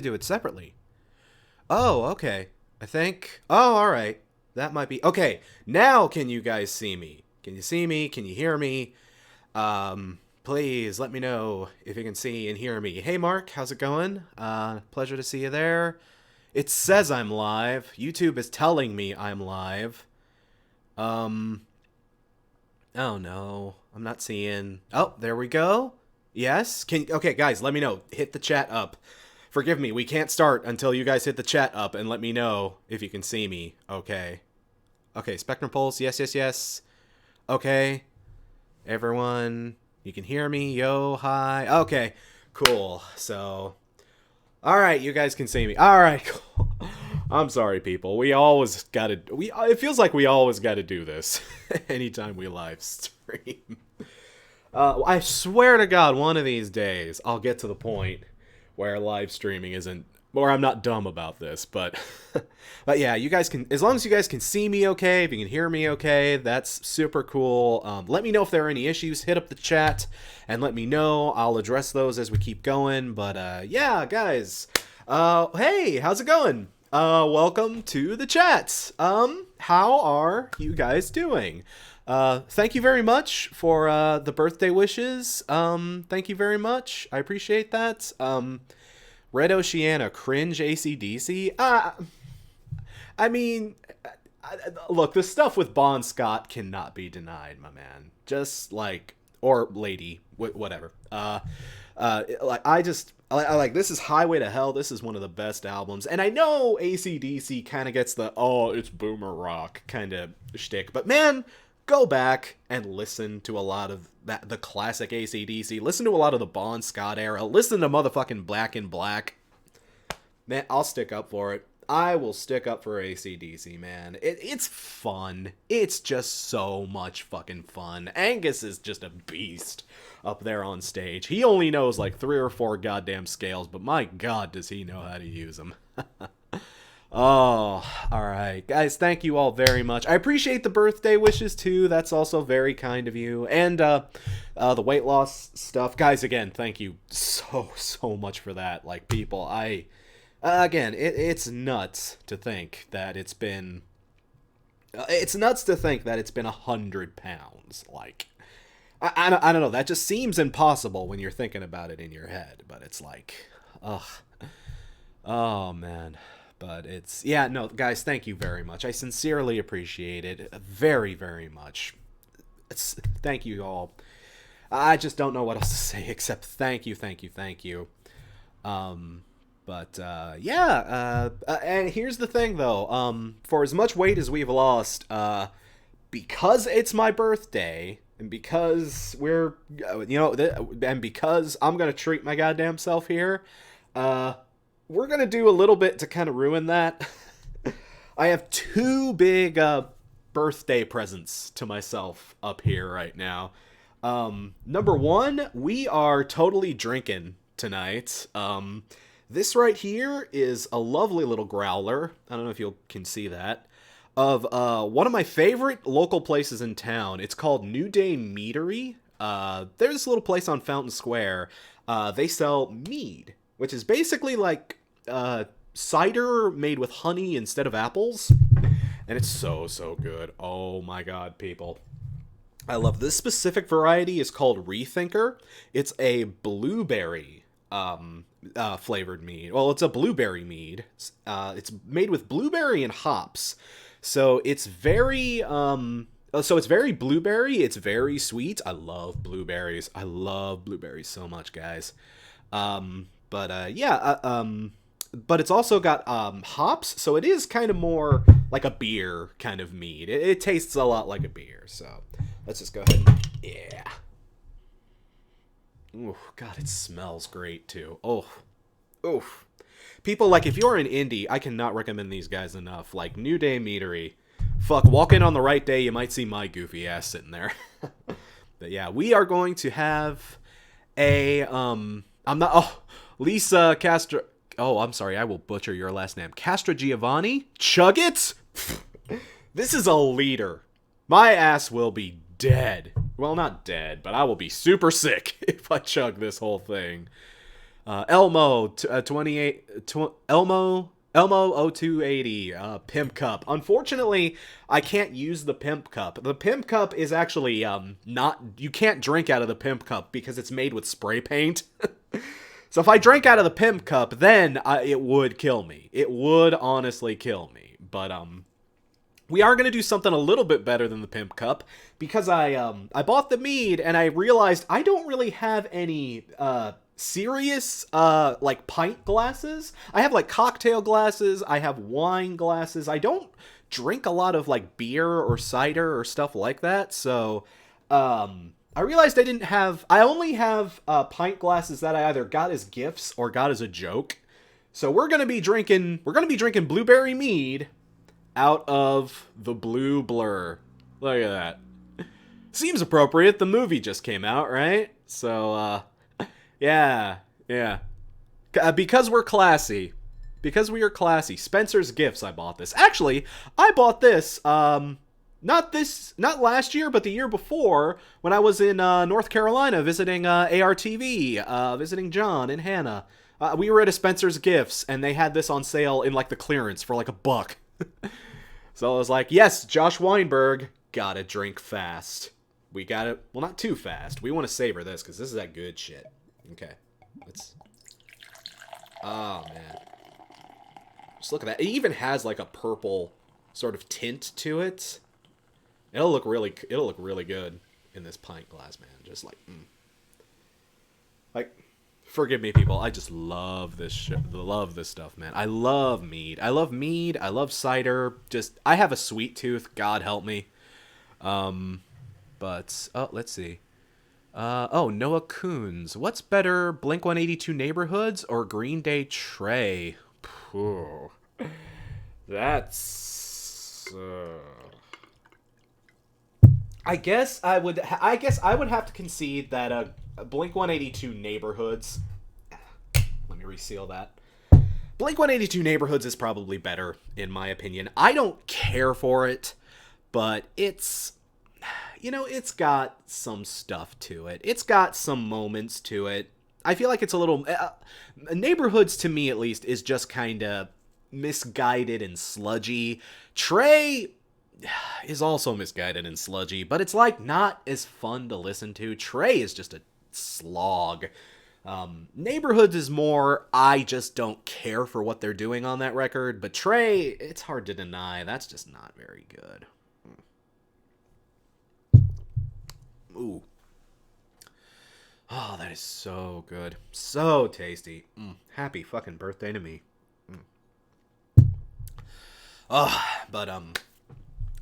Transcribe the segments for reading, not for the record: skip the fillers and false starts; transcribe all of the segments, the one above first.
Do it separately. Oh, okay. I think. Oh, all right. That might be okay. Now, can you guys see me? Can you see me? Can you hear me? Please let me know if you can see and hear me. Hey, Mark, how's it going? Pleasure to see you there. It says I'm live. YouTube is telling me I'm live. Um, oh no, I'm not seeing. Oh, there we go. Yes. Okay, guys, let me know. Hit the chat up. Forgive me, we can't start until you guys hit the chat up and let me know if you can see me. Okay. Okay, Spectrum Pulse, yes, yes, yes. Okay. Everyone, you can hear me. Yo, hi. Okay, cool. So, all right, you guys can see me. All right, cool. I'm sorry, people. We always gotta. It feels like we always gotta do this anytime we live stream. I swear to God, one of these days I'll get to the point where live streaming isn't, or I'm not dumb about this, but but yeah, you guys can, as long as you guys can see me okay, if you can hear me okay, that's super cool. Let me know if there are any issues. Hit up the chat and let me know. I'll address those as we keep going. But yeah, guys, hey, how's it going? Welcome to the chat. How are you guys doing? Thank you very much for the birthday wishes. Thank you very much. I appreciate that. Red Oceana, cringe ACDC. I mean, look, the stuff with Bon Scott cannot be denied, my man. Just like, or lady, whatever. Like I like, this is Highway to Hell. This is one of the best albums, and I know ACDC kind of gets the it's boomer rock kind of shtick, but man, go back and listen to a lot of the classic AC/DC. Listen to a lot of the Bon Scott era. Listen to motherfucking Black in Black. Man, I'll stick up for it. I will stick up for AC/DC, man. It's fun. It's just so much fucking fun. Angus is just a beast up there on stage. He only knows like 3 or 4 goddamn scales, but my god, does he know how to use them. Oh, all right. Guys, thank you all very much. I appreciate the birthday wishes, too. That's also very kind of you. And the weight loss stuff. Guys, again, thank you so much for that. Like, people, again, it's nuts to think that it's been... it's nuts to think that it's been 100 pounds. Like, I don't know. That just seems impossible when you're thinking about it in your head. But it's like, ugh. Oh, man. But it's, yeah, no, guys, thank you very much. I sincerely appreciate it very, very much. Thank you all. I just don't know what else to say except thank you, thank you, thank you. Yeah, and here's the thing, though. For as much weight as we've lost, because it's my birthday, and because we're, and because I'm going to treat my goddamn self here, we're going to do a little bit to kind of ruin that. I have 2 big birthday presents to myself up here right now. Number 1, we are totally drinking tonight. This right here is a lovely little growler. I don't know if you can see that. Of one of my favorite local places in town. It's called New Day Meadery. There's this little place on Fountain Square. They sell mead, which is basically like cider made with honey instead of apples, and it's so good. Oh my god, people, I love this specific variety. Is called Rethinker. It's a blueberry flavored mead. Well, it's a blueberry mead. It's made with blueberry and hops, so it's very it's very blueberry. It's very sweet. I love blueberries. I love blueberries so much, guys. But it's also got hops, so it is kind of more like a beer kind of mead. It tastes a lot like a beer, so let's just go ahead and... yeah. Oh, God, it smells great, too. Oh, oof. People, like, if you're in Indy, I cannot recommend these guys enough. Like, New Day Meadery. Fuck, walk in on the right day, you might see my goofy ass sitting there. But yeah, we are going to have a, Lisa Castro... oh, I'm sorry, I will butcher your last name. Castra Giovanni? Chug it? This is a leader. My ass will be dead. Well, not dead, but I will be super sick if I chug this whole thing. Elmo 28 Elmo 0280 Pimp Cup. Unfortunately, I can't use the Pimp Cup. The Pimp Cup is actually not, you can't drink out of the Pimp Cup because it's made with spray paint. So if I drank out of the Pimp Cup, then it would kill me. It would honestly kill me. But we are going to do something a little bit better than the Pimp Cup, because I bought the mead and I realized I don't really have any serious like pint glasses. I have like cocktail glasses, I have wine glasses. I don't drink a lot of like beer or cider or stuff like that. So I realized I only have pint glasses that I either got as gifts or got as a joke. So we're going to be drinking blueberry mead out of the blue blur. Look at that. Seems appropriate. The movie just came out, right? So yeah. Because we're classy. Because we are classy. Spencer's Gifts, I bought this. Actually, I bought this, not last year, but the year before, when I was in North Carolina visiting ARTV, visiting John and Hannah. We were at a Spencer's Gifts, and they had this on sale in, like, the clearance for, like, $1. So I was like, yes, Josh Weinberg, gotta drink fast. We gotta, well, not too fast. We want to savor this, because this is that good shit. Okay, let's... Oh, man. Just look at that. It even has, like, a purple sort of tint to it. It'll look really good in this pint glass, man. Just like, like, forgive me, people. I just love this shit. Love this stuff, man. I love mead. I love cider. Just, I have a sweet tooth. God help me. But let's see. Noah Coons. What's better, Blink-182 Neighborhoods or Green Day Trey? Phew. That's. I guess I would have to concede that Blink-182 Neighborhoods. Let me reseal that. Blink-182 Neighborhoods is probably better, in my opinion. I don't care for it, but it's, it's got some stuff to it. It's got some moments to it. I feel like it's a little... Neighborhoods, to me at least, is just kind of misguided and sludgy. Trey is also misguided and sludgy, but it's like not as fun to listen to. Trey is just a slog. Neighborhoods is more, I just don't care for what they're doing on that record, but Trey, it's hard to deny, that's just not very good. Ooh. Oh, that is so good. So tasty. Happy fucking birthday to me. Oh, but,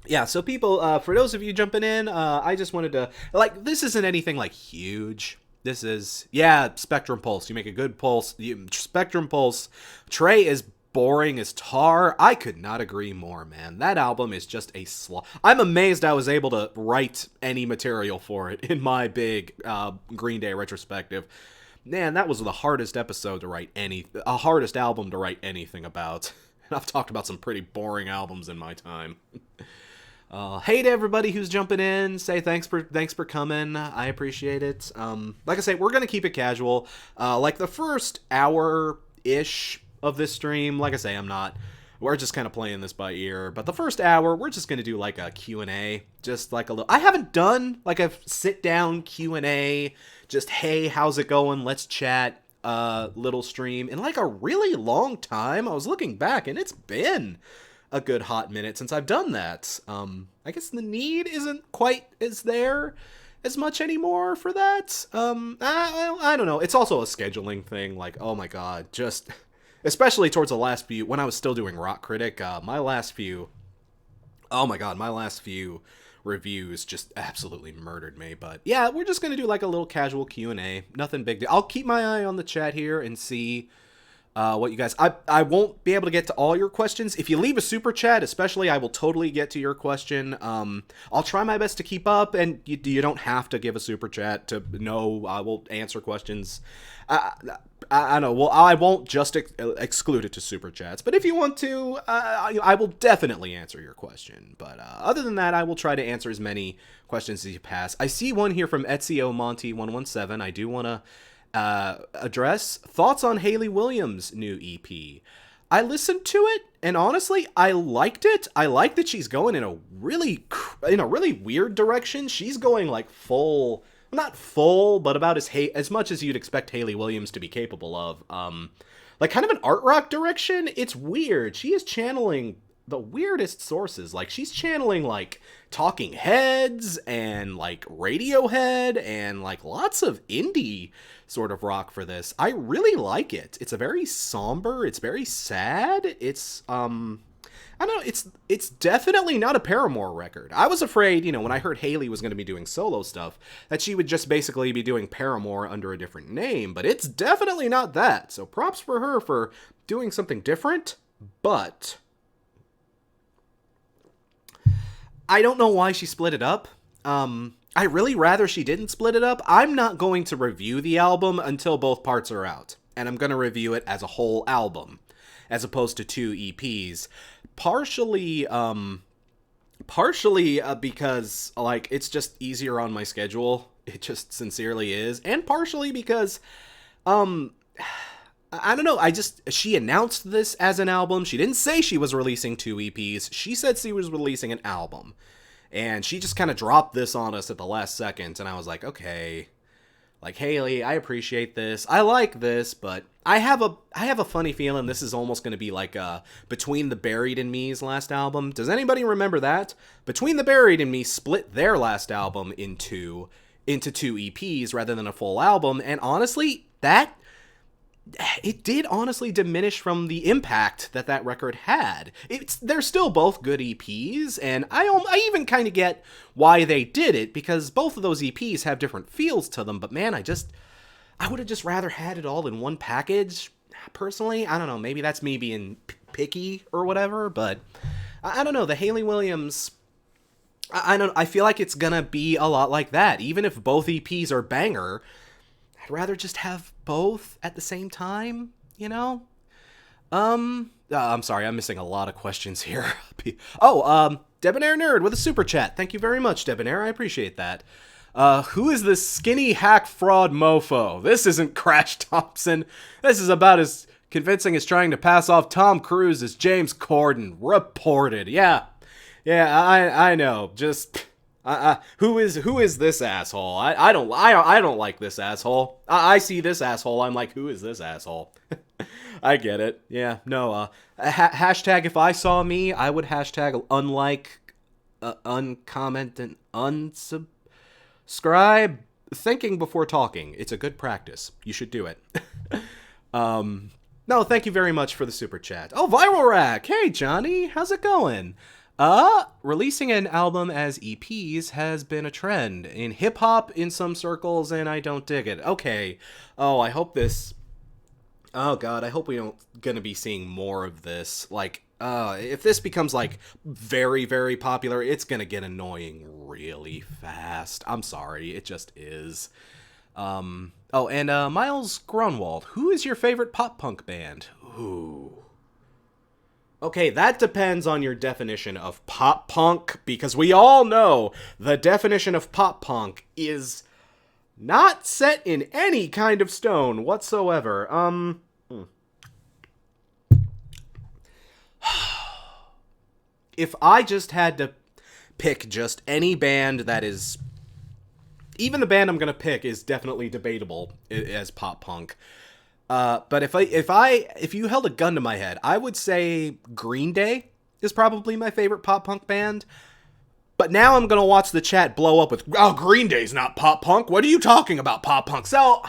yeah, so people, for those of you jumping in, I just wanted to, like, this isn't anything, like, huge. This is, yeah, Spectrum Pulse. You make a good pulse. Spectrum Pulse. Trey is boring as tar. I could not agree more, man. That album is just a slog. I'm amazed I was able to write any material for it in my big Green Day retrospective. Man, that was the hardest episode to write hardest album to write anything about. And I've talked about some pretty boring albums in my time. Hey to everybody who's jumping in. Say thanks for coming. I appreciate it. Like I say, we're gonna keep it casual. Like the first hour-ish of this stream, like I say, we're just kind of playing this by ear. But the first hour, we're just gonna do like a Q&A. Just like a little... I haven't done like a sit-down Q&A. Just, hey, how's it going? Let's chat. Little stream in like a really long time. I was looking back and it's been a good hot minute since I've done that. I guess the need isn't quite as there as much anymore for that. I don't know. It's also a scheduling thing. Like, oh my god, just especially towards the last few, when I was still doing Rock Critic, my last few reviews just absolutely murdered me. But yeah, we're just gonna do like a little casual Q&A. Nothing big. I'll keep my eye on the chat here and see what you guys... I won't be able to get to all your questions. If you leave a super chat, especially, I will totally get to your question. I'll try my best to keep up, and you don't have to give a super chat to know I will answer questions. I know. Well, I won't just exclude it to super chats, but if you want to, I will definitely answer your question. But other than that, I will try to answer as many questions as you pass. I see one here from Ezio Monty 117. I do want to Address thoughts on Hayley Williams' new EP. I listened to it, and honestly, I liked it. I like that she's going in a really weird direction. She's going like full, not full, but about as much as you'd expect Hayley Williams to be capable of. Like kind of an art rock direction. It's weird. She is channeling the weirdest sources. Like she's channeling like Talking Heads and like Radiohead and like lots of indie sort of rock for this. I really like it. It's a very somber, it's very sad. It's I don't know, it's definitely not a Paramore record. I was afraid, when I heard Hayley was going to be doing solo stuff, that she would just basically be doing Paramore under a different name, but it's definitely not that. So props for her for doing something different, but I don't know why she split it up. I really rather she didn't split it up. I'm not going to review the album until both parts are out, and I'm going to review it as a whole album, as opposed to 2 EPs. Partially because, like, it's just easier on my schedule. It just sincerely is. And partially because, I don't know, she announced this as an album. She didn't say she was releasing 2 EPs. She said she was releasing an album. And she just kind of dropped this on us at the last second, and I was like, okay, like, Hayley, I appreciate this. I like this, but I have a funny feeling this is almost going to be like Between the Buried and Me's last album. Does anybody remember that? Between the Buried and Me split their last album into 2 EPs rather than a full album, and honestly, it did honestly diminish from the impact that record had. They're still both good EPs, and I even kind of get why they did it, because both of those EPs have different feels to them, but man, I would have just rather had it all in one package, personally. I don't know, maybe that's me being picky or whatever, but I don't know, the Hayley Williams, I feel like it's gonna be a lot like that. Even if both EPs are banger, I'd rather just have both at the same time, I'm sorry, I'm missing a lot of questions here. Debonair Nerd with a super chat. Thank you very much, Debonair. I appreciate that. Who is this skinny hack fraud mofo? This isn't Crash Thompson. This is about as convincing as trying to pass off Tom Cruise as James Corden. Reported. Yeah, I know. Just... who is this asshole? I don't like this asshole. I see this asshole. I'm like, who is this asshole? I get it. Yeah, no. Hashtag if I saw me, I would hashtag unlike, uncomment, and unsubscribe. Thinking before talking. It's a good practice. You should do it. No, thank you very much for the super chat. Oh, Viral Rack. Hey, Johnny. How's it going? Releasing an album as EPs has been a trend in hip-hop in some circles, and I don't dig it. Okay. Oh, I hope we don't gonna be seeing more of this. Like, if this becomes, like, very, very popular, it's gonna get annoying really fast. I'm sorry, it just is. And Miles Grunwald, who is your favorite pop-punk band? Ooh. Okay, that depends on your definition of pop-punk, because we all know the definition of pop-punk is not set in any kind of stone whatsoever. If I just had to pick just any band that is... Even the band I'm gonna pick is definitely debatable as pop-punk. But if you held a gun to my head, I would say Green Day is probably my favorite pop-punk band. But now I'm gonna watch the chat blow up with, oh, Green Day's not pop-punk. What are you talking about, pop-punk? So,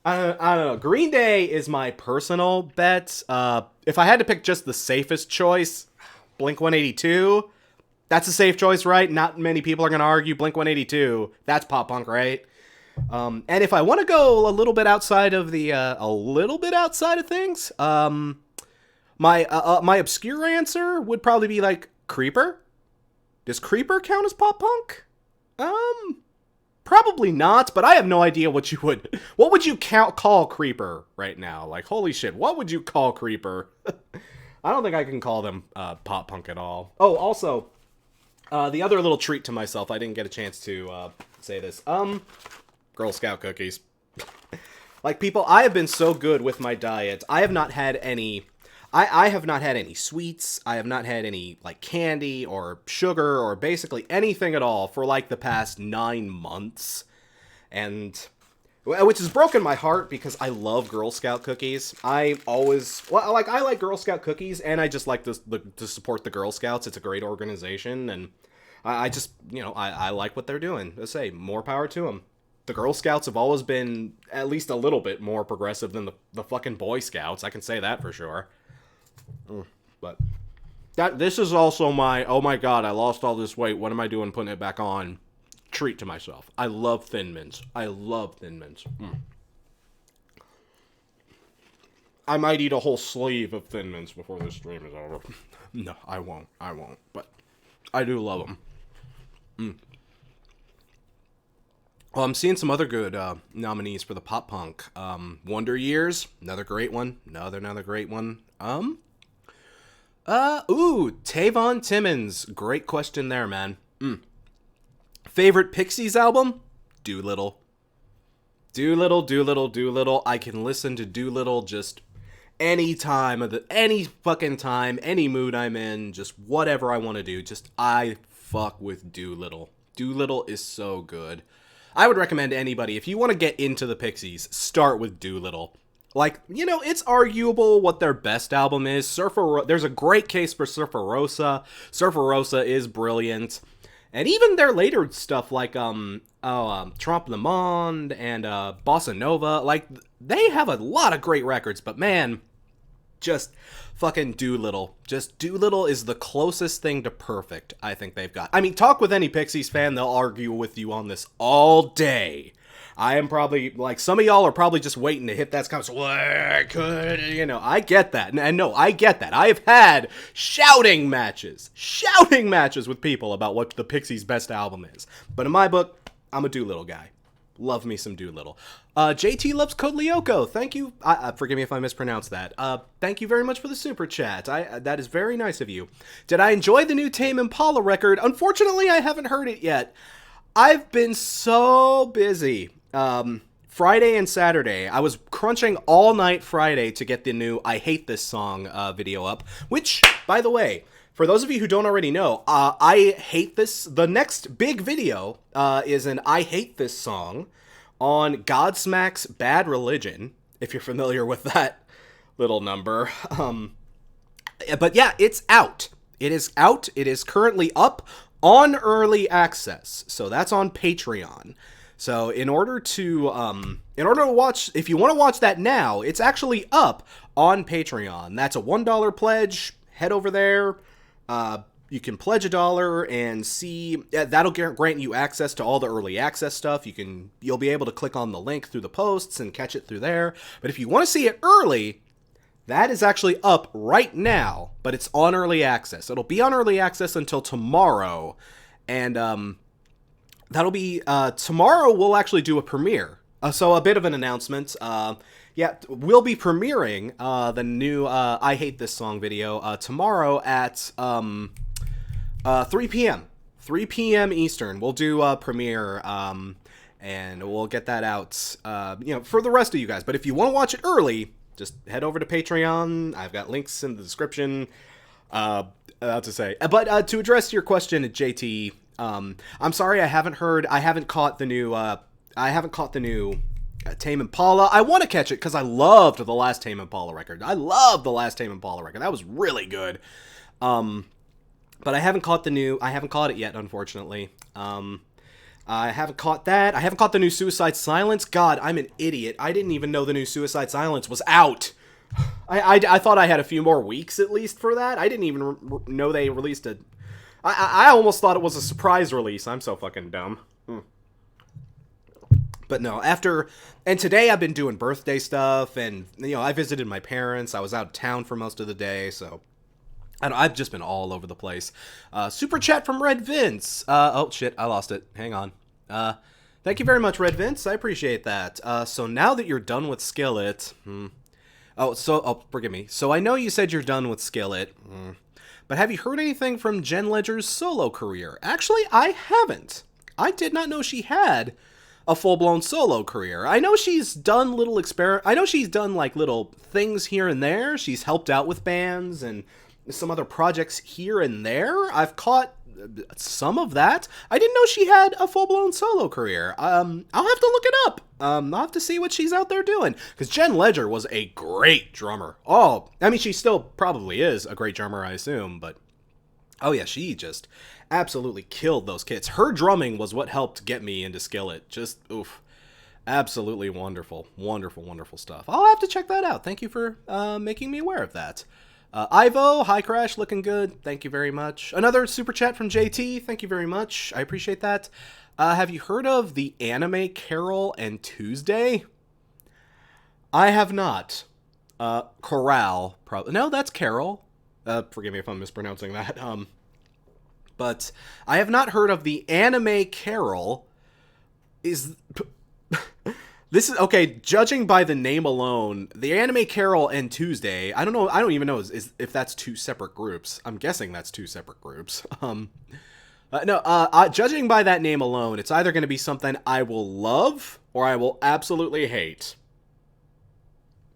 I don't know. Green Day is my personal bet. If I had to pick just the safest choice, Blink-182. That's a safe choice, right? Not many people are gonna argue Blink-182. That's pop-punk, right? And if I want to go a little bit outside of things, my obscure answer would probably be like Creeper. Does Creeper count as pop punk? Probably not, but I have no idea what would you call Creeper right now? Like, holy shit, what would you call Creeper? I don't think I can call them pop punk at all. Oh, also, the other little treat to myself, I didn't get a chance to say this. Girl Scout cookies. Like, people, I have been so good with my diet. I have not had any... I have not had any sweets. I have not had any, like, candy or sugar or basically anything at all for, like, the past 9 months. And... which has broken my heart because I love Girl Scout cookies. I always... well, like, I like Girl Scout cookies, and I just like to support the Girl Scouts. It's a great organization, and I just, you know, I like what they're doing. Let's say, more power to them. The Girl Scouts have always been at least a little bit more progressive than the fucking Boy Scouts. I can say that for sure. But this is also my, oh my god, I lost all this weight, what am I doing putting it back on, treat to myself. I love Thin Mints. I love Thin Mints. I might eat a whole sleeve of Thin Mints before this stream is over. No, I won't. But I do love them. Well, I'm seeing some other good nominees for the Pop Punk. Wonder Years, another great one. Another great one. Tavon Timmons. Great question there, man. Favorite Pixies album? Doolittle. Doolittle. I can listen to Doolittle just any fucking time, any mood I'm in, just whatever I want to do. Just, I fuck with Doolittle. Doolittle is so good. I would recommend anybody, if you want to get into the Pixies, start with Doolittle. Like, you know, it's arguable what their best album is. There's a great case for Surfer Rosa. Surfer Rosa is brilliant. And even their later stuff like, Trompe le Monde and, Bossa Nova, like, they have a lot of great records, but man, just fucking Doolittle. Just Doolittle is the closest thing to perfect I think they've got. I mean, talk with any Pixies fan, they'll argue with you on this all day. I am probably, like, some of y'all are probably just waiting to hit that comment. You know, I get that. And no, I get that. I have had shouting matches with people about what the Pixies' best album is. But in my book, I'm a Doolittle guy. Love me some Doolittle. JT loves Code Lyoko. Thank you. Forgive me if I mispronounced that. Thank you very much for the super chat. That is very nice of you. Did I enjoy the new Tame Impala record? Unfortunately, I haven't heard it yet. I've been so busy. Friday and Saturday, I was crunching all night Friday to get the new I Hate This Song video up, which, by the way, for those of you who don't already know, I Hate This, the next big video is an I Hate This Song on Godsmack's Bad Religion, if you're familiar with that little number. But yeah, it's out. It is out. It is currently up on early access, so that's on Patreon. So in order to watch, if you want to watch that now, it's actually up on Patreon. That's a $1 pledge. Head over there. You can pledge $1 and see. That'll grant you access to all the early access stuff. You'll be able to click on the link through the posts and catch it through there. But if you want to see it early, that is actually up right now. But it's on early access. It'll be on early access until tomorrow, and that'll be, tomorrow we'll actually do a premiere. So a bit of an announcement. Yeah, we'll be premiering the new I Hate This Song video tomorrow at 3 p.m. 3 p.m. Eastern. We'll do a premiere, and we'll get that out, for the rest of you guys. But if you want to watch it early, just head over to Patreon. I've got links in the description. To address your question, JT, I'm sorry I haven't caught the new Tame Impala. I want to catch it because I loved the last Tame Impala record. That was really good. But I haven't caught it yet, unfortunately. I haven't caught that. I haven't caught the new Suicide Silence. God, I'm an idiot. I didn't even know the new Suicide Silence was out. I thought I had a few more weeks at least for that. I didn't even know they released it. I almost thought it was a surprise release. I'm so fucking dumb. But no, and today I've been doing birthday stuff, and, I visited my parents. I was out of town for most of the day, so I've just been all over the place. Super chat from Red Vince. Oh, shit, I lost it. Hang on. Thank you very much, Red Vince. I appreciate that. So now that you're done with Skillet... forgive me. So I know you said you're done with Skillet, but have you heard anything from Jen Ledger's solo career? Actually, I haven't. I did not know she had a full-blown solo career. I know she's done I know she's done like little things here and there. She's helped out with bands and some other projects here and there. I've caught some of that. I didn't know she had a full-blown solo career. I'll have to look it up. I'll have to see what she's out there doing. Because Jen Ledger was a great drummer. Oh, I mean, she still probably is a great drummer, I assume, but oh yeah, she just absolutely killed those kits. Her drumming was what helped get me into Skillet. Just, oof. Absolutely wonderful. Wonderful, wonderful stuff. I'll have to check that out. Thank you for making me aware of that. Ivo, hi Crash, looking good. Thank you very much. Another super chat from JT. Thank you very much. I appreciate that. Have you heard of the anime Carol and Tuesday? I have not. Corral, probably. No, that's Carol. Forgive me if I'm mispronouncing that. But I have not heard of the anime Carol. This is, okay, judging by the name alone, the anime Carol and Tuesday, I don't know, I don't even know if that's two separate groups. I'm guessing that's two separate groups. Judging by that name alone, it's either going to be something I will love or I will absolutely hate.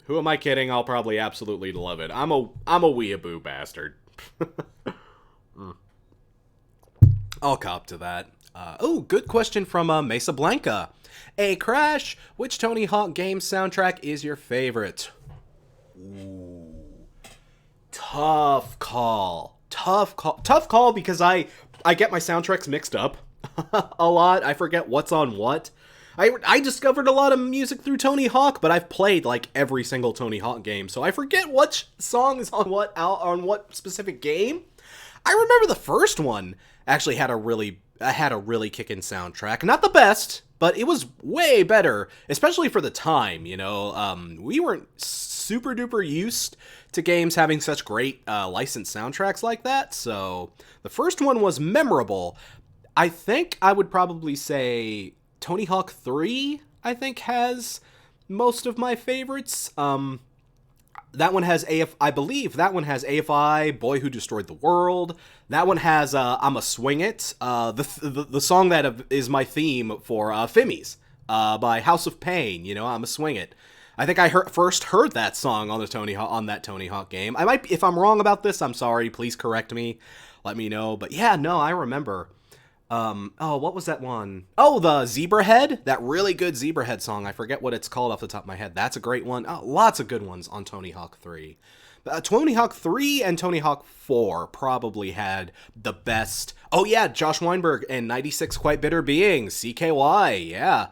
Who am I kidding? I'll probably absolutely love it. I'm a weeaboo bastard. I'll cop to that. Good question from Mesa Blanca. Hey, Crash, which Tony Hawk game soundtrack is your favorite? Ooh. Tough call because I get my soundtracks mixed up a lot. I forget what's on what. I discovered a lot of music through Tony Hawk, but I've played like every single Tony Hawk game, so I forget which song is on what specific game. I remember the first one actually had a really kickin' soundtrack. Not the best, but it was way better, especially for the time, you know. We weren't super duper used to games having such great licensed soundtracks like that, so the first one was memorable. I think I would probably say Tony Hawk 3, I think, has most of my favorites. That one has I believe that one has AFI, Boy Who Destroyed the World. That one has I'ma Swing It, the song that is my theme for Fimmies, by House of Pain, you know, I'ma Swing It. I think I first heard that song on that Tony Hawk game. I might, if I'm wrong about this, I'm sorry, please correct me, let me know. But yeah, no, I remember. What was that one? Oh, the Zebrahead, that really good Zebrahead song. I forget what it's called off the top of my head. That's a great one. Lots of good ones on Tony Hawk 3. Tony Hawk 3 and Tony Hawk 4 probably had the best. Oh yeah, Josh Weinberg and 96 Quite Bitter Beings, CKY, yeah.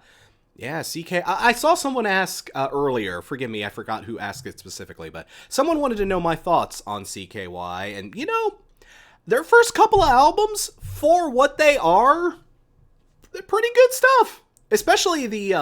Yeah, CK. I saw someone ask earlier, forgive me, I forgot who asked it specifically, but someone wanted to know my thoughts on CKY, and you know, their first couple of albums, for what they are, they're pretty good stuff. Especially the,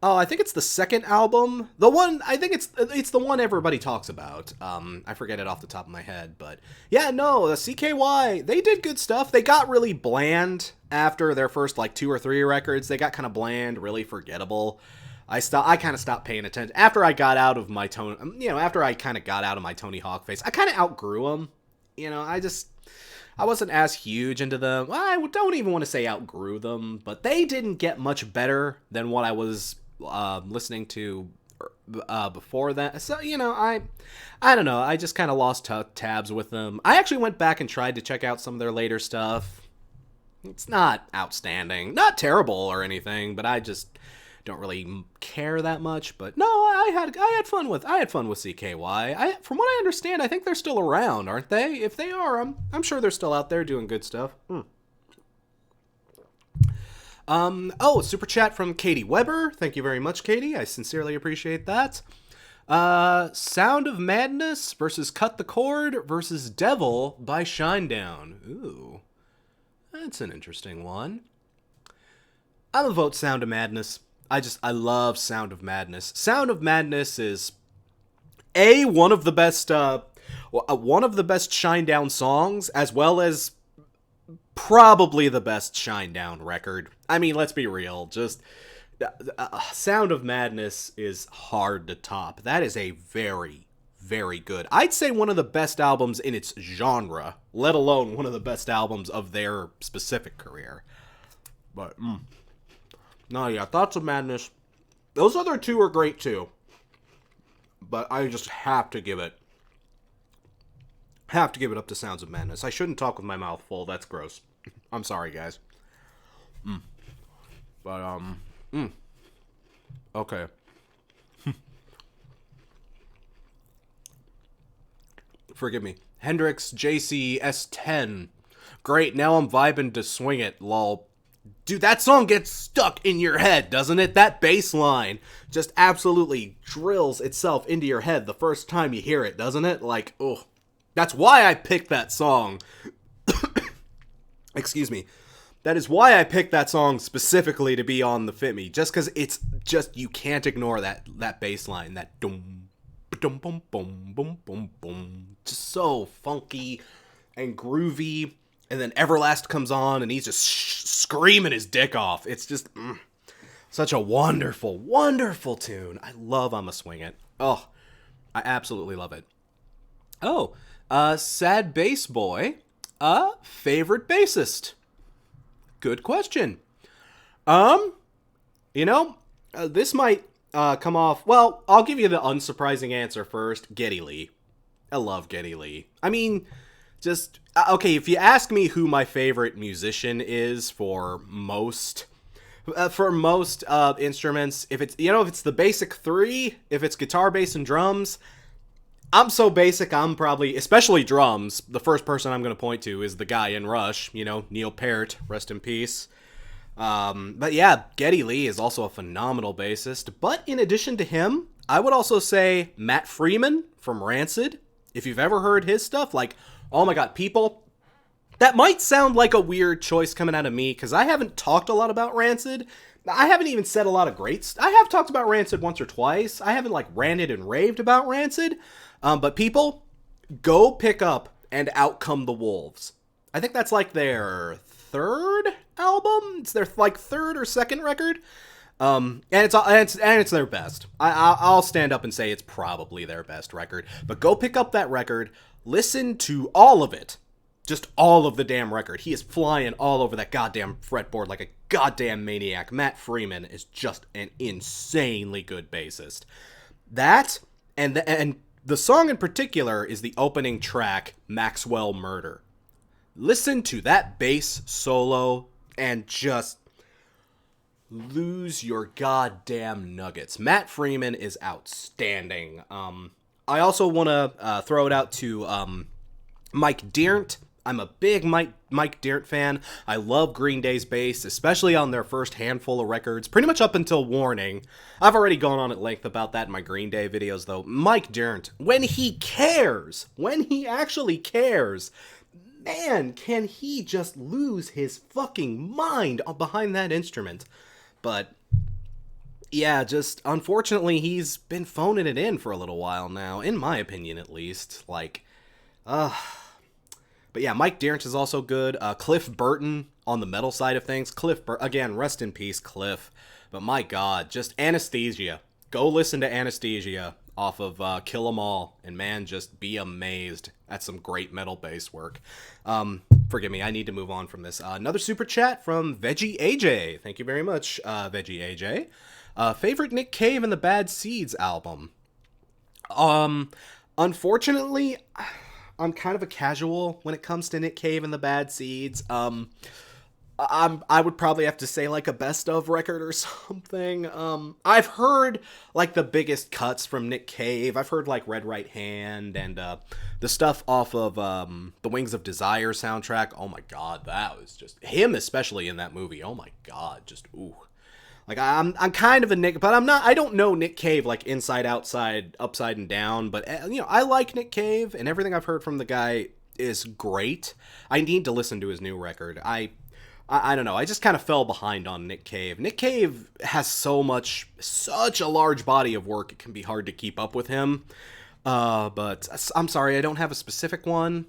I think it's the second album. The one, I think it's the one everybody talks about. I forget it off the top of my head, but yeah, no, the CKY, they did good stuff. They got really bland after their first, like, 2 or 3 records. They got kind of bland, really forgettable. I kind of stopped paying attention. After I got out of my after I kind of got out of my Tony Hawk phase, I kind of outgrew them. You know, I wasn't as huge into them. Well, I don't even want to say outgrew them, but they didn't get much better than what I was listening to before that. So, you know, I don't know. I just kind of lost tabs with them. I actually went back and tried to check out some of their later stuff. It's not outstanding, not terrible or anything, but I just don't really care that much. But no, I had fun with CKY. From what I understand, I think they're still around, aren't they? If they are, I'm sure they're still out there doing good stuff. Super chat from Katie Weber. Thank you very much, Katie. I sincerely appreciate that. Sound of Madness versus Cut the Cord versus Devil by Shinedown. Ooh, that's an interesting one. I'm gonna vote Sound of Madness. I love Sound of Madness. Sound of Madness is one of the best Shinedown songs, as well as probably the best Shinedown record. I mean, let's be real. Just Sound of Madness is hard to top. That is a very, very good. I'd say one of the best albums in its genre, let alone one of the best albums of their specific career. But No, yeah, Thoughts of Madness. Those other two are great too. But I just have to give it up to Sounds of Madness. I shouldn't talk with my mouth full. That's gross. I'm sorry, guys. But okay. Forgive me. Hendrix JC S10. Great, now I'm vibing to Swing It, lol. Dude, that song gets stuck in your head, doesn't it? That bass line just absolutely drills itself into your head the first time you hear it, doesn't it? Like, oh. That's why I picked that song. Excuse me. That is why I picked that song specifically to be on the Fit Me. Just because it's just, you can't ignore that bass line. That dum, dum, bum, bum, bum, bum, bum. Just so funky and groovy. And then Everlast comes on and he's just screaming his dick off. It's just such a wonderful, wonderful tune. I love I'ma Swing It. Oh, I absolutely love it. Oh, Sad Bass Boy, favorite bassist? Good question. This might come off, well, I'll give you the unsurprising answer first. Geddy Lee. I love Geddy Lee. I mean, just, okay, if you ask me who my favorite musician is for most instruments, if it's the basic three, if it's guitar, bass, and drums, I'm so basic, I'm probably, especially drums, the first person I'm going to point to is the guy in Rush, Neil Peart, rest in peace. But yeah, Geddy Lee is also a phenomenal bassist. But in addition to him, I would also say Matt Freeman from Rancid. If you've ever heard his stuff, like, oh my god, people, that might sound like a weird choice coming out of me, because I haven't talked a lot about Rancid. I haven't even said a lot of greats. I have talked about Rancid once or twice. I haven't, ranted and raved about Rancid. But people, go pick up And Out Come the Wolves. I think that's their third album. It's their third or second record. And it's their best. I'll stand up and say it's probably their best record. But go pick up that record. Listen to all of it. Just all of the damn record. He is flying all over that goddamn fretboard like a goddamn maniac. Matt Freeman is just an insanely good bassist. That and the song in particular is the opening track, Maxwell Murder. Listen to that bass solo and just lose your goddamn nuggets. Matt Freeman is outstanding. I also want to throw it out to Mike Dirnt. I'm a big Mike Dirnt fan. I love Green Day's bass, especially on their first handful of records, pretty much up until Warning. I've already gone on at length about that in my Green Day videos, though. Mike Dirnt, when he actually cares, man, can he just lose his fucking mind behind that instrument. But yeah, just unfortunately he's been phoning it in for a little while now, in my opinion at least. But yeah, Mike Dirnt is also good. Cliff Burton on the metal side of things. Again, rest in peace, Cliff. But my god, just Anesthesia. Go listen to Anesthesia off of Kill 'Em All, and man, just be amazed at some great metal bass work. Forgive me, I need to move on from this. Another super chat from Veggie AJ. Thank you very much, Veggie AJ. Favorite Nick Cave and the Bad Seeds album? Unfortunately, I'm kind of a casual when it comes to Nick Cave and the Bad Seeds. I would probably have to say a best of record or something. I've heard the biggest cuts from Nick Cave. I've heard Red Right Hand and the stuff off of the Wings of Desire soundtrack. Oh my god, that was just him, especially in that movie. Oh my god, just ooh. I'm kind of a Nick, but I don't know Nick Cave inside, outside, upside, and down, but I like Nick Cave, and everything I've heard from the guy is great. I need to listen to his new record. I don't know, I just kind of fell behind on Nick Cave. Nick Cave has such a large body of work, it can be hard to keep up with him. But I'm sorry, I don't have a specific one.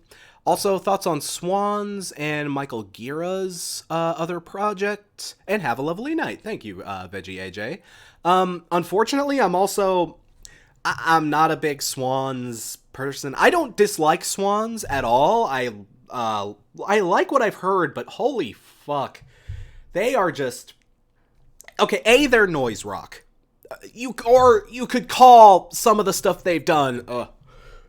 Also, thoughts on Swans and Michael Gira's other project. And have a lovely night. Thank you, Veggie AJ. Unfortunately, I'm not a big Swans person. I don't dislike Swans at all. I like what I've heard, but holy fuck. They are just... Okay, they're noise rock. You could call some of the stuff they've done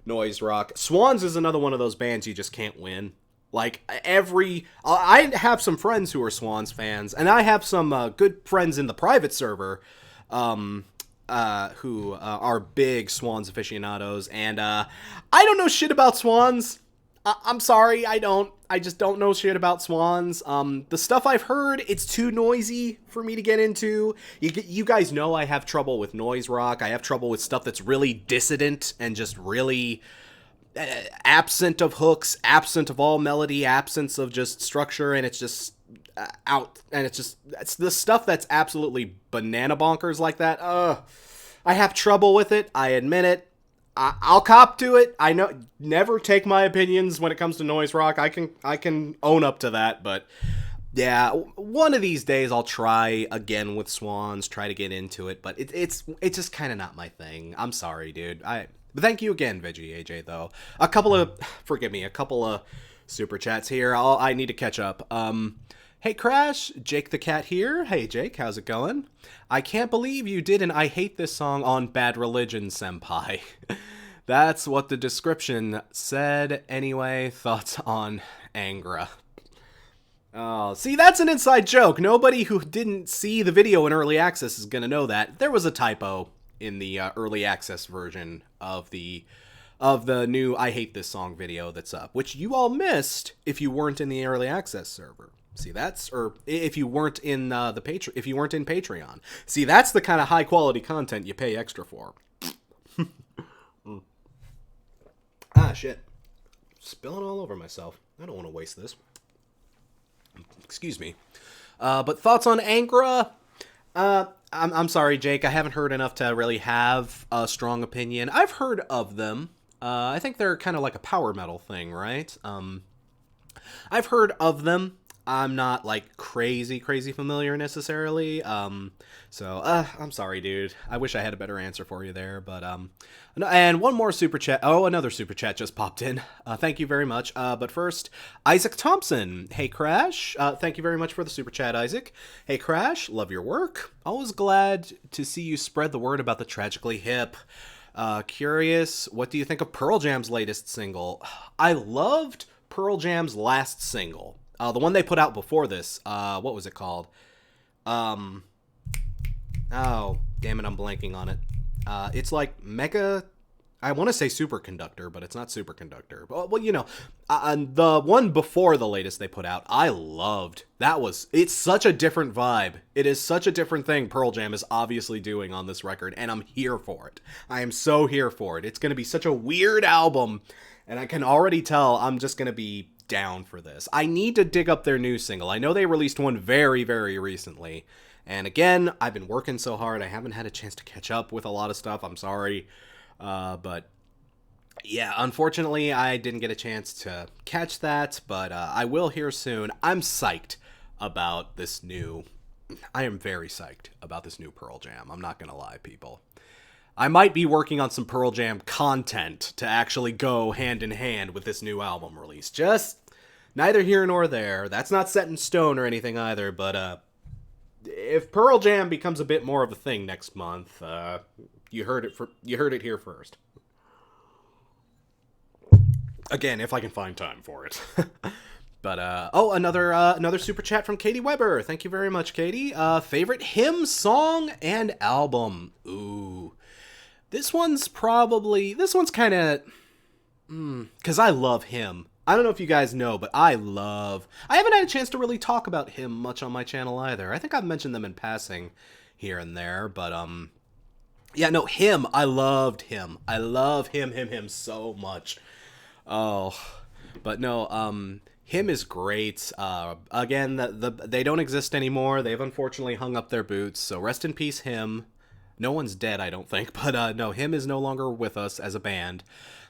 noise rock. Swans is another one of those bands you just can't win. Like I have some friends who are Swans fans, and I have some good friends in the private server, who are big Swans aficionados, and I don't know shit about Swans. I'm sorry, I don't. I just don't know shit about Swans. The stuff I've heard, it's too noisy for me to get into. You guys know I have trouble with noise rock. I have trouble with stuff that's really dissident and just really absent of hooks, absent of all melody, absence of just structure, and it's just out. And it's the stuff that's absolutely banana bonkers like that. I have trouble with it. I admit it. I'll cop to it. I know, never take my opinions when it comes to noise rock. I can own up to that, but yeah, one of these days I'll try again with Swans, try to get into it, but it's just kind of not my thing. I'm sorry, dude. But thank you again, Veggie AJ, though. A couple of super chats here. I need to catch up. Hey Crash, Jake the Cat here. Hey Jake, how's it going? I can't believe you did an I Hate This song on Bad Religion, Senpai. That's what the description said. Anyway, thoughts on Angra. Oh, see, that's an inside joke. Nobody who didn't see the video in early access is gonna know that. There was a typo in the early access version of the new I Hate This song video that's up, which you all missed if you weren't in the early access server. See, or if you weren't in if you weren't in Patreon. See, that's the kind of high quality content you pay extra for. Ah, shit. Spilling all over myself. I don't want to waste this. Excuse me. But thoughts on Angra? I'm sorry, Jake. I haven't heard enough to really have a strong opinion. I've heard of them. I think they're kind of like a power metal thing, right? I've heard of them. I'm not, like, crazy familiar necessarily, so, I'm sorry, dude. I wish I had a better answer for you there, but, and one more super chat. Oh, another super chat just popped in. Thank you very much. But first, Isaac Thompson. Hey, Crash. Thank you very much for the super chat, Isaac. Hey, Crash. Love your work. Always glad to see you spread the word about the Tragically Hip. Curious, what do you think of Pearl Jam's latest single? I loved Pearl Jam's last single. The one they put out before this, what was it called? Oh, damn it, I'm blanking on it. It's like Mega, I want to say Superconductor, but it's not Superconductor. Well, you know, the one before the latest they put out, I loved. It's such a different vibe. It is such a different thing Pearl Jam is obviously doing on this record, and I'm here for it. I am so here for it. It's going to be such a weird album, and I can already tell I'm just going to be down for this. I need to dig up their new single. I know they released one very, very recently. And again, I've been working so hard, I haven't had a chance to catch up with a lot of stuff. I'm sorry. But yeah, unfortunately, I didn't get a chance to catch that, but I will here soon. I am very psyched about this new Pearl Jam. I'm not gonna lie, people. I might be working on some Pearl Jam content to actually go hand in hand with this new album release. Just neither here nor there. That's not set in stone or anything either, but if Pearl Jam becomes a bit more of a thing next month, you heard it here first. Again, if I can find time for it. But another super chat from Katie Weber. Thank you very much, Katie. Favorite hymn song and album. Ooh. This one's kind of, because I love him. I don't know if you guys know, but I haven't had a chance to really talk about him much on my channel either. I think I've mentioned them in passing here and there, but, yeah, no, him, I loved him. I love him so much. Oh, but no, him is great. Again, they don't exist anymore. They've unfortunately hung up their boots, so rest in peace, him. No one's dead, I don't think, but no, him is no longer with us as a band.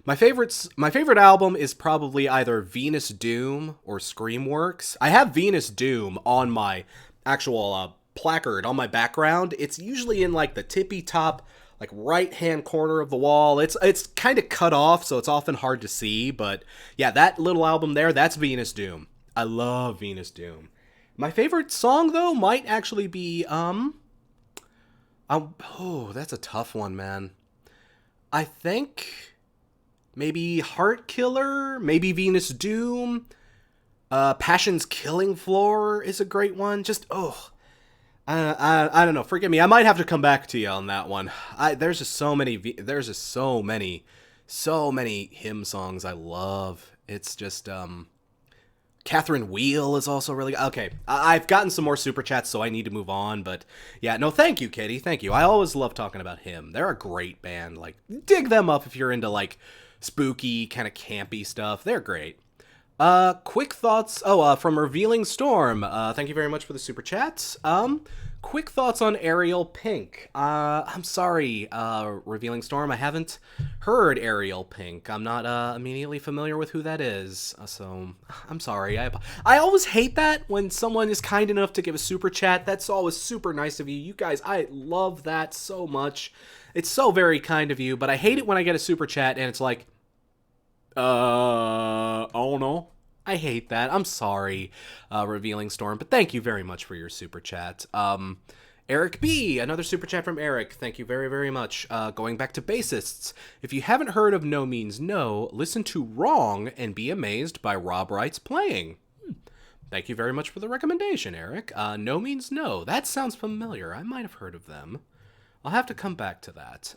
My favorite album is probably either Venus Doom or Screamworks. I have Venus Doom on my actual placard on my background. It's usually in like the tippy top, like right-hand corner of the wall. It's kind of cut off, so it's often hard to see, but yeah, that little album there, that's Venus Doom. I love Venus Doom. My favorite song, though, might actually be, Oh, that's a tough one, man. I think maybe Heart Killer, maybe Venus Doom. Passion's Killing Floor is a great one. Just I don't know. Forgive me. I might have to come back to you on that one. There's just so many. There's just so many hymn songs I love. It's just Catherine Wheel is also really okay. I've gotten some more super chats, so I need to move on. But yeah, no, thank you, Kitty. Thank you. I always love talking about him. They're a great band. Like, dig them up if you're into like spooky, kind of campy stuff. They're great. Quick thoughts. Oh, from Revealing Storm. Thank you very much for the super chats. Quick thoughts on Ariel Pink. I'm sorry, Revealing Storm. I haven't heard Ariel Pink. I'm not immediately familiar with who that is. So I'm sorry. I always hate that when someone is kind enough to give a super chat. That's always super nice of you. You guys, I love that so much. It's so very kind of you. But I hate it when I get a super chat and it's like, oh no. I hate that. I'm sorry, Revealing Storm, but thank you very much for your super chat. Eric B, another super chat from Eric. Thank you very, very much. Going back to bassists. If you haven't heard of No Means No, listen to Wrong and be amazed by Rob Wright's playing. Thank you very much for the recommendation, Eric. No Means No. That sounds familiar. I might have heard of them. I'll have to come back to that.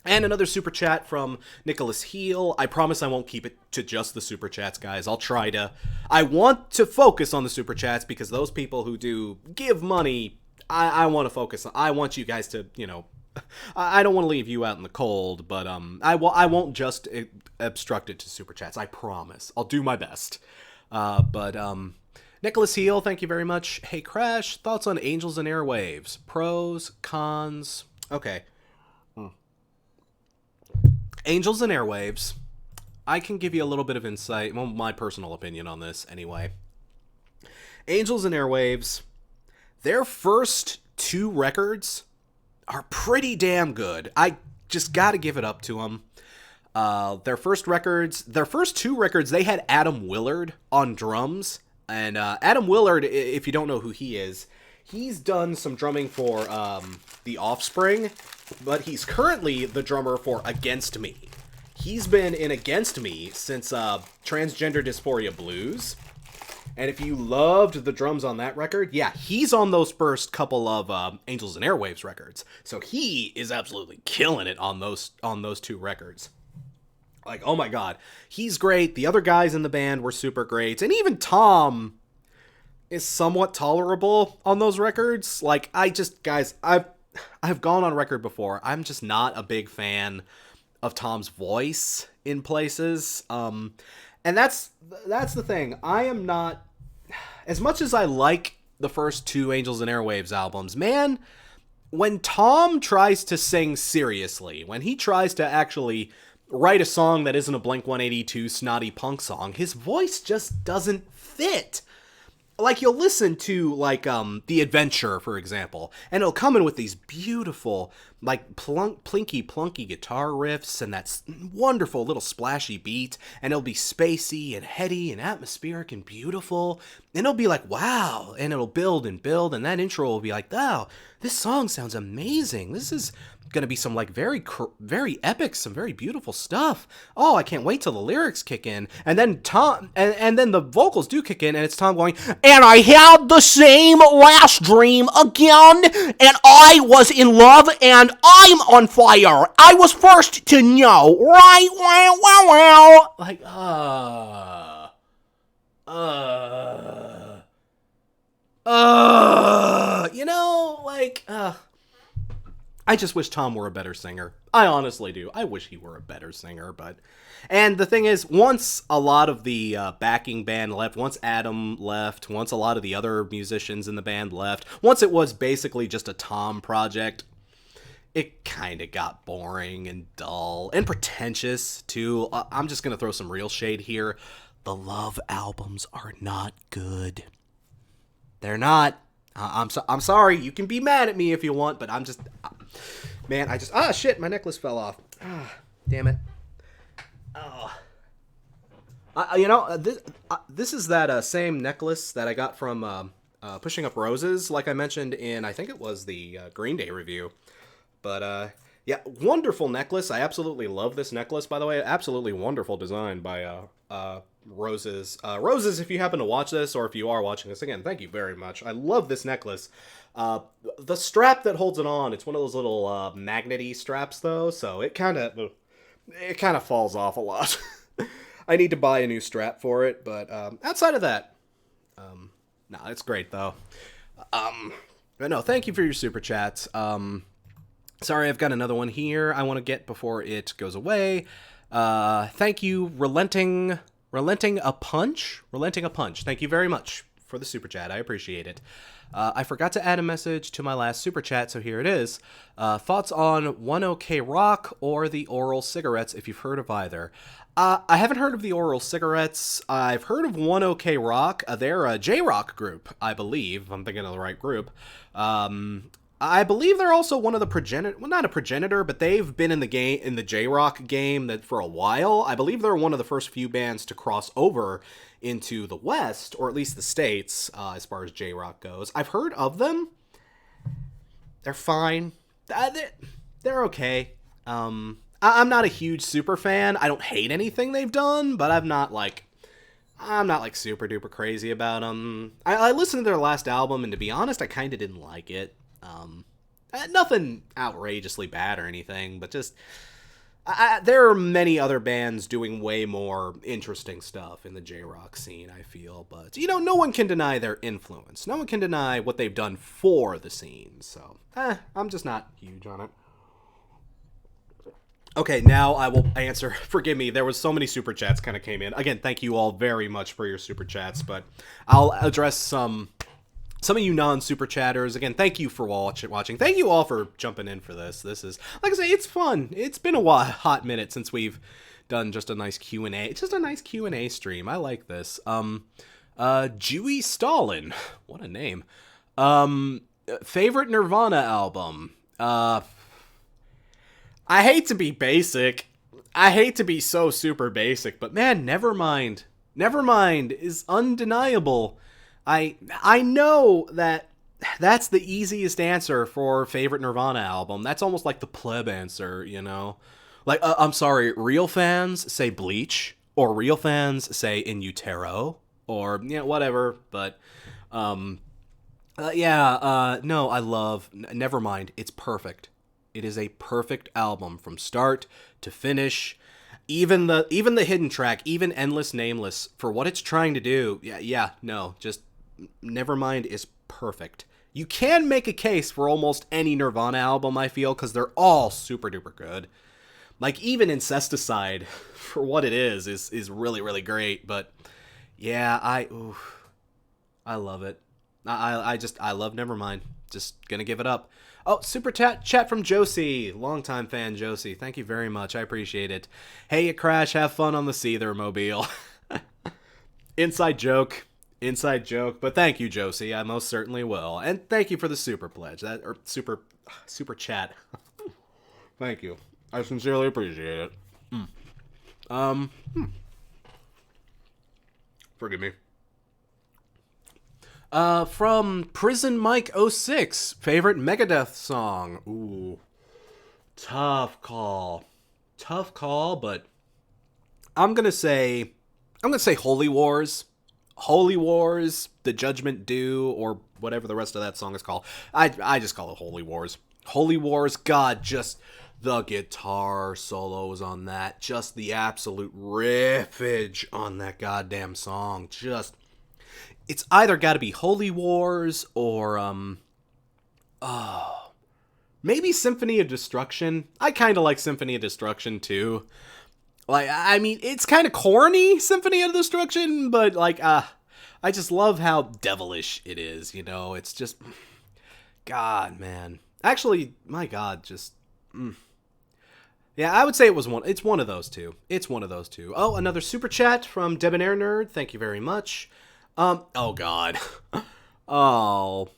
And another super chat from Nicholas Heel. I promise I won't keep it to just the super chats, guys. I'll try to. I want to focus on the super chats because those people who do give money, I want to focus on. I want you guys to, I don't want to leave you out in the cold, but I won't just obstruct it to super chats. I promise. I'll do my best. But Nicholas Heel, thank you very much. Hey Crash, thoughts on Angels and Airwaves? Pros, cons. Okay. Angels and Airwaves, I can give you a little bit of insight, well, my personal opinion on this anyway. Angels and Airwaves, their first two records are pretty damn good. I just gotta give it up to them. Their first two records, they had Adam Willard on drums. And Adam Willard, if you don't know who he is, he's done some drumming for The Offspring, but he's currently the drummer for Against Me. He's been in Against Me since Transgender Dysphoria Blues. And if you loved the drums on that record, yeah, he's on those first couple of Angels and Airwaves records. So he is absolutely killing it on those two records. Like, oh my god, he's great. The other guys in the band were super great. And even Tom is somewhat tolerable on those records. Like, I've gone on record before. I'm just not a big fan of Tom's voice in places. And that's the thing. I am not, as much as I like the first two Angels and Airwaves albums, man, when Tom tries to sing seriously, when he tries to actually write a song that isn't a Blink-182 snotty punk song, his voice just doesn't fit. Like, you'll listen to, like, The Adventure, for example, and it'll come in with these beautiful, like, plinky plunky guitar riffs and that wonderful little splashy beat, and it'll be spacey and heady and atmospheric and beautiful, and it'll be like, wow, and it'll build, and that intro will be like, oh, this song sounds amazing. This is gonna be some, like, very epic, some very beautiful stuff. Oh, I can't wait till the lyrics kick in. And then Tom, and then the vocals do kick in, and it's Tom going, and I had the same last dream again, and I was in love, and I'm on fire. I was first to know, right? Wow. Like, I just wish Tom were a better singer. I honestly do. I wish he were a better singer, but... And the thing is, once a lot of the backing band left, once Adam left, once a lot of the other musicians in the band left, once it was basically just a Tom project, it kind of got boring and dull and pretentious, too. I'm just going to throw some real shade here. The Love albums are not good. They're not. I'm sorry. You can be mad at me if you want, but I'm just... Man, shit, my necklace fell off. Damn it. This is that same necklace that I got from Pushing Up Roses, like I mentioned in, I think it was the Green Day review. But, yeah, wonderful necklace. I absolutely love this necklace, by the way. Absolutely wonderful design by Roses. Roses, if you happen to watch this, or if you are watching this, again, thank you very much. I love this necklace. The strap that holds it on, it's one of those little magnety straps, though, so it kind of falls off a lot. I need to buy a new strap for it, but outside of that, no, it's great, though. But no, thank you for your super chats. Sorry, I've got another one here I want to get before it goes away. Thank you, Relenting a Punch. Thank you very much for the super chat. I appreciate it. I forgot to add a message to my last super chat, so here it is. Thoughts on 1OK Rock or the Oral Cigarettes, if you've heard of either. I haven't heard of the Oral Cigarettes. I've heard of 1OK Rock. They're a J-Rock group, I believe, if I'm thinking of the right group. I believe they're also one of the well, not a progenitor, but they've been in the J-Rock game that for a while. I believe they're one of the first few bands to cross over into the West, or at least the States, as far as J-Rock goes. I've heard of them. They're fine. They're okay. I'm not a huge super fan. I don't hate anything they've done, but I'm not like super duper crazy about them. I listened to their last album, and to be honest, I kind of didn't like it. Nothing outrageously bad or anything, but just there are many other bands doing way more interesting stuff in the J-Rock scene, I feel. But, no one can deny their influence. No one can deny what they've done for the scene. So, I'm just not huge on it. Okay, now I will answer. Forgive me, there was so many super chats kind of came in. Again, thank you all very much for your super chats, but I'll address some of you non-super chatters. Again, thank you for watching. Thank you all for jumping in for this. This is, like I say, it's fun. It's been a hot minute since we've done just a nice Q&A. It's just a nice Q&A stream. I like this. Dewey Stalin. What a name. Favorite Nirvana album. I hate to be basic. I hate to be so super basic, but man, Nevermind. Nevermind is undeniable. I know that's the easiest answer for favorite Nirvana album. That's almost like the pleb answer, Like, I'm sorry, real fans say Bleach, or real fans say In Utero, or, whatever, but, no, I love Nevermind. It's perfect. It is a perfect album from start to finish. Even the hidden track, even Endless Nameless, for what it's trying to do, just Nevermind is perfect. You can make a case for almost any Nirvana album, I feel, because they're all super duper good. Like, even Incesticide, for what it is really, really great. But, yeah, I love it. I love Nevermind. Just gonna give it up. Oh, super chat from Josie. Longtime fan, Josie. Thank you very much. I appreciate it. Hey, you Crash, have fun on the Seether mobile. Inside joke. But thank you, Josie. I most certainly will. And thank you for the super pledge. Or super chat. Thank you. I sincerely appreciate it. Forgive me. From Prison Mike 06, favorite Megadeth song. Ooh, tough call, but I'm gonna say Holy Wars, The Judgment Due, or whatever the rest of that song is called. I just call it Holy Wars. God, just the guitar solos on that, just the absolute riffage on that goddamn song, just. It's either got to be Holy Wars or, maybe Symphony of Destruction. I kind of like Symphony of Destruction, too. Like, I mean, it's kind of corny, Symphony of Destruction, but, like, I just love how devilish it is, It's just, God, man. Actually, my God, just, Yeah, I would say it's one of those two. Oh, another super chat from Debonair Nerd. Thank you very much. Oh God. Oh.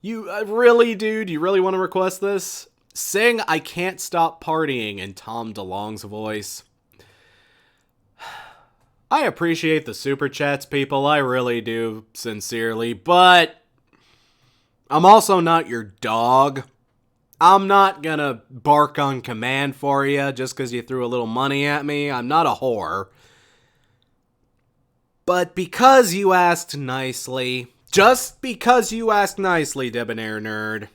You, really, dude? You really want to request this? Sing I Can't Stop Partying in Tom DeLonge's voice. I appreciate the super chats, people. I really do, sincerely. But I'm also not your dog. I'm not gonna bark on command for you just because you threw a little money at me. I'm not a whore. But because you asked nicely, just because you asked nicely, Debonair Nerd,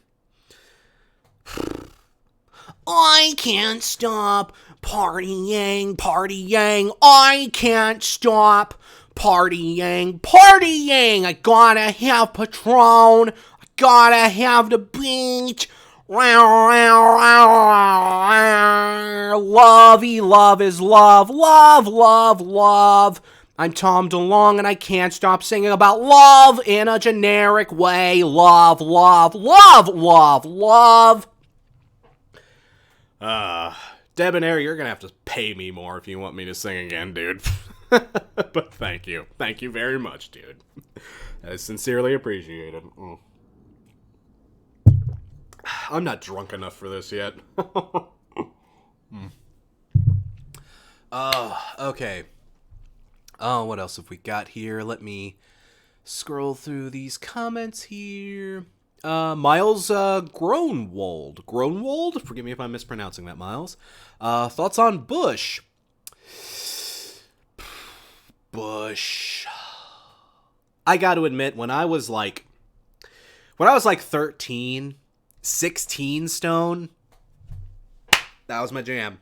I can't stop partying, partying. I can't stop partying, partying. I gotta have Patron. I gotta have the beach. Lovey, love is love. Love, love, love. I'm Tom DeLonge and I can't stop singing about love in a generic way. Love, love, love, love, love. Debonair, you're gonna have to pay me more if you want me to sing again, dude. But thank you. Thank you very much, dude. I sincerely appreciate it. I'm not drunk enough for this yet. Okay. Oh, what else have we got here? Let me scroll through these comments here. Miles Groenwald. Groenwald? Forgive me if I'm mispronouncing that, Miles. Thoughts on Bush? Bush. I got to admit, when I was like 13, 16 stone, that was my jam.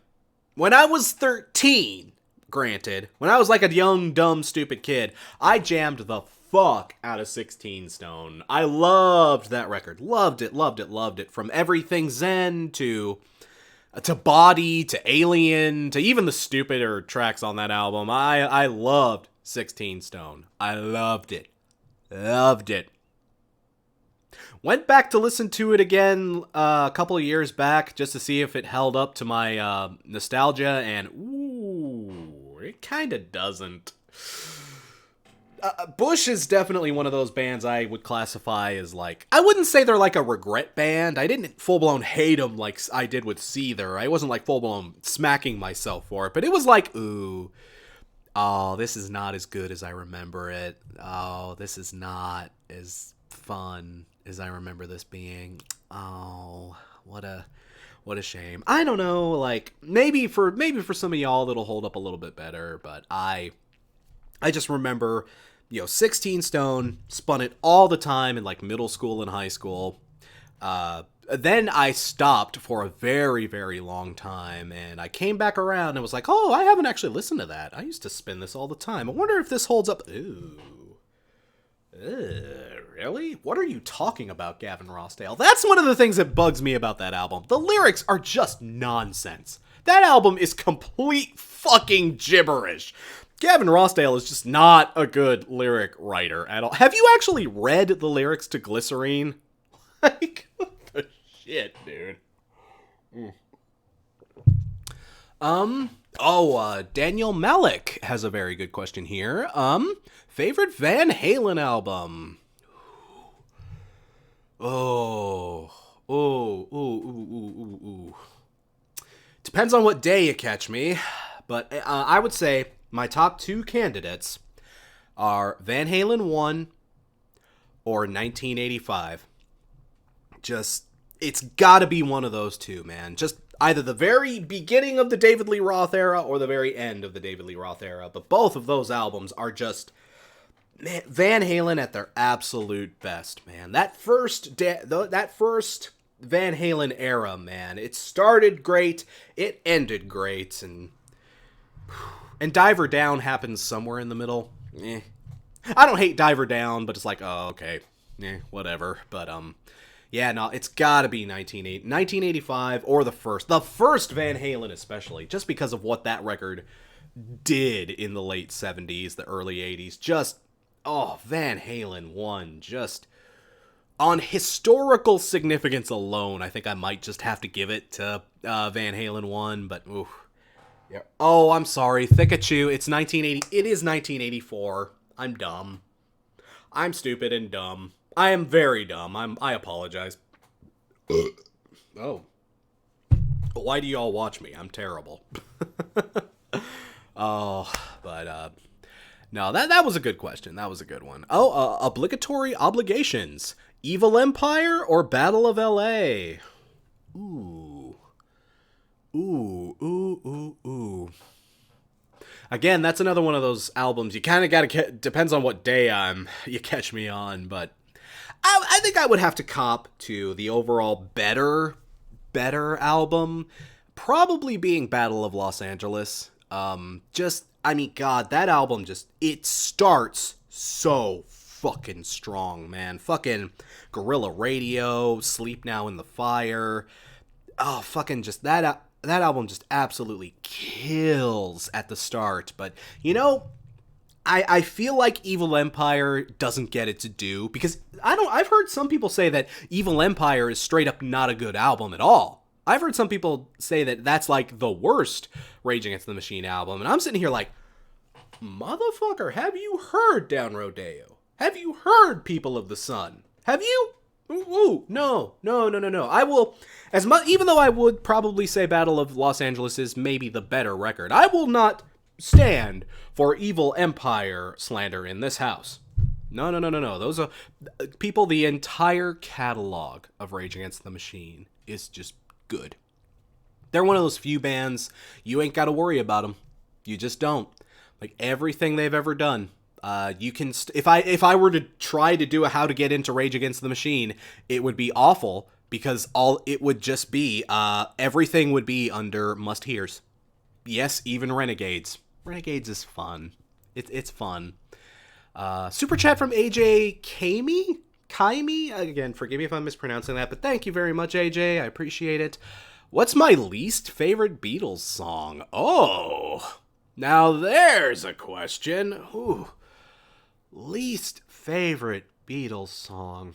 When I was 13, granted, when I was like a young, dumb, stupid kid, I jammed the fuck out of 16 Stone. I loved that record. Loved it, loved it, loved it. From Everything Zen to Body to Alien to even the stupider tracks on that album. I loved 16 Stone. I loved it. Loved it. Went back to listen to it again a couple of years back just to see if it held up to my nostalgia, and ooh, it kind of doesn't. Bush is definitely one of those bands I would classify as like, I wouldn't say they're like a regret band. I didn't full-blown hate them like I did with Seether. I wasn't like full-blown smacking myself for it, but it was like, ooh, oh, this is not as good as I remember it. Oh, this is not as fun as I remember this being. Oh, what a shame. I don't know, like, maybe for some of y'all that'll hold up a little bit better, but I just remember, 16 Stone, spun it all the time in like middle school and high school. Then I stopped for a very, very long time, and I came back around and was like, oh, I haven't actually listened to that. I used to spin this all the time. I wonder if this holds up. Ooh. Really? What are you talking about, Gavin Rossdale? That's one of the things that bugs me about that album. The lyrics are just nonsense. That album is complete fucking gibberish. Gavin Rossdale is just not a good lyric writer at all. Have you actually read the lyrics to Glycerine? Like, what the shit, dude? Daniel Malik has a very good question here. Favorite Van Halen album? Ooh. Depends on what day you catch me, but I would say my top two candidates are Van Halen 1 or 1985. Just, it's gotta be one of those two, man. Just either the very beginning of the David Lee Roth era or the very end of the David Lee Roth era. But both of those albums are just, man, Van Halen at their absolute best, man. That first Van Halen era, man, it started great, it ended great, and Diver Down happens somewhere in the middle. I don't hate Diver Down, but it's like, oh, okay, whatever. But yeah, no, it's gotta be 1985 or the first Van Halen especially, just because of what that record did in the late 70s, the early 80s. Just, Van Halen 1, just on historical significance alone, I think I might just have to give it to Van Halen 1, but ooh. Yeah. Oh, I'm sorry, Thickachew, it's 1980. It is 1984. I'm dumb. I'm stupid and dumb. I am very dumb. I apologize. Oh. Why do y'all watch me? I'm terrible. Oh, but No, that was a good question. That was a good one. Oh, obligatory obligations. Evil Empire or Battle of L.A.? Ooh. Ooh, ooh, ooh, ooh. Again, that's another one of those albums you kind of gotta, depends on what day you catch me on, but I think I would have to cop to the overall better album, probably being Battle of Los Angeles. I mean, God, that album it starts so fucking strong, man. Fucking Guerrilla Radio, Sleep Now in the Fire. Oh, fucking just that album just absolutely kills at the start. But, I feel like Evil Empire doesn't get its due because I've heard some people say that Evil Empire is straight up not a good album at all. I've heard some people say that that's like the worst Rage Against the Machine album, and I'm sitting here like, motherfucker, have you heard Down Rodeo? Have you heard People of the Sun? Have you? Ooh, no. I will, even though I would probably say Battle of Los Angeles is maybe the better record, I will not stand for Evil Empire slander in this house. No. Those are people. The entire catalog of Rage Against the Machine is just good. They're one of those few bands you ain't got to worry about them. You just don't. Like everything they've ever done. You can if I were to try to do a how to get into Rage Against the Machine, it would be awful because it would just be everything would be under must hears. Yes, even Renegades. Renegades is fun. It's fun. Super chat from AJ Kaimi? Again, forgive me if I'm mispronouncing that, but thank you very much, AJ. I appreciate it. What's my least favorite Beatles song? Oh, now there's a question. Ooh. Least favorite Beatles song.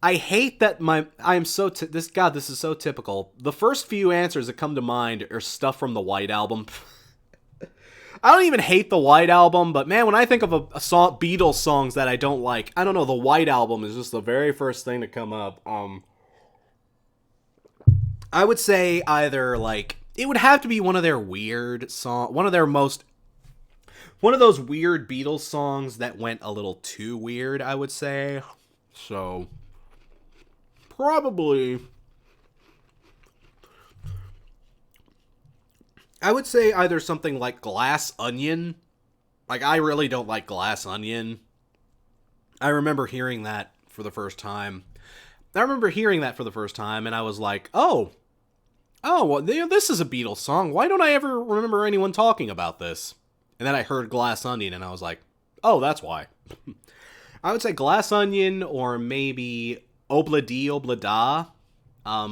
I hate that this is so typical. The first few answers that come to mind are stuff from the White Album. I don't even hate the White Album, but man, when I think of a song, Beatles songs that I don't like, I don't know, the White Album is just the very first thing to come up. I would say either like it would have to be one of their weird one of those weird Beatles songs that went a little too weird, I would say. So probably I would say either something like Glass Onion. Like, I really don't like Glass Onion. I remember hearing that for the first time. And I was like, oh, well, this is a Beatles song. Why don't I ever remember anyone talking about this? And then I heard Glass Onion, and I was like, oh, that's why. I would say Glass Onion, or maybe Obla Di Obla Da. I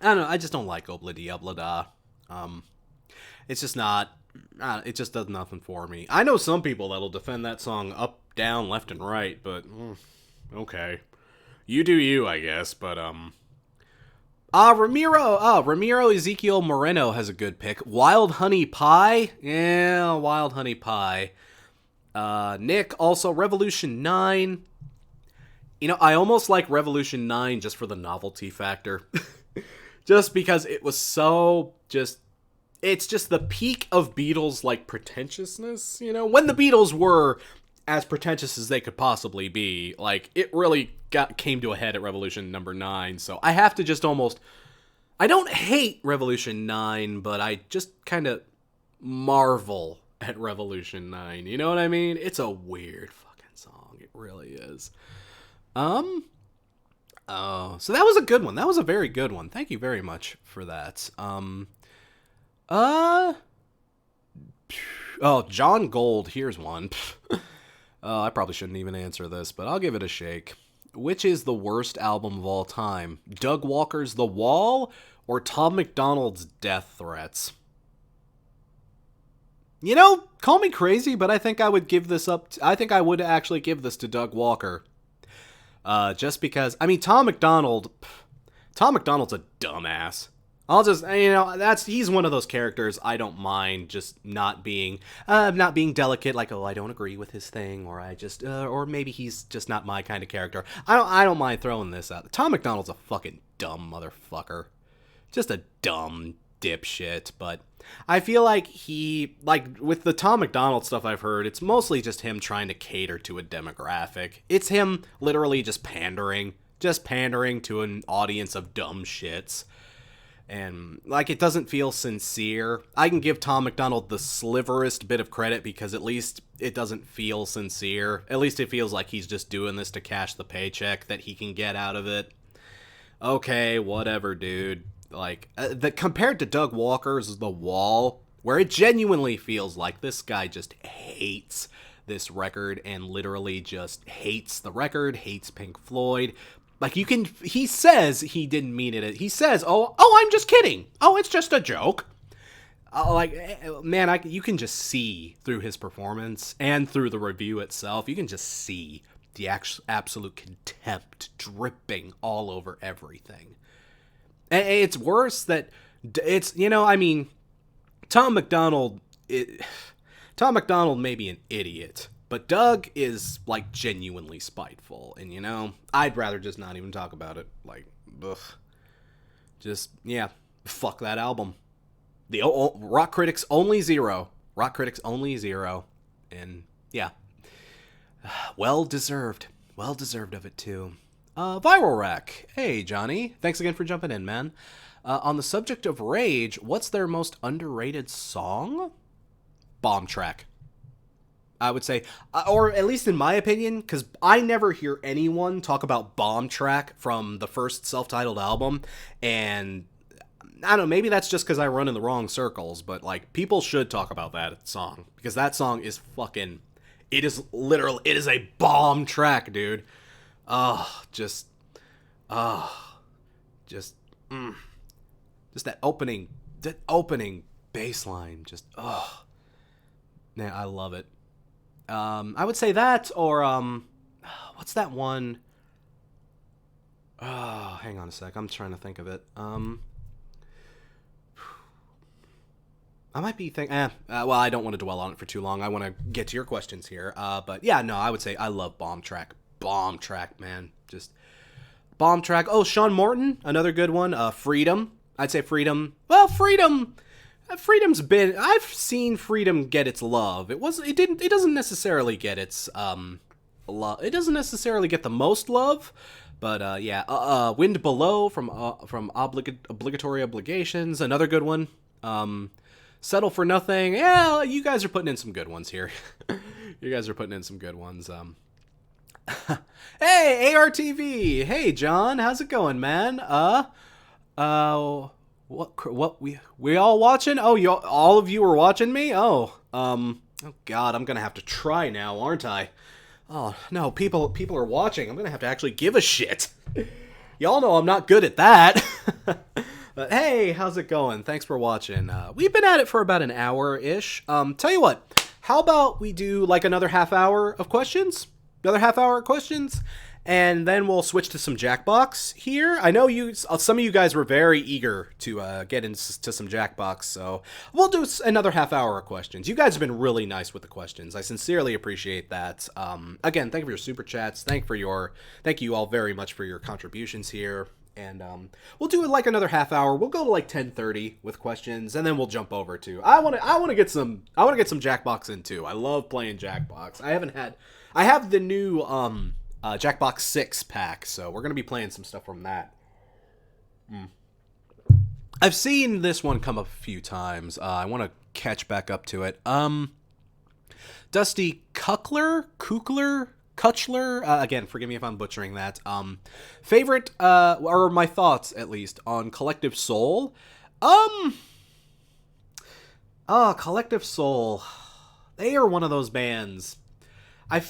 don't know, I just don't like Obla Di Obla Da. It's just not, it just does nothing for me. I know some people that'll defend that song up, down, left, and right, but, okay. You do you, I guess, but, Ramiro Ezekiel Moreno has a good pick. Wild Honey Pie? Yeah, Wild Honey Pie. Nick, also Revolution 9. You know, I almost like Revolution 9 just for the novelty factor. Just because it was so it's just the peak of Beatles, like, pretentiousness, you know? When the Beatles were as pretentious as they could possibly be, like, it really came to a head at Revolution number 9, so I have to just almost... I don't hate Revolution 9, but I just kind of marvel at Revolution 9, you know what I mean? It's a weird fucking song, it really is. So that was a good one. That was a very good one. Thank you very much for that. John Gold, here's one. I probably shouldn't even answer this, but I'll give it a shake. Which is the worst album of all time? Doug Walker's The Wall or Tom MacDonald's Death Threats? You know, call me crazy, but I think I would give this up. I think I would actually give this to Doug Walker. Just because, I mean, Tom MacDonald's a dumbass. I'll just, he's one of those characters I don't mind just not being delicate, like, oh, I don't agree with his thing, or I just, or maybe he's just not my kind of character. I don't mind throwing this out. Tom MacDonald's a fucking dumb motherfucker. Just a dumb dipshit, but I feel like with the Tom McDonald stuff I've heard, it's mostly just him trying to cater to a demographic. It's him literally just pandering to an audience of dumb shits. And, like, it doesn't feel sincere. I can give Tom McDonald the sliverest bit of credit because at least it doesn't feel sincere. At least it feels like he's just doing this to cash the paycheck that he can get out of it. Okay, whatever, dude. Like, compared to Doug Walker's The Wall, where it genuinely feels like this guy just hates this record and literally just hates the record, hates Pink Floyd. Like, he says he didn't mean it. He says, oh, I'm just kidding. Oh, it's just a joke. Man, you can just see through his performance and through the review itself, you can just see the absolute contempt dripping all over everything. And it's worse that it's, I mean, Tom McDonald may be an idiot, but Doug is, like, genuinely spiteful. And, I'd rather just not even talk about it. Like, ugh. Just, yeah, fuck that album. The Rock Critics only 0. Rock Critics only 0. And, yeah. Well deserved. Well deserved of it, too. Viral Rack. Hey, Johnny. Thanks again for jumping in, man. On the subject of Rage, what's their most underrated song? Bomb Track. I would say, or at least in my opinion, because I never hear anyone talk about Bomb Track from the first self-titled album, and I don't know, maybe that's just because I run in the wrong circles, but, like, people should talk about that song, because that song is fucking, it is a bomb track, dude. Just that opening bass line, just, man, I love it. I would say that, or, what's that one? Oh, hang on a sec, I'm trying to think of it. I might be well, I don't want to dwell on it for too long. I want to get to your questions here. But yeah, no, I would say I love Bomb Track. Bomb Track, man. Just Bomb Track. Oh, Sean Morton, another good one. Freedom. I'd say Freedom. Well, Freedom's been, I've seen Freedom get its love. It doesn't necessarily get its love. It doesn't necessarily get the most love, but yeah. Wind Below from Obligatory Obligations, another good one. Settle for Nothing. Yeah, you guys are putting in some good ones here. You guys are putting in some good ones. Hey, ARTV. Hey, John. How's it going, man? What we all watching? Oh, all of you are watching me? Oh God, I'm gonna have to try now, aren't I? Oh no, people are watching. I'm gonna have to actually give a shit. Y'all know I'm not good at that. But hey, how's it going? Thanks for watching. We've been at it for about an hour-ish. Tell you what, how about we do like another half hour of questions? And then we'll switch to some Jackbox here. I know some of you guys were very eager to get into some Jackbox, so we'll do another half hour of questions. You guys have been really nice with the questions. I sincerely appreciate that. Again, thank you for your super chats. Thank you all very much for your contributions here. And we'll do it like another half hour. We'll go to like 10:30 with questions, and then we'll jump over to. I want to get some Jackbox in too. I love playing Jackbox. I have the new Jackbox 6 pack, so we're gonna be playing some stuff from that. I've seen this one come up a few times. I want to catch back up to it. Dusty Kukler. Again, forgive me if I'm butchering that. Favorite, or my thoughts, at least, on Collective Soul. Collective Soul. They are one of those bands. I'm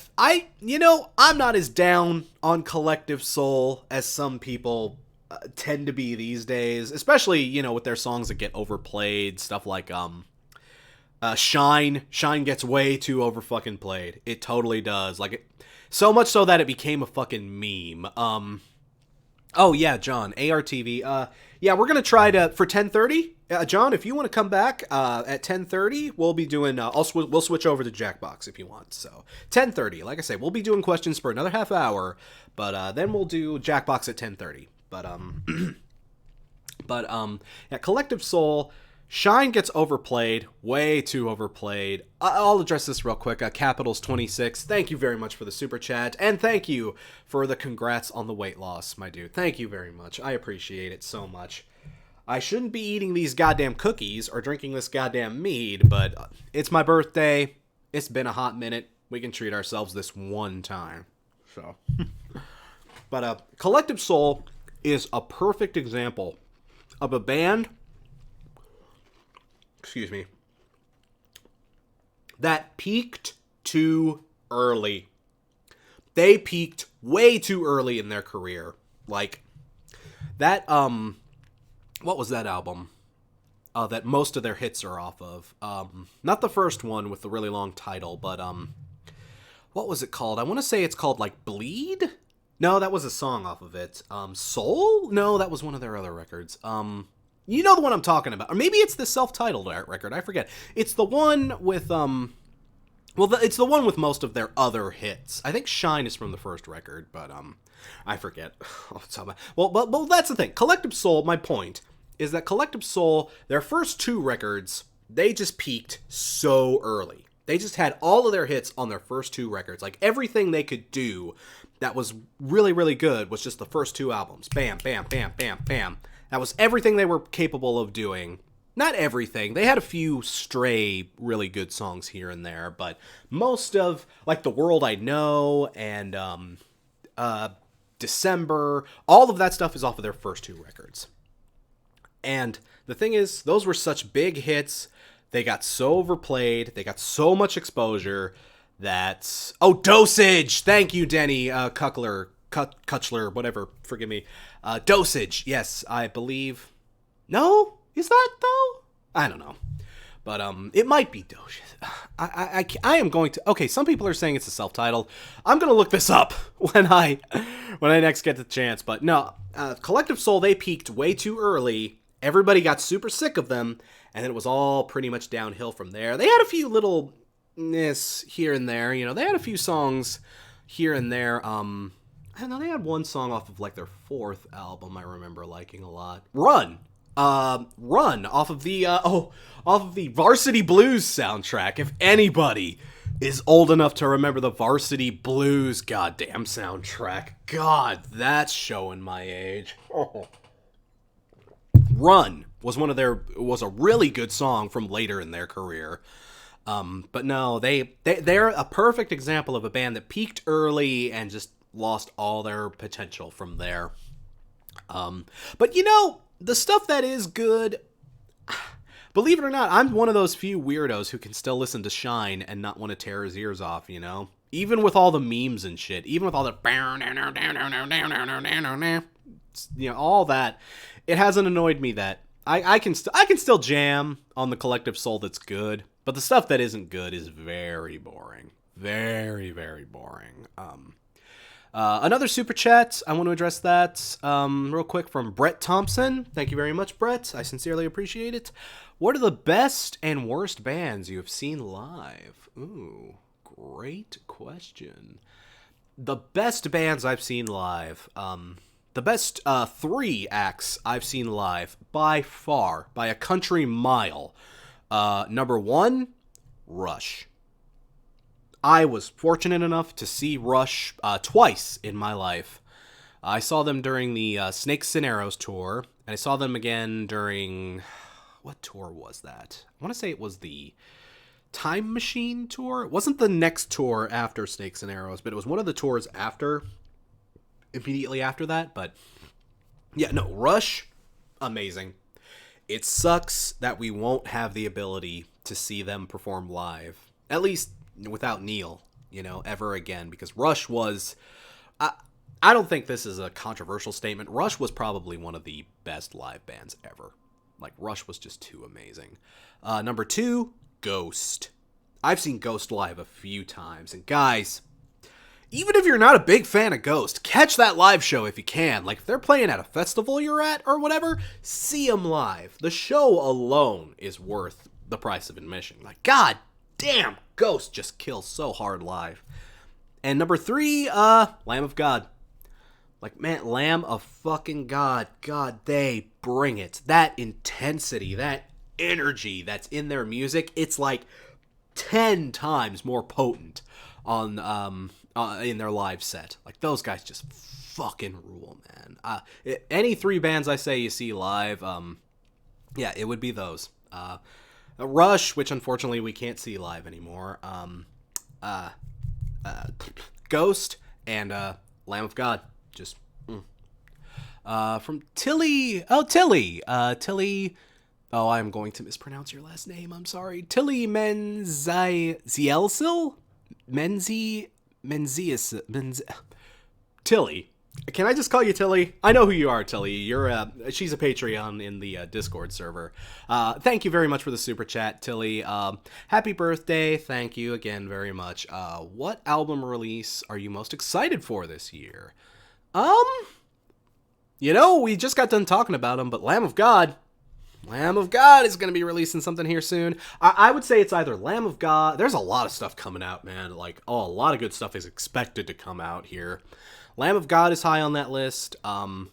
not as down on Collective Soul as some people tend to be these days. Especially, with their songs that get overplayed. Stuff like, Shine. Shine gets way too over-fucking played. It totally does. So much so that it became a fucking meme. Oh yeah, John, ARTV. Yeah, we're gonna try for 10:30. John, if you want to come back at 10:30, we'll be doing. We'll switch over to Jackbox if you want. So 10:30, like I say, we'll be doing questions for another half hour, but then we'll do Jackbox at 10:30. But yeah, Collective Soul. Shine gets overplayed, way too overplayed. I'll address this real quick. Capitals26, thank you very much for the super chat, and thank you for the congrats on the weight loss, my dude. Thank you very much. I appreciate it so much. I shouldn't be eating these goddamn cookies or drinking this goddamn mead, but it's my birthday. It's been a hot minute. We can treat ourselves this one time. So, but Collective Soul is a perfect example of a band, excuse me, that peaked too early. They peaked way too early in their career. Like, that, what was that album that most of their hits are off of? Not the first one with the really long title, but, what was it called? I want to say it's called, like, Bleed? No, that was a song off of it. Soul? No, that was one of their other records. You know the one I'm talking about. Or maybe it's the self-titled record. I forget. It's the one with, it's the one with most of their other hits. I think Shine is from the first record, but, I forget. Well, that's the thing. Collective Soul, my point, is that Collective Soul, their first two records, they just peaked so early. They just had all of their hits on their first two records. Like, everything they could do that was really, really good was just the first two albums. Bam, bam, bam, bam, bam. That was everything they were capable of doing. Not everything. They had a few stray, really good songs here and there, but most of, like, The World I Know and December, all of that stuff is off of their first two records. And the thing is, those were such big hits. They got so overplayed. They got so much exposure that... Oh, Dosage! Thank you, Denny Kutchler, whatever. Forgive me. Dosage. Yes, I believe... No? Is that, though? I don't know. But, it might be Dosage. I am going to... Okay, some people are saying it's a self-titled. I'm going to look this up when I next get the chance. But, no. Collective Soul, they peaked way too early. Everybody got super sick of them. And then it was all pretty much downhill from there. They had a few little here and there. You know, they had a few songs here and there. I don't know, they had one song off of, like, their fourth album I remember liking a lot. Run off of the Varsity Blues soundtrack. If anybody is old enough to remember the Varsity Blues goddamn soundtrack, God, that's showing my age. Oh. Run was a really good song from later in their career. But no, they're a perfect example of a band that peaked early and just lost all their potential from there. But you know, the stuff that is good, believe it or not, I'm one of those few weirdos who can still listen to Shine and not want to tear his ears off, you know? Even with all the memes and shit, even with all the, you know, all that, it hasn't annoyed me that I can still jam on the Collective Soul that's good, but the stuff that isn't good is very boring. Very, very boring. Another super chat, I want to address that real quick from Brett Thompson. Thank you very much, Brett. I sincerely appreciate it. What are the best and worst bands you have seen live? Ooh, great question. The best bands I've seen live, the best three acts I've seen live by far, by a country mile. Number one, Rush. I was fortunate enough to see Rush twice in my life. I saw them during the Snakes and Arrows tour, and I saw them again during... What tour was that? I want to say it was the Time Machine tour. It wasn't the next tour after Snakes and Arrows, but it was one of the tours immediately after that. But yeah, no, Rush, amazing. It sucks that we won't have the ability to see them perform live, at least without Neil, you know, ever again, because Rush was, I don't think this is a controversial statement, Rush was probably one of the best live bands ever. Like, Rush was just too amazing. Number two, Ghost. I've seen Ghost live a few times, and guys, even if you're not a big fan of Ghost, catch that live show if you can. Like, if they're playing at a festival you're at or whatever, see them live. The show alone is worth the price of admission. Like, god damn, Ghost just kills so hard live. And number three, Lamb of God. Like, man, Lamb of fucking God. God, they bring it. That intensity, that energy that's in their music, it's like 10 times more potent on in their live set. Like, those guys just fucking rule, man. Any three bands I say you see live, yeah, it would be those. Rush, which unfortunately we can't see live anymore. Ghost, and Lamb of God. Just from Tilly. Oh, Tilly. Tilly. Oh, I'm going to mispronounce your last name. I'm sorry. Tilly Menzielsil? Menzies. Tilly. Can I just call you Tilly? I know who you are, Tilly. She's a Patreon in the Discord server. Thank you very much for the super chat, Tilly. Happy birthday. Thank you again very much. What album release are you most excited for this year? We just got done talking about them, but Lamb of God is going to be releasing something here soon. I would say it's either Lamb of God. There's a lot of stuff coming out, man. Like, a lot of good stuff is expected to come out here. Lamb of God is high on that list.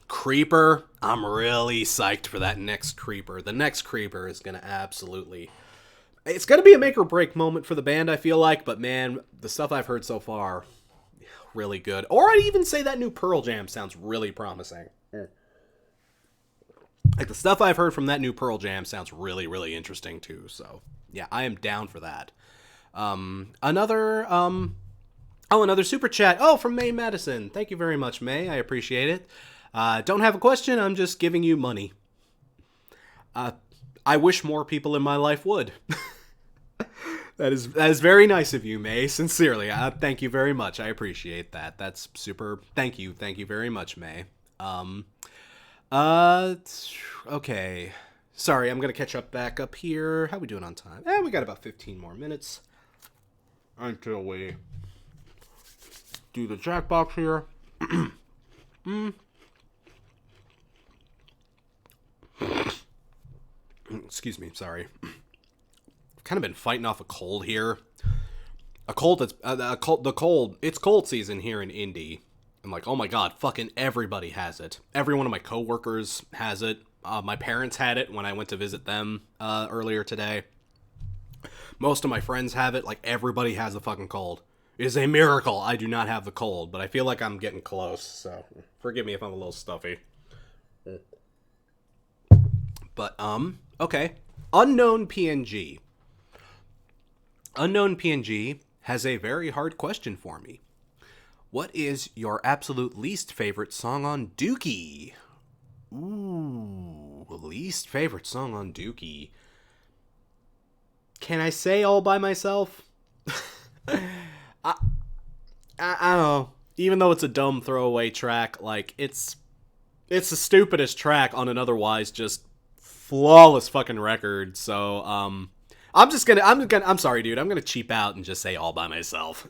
Creeper, I'm really psyched for that next Creeper. The next Creeper is going to absolutely... It's going to be a make or break moment for the band, I feel like. But, man, the stuff I've heard so far, really good. Or I'd even say that new Pearl Jam sounds really promising. Like, the stuff I've heard from that new Pearl Jam sounds really, really interesting, too. So, yeah, I am down for that. Another super chat. Oh, from May Madison. Thank you very much, May. I appreciate it. Don't have a question. I'm just giving you money. I wish more people in my life would. That is very nice of you, May. Sincerely. Thank you very much. I appreciate that. That's super. Thank you. Thank you very much, May. Okay. Sorry, I'm gonna catch up back up here. How we doing on time? We got about 15 more minutes until we do the Jackbox here. Excuse me, sorry. I've kind of been fighting off a cold here. A cold that's it's cold season here in Indy. I'm like, oh my god, fucking everybody has it. Every one of my coworkers has it. My parents had it when I went to visit them earlier today. Most of my friends have it. Like, everybody has the fucking cold. It is a miracle I do not have the cold, but I feel like I'm getting close, so forgive me if I'm a little stuffy. But, okay. Unknown PNG. Unknown PNG has a very hard question for me. What is your absolute least favorite song on Dookie? Ooh, least favorite song on Dookie. Can I say All By Myself? I don't know. Even though it's a dumb throwaway track, like, it's the stupidest track on an otherwise just flawless fucking record. So, I'm sorry, dude. I'm gonna cheap out and just say All By Myself.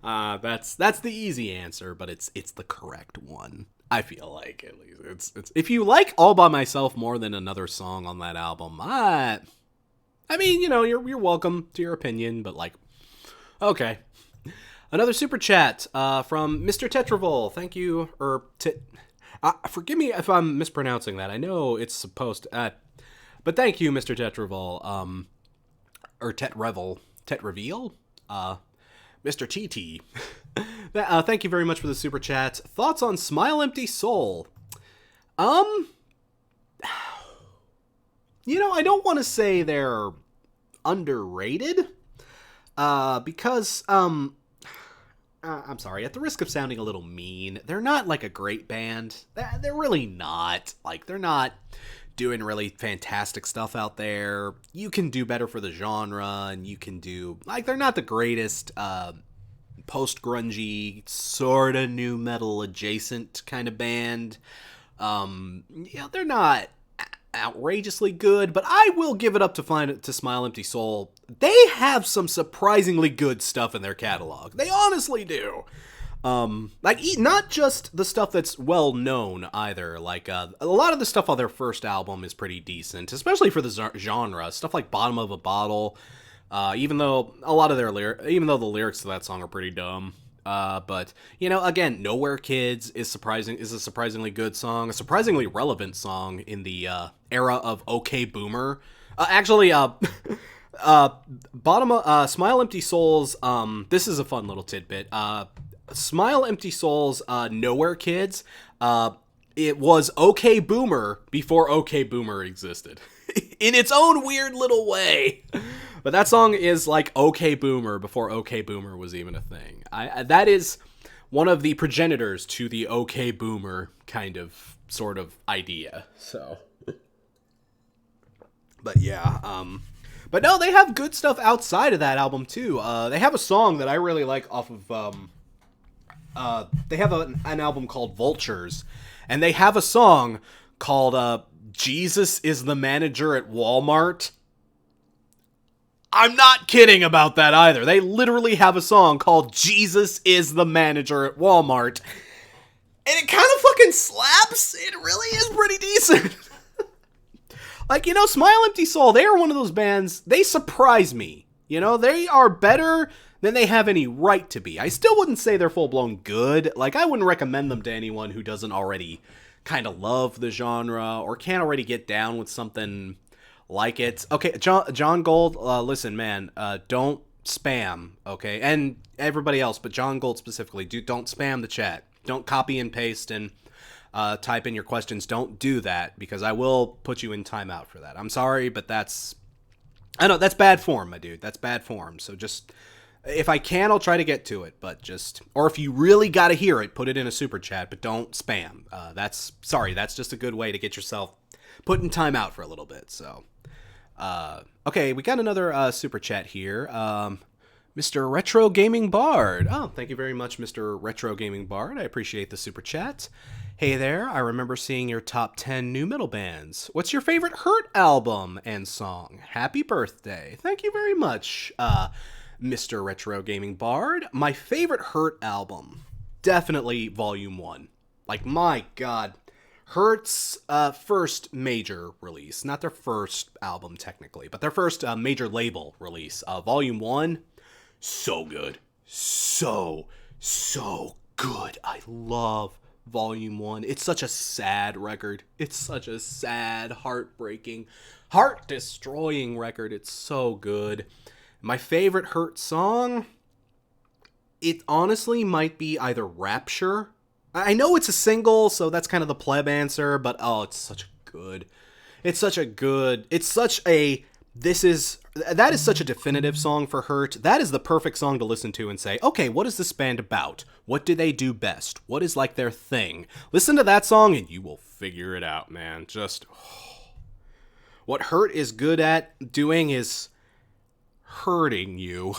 That's the easy answer, but it's the correct one. I feel like, at least it's if you like All By Myself more than another song on that album, I mean, you're welcome to your opinion, but like, okay. Another super chat from Mr. Tetravol. Thank you, forgive me if I'm mispronouncing that. I know it's supposed to, but thank you, Mr. Tetravol. Or Tetreveal? Mr. TT. Thank you very much for the super chat. Thoughts on Smile Empty Soul? I don't want to say they're underrated, because, I'm sorry, at the risk of sounding a little mean, they're not, like, a great band. They're really not. Like, they're not doing really fantastic stuff out there. You can do better for the genre, and you can do, like, they're not the greatest, post-grungy, sort of new metal adjacent kind of band. They're not outrageously good, but I will give it up to Smile Empty Soul. They have some surprisingly good stuff in their catalog. They honestly do. Not just the stuff that's well known either. Like, a lot of the stuff on their first album is pretty decent, especially for the genre. Stuff like Bottom of a Bottle, even though the lyrics to that song are pretty dumb. But, again, Nowhere Kids is a surprisingly good song, a surprisingly relevant song in the era of OK Boomer. Actually, uh, bottom Smile Empty Souls. This is a fun little tidbit. Smile Empty Souls. Nowhere Kids. It was OK Boomer before OK Boomer existed, in its own weird little way. But that song is like OK Boomer before OK Boomer was even a thing. That is one of the progenitors to the OK Boomer kind of sort of idea. So, but yeah, but no, they have good stuff outside of that album too. They have a song that I really like off of. They have an album called Vultures, and they have a song called "Jesus is the Manager at Walmart." I'm not kidding about that either. They literally have a song called "Jesus is the Manager at Walmart," and it kind of fucking slaps. It really is pretty decent. Like, you know, Smile Empty Soul, they are one of those bands, they surprise me. You know, they are better than they have any right to be. I still wouldn't say they're full-blown good. Like, I wouldn't recommend them to anyone who doesn't already kind of love the genre or can't already get down with something like it. Okay, John Gold, listen, man, don't spam, okay? And everybody else, but John Gold specifically, don't spam the chat. Don't copy and paste and type in your questions. Don't do that, because I will put you in timeout for that. I'm sorry, but I know that's bad form, my dude. That's bad form. So just, if I can, I'll try to get to it, but just, or if you really got to hear it, put it in a super chat, but don't spam. That's just a good way to get yourself put in timeout for a little bit. So, okay, we got another super chat here. Mr. Retro Gaming Bard. Oh, thank you very much, Mr. Retro Gaming Bard. I appreciate the super chat. Hey there, I remember seeing your top 10 new metal bands. What's your favorite Hurt album and song? Happy birthday. Thank you very much, Mr. Retro Gaming Bard. My favorite Hurt album, definitely Volume 1. Like, my god. Hurt's first major release. Not their first album, technically, but their first major label release. Volume 1, so good. So good. I love Volume 1. It's such a sad record. It's such a sad, heartbreaking, heart-destroying record. It's so good. My favorite Hurt song, it honestly might be either Rapture. I know it's a single, so that's kind of the pleb answer, but that is such a definitive song for Hurt. That is the perfect song to listen to and say, okay, what is this band about? What do they do best? What is like their thing? Listen to that song and you will figure it out, man. Just, what Hurt is good at doing is hurting you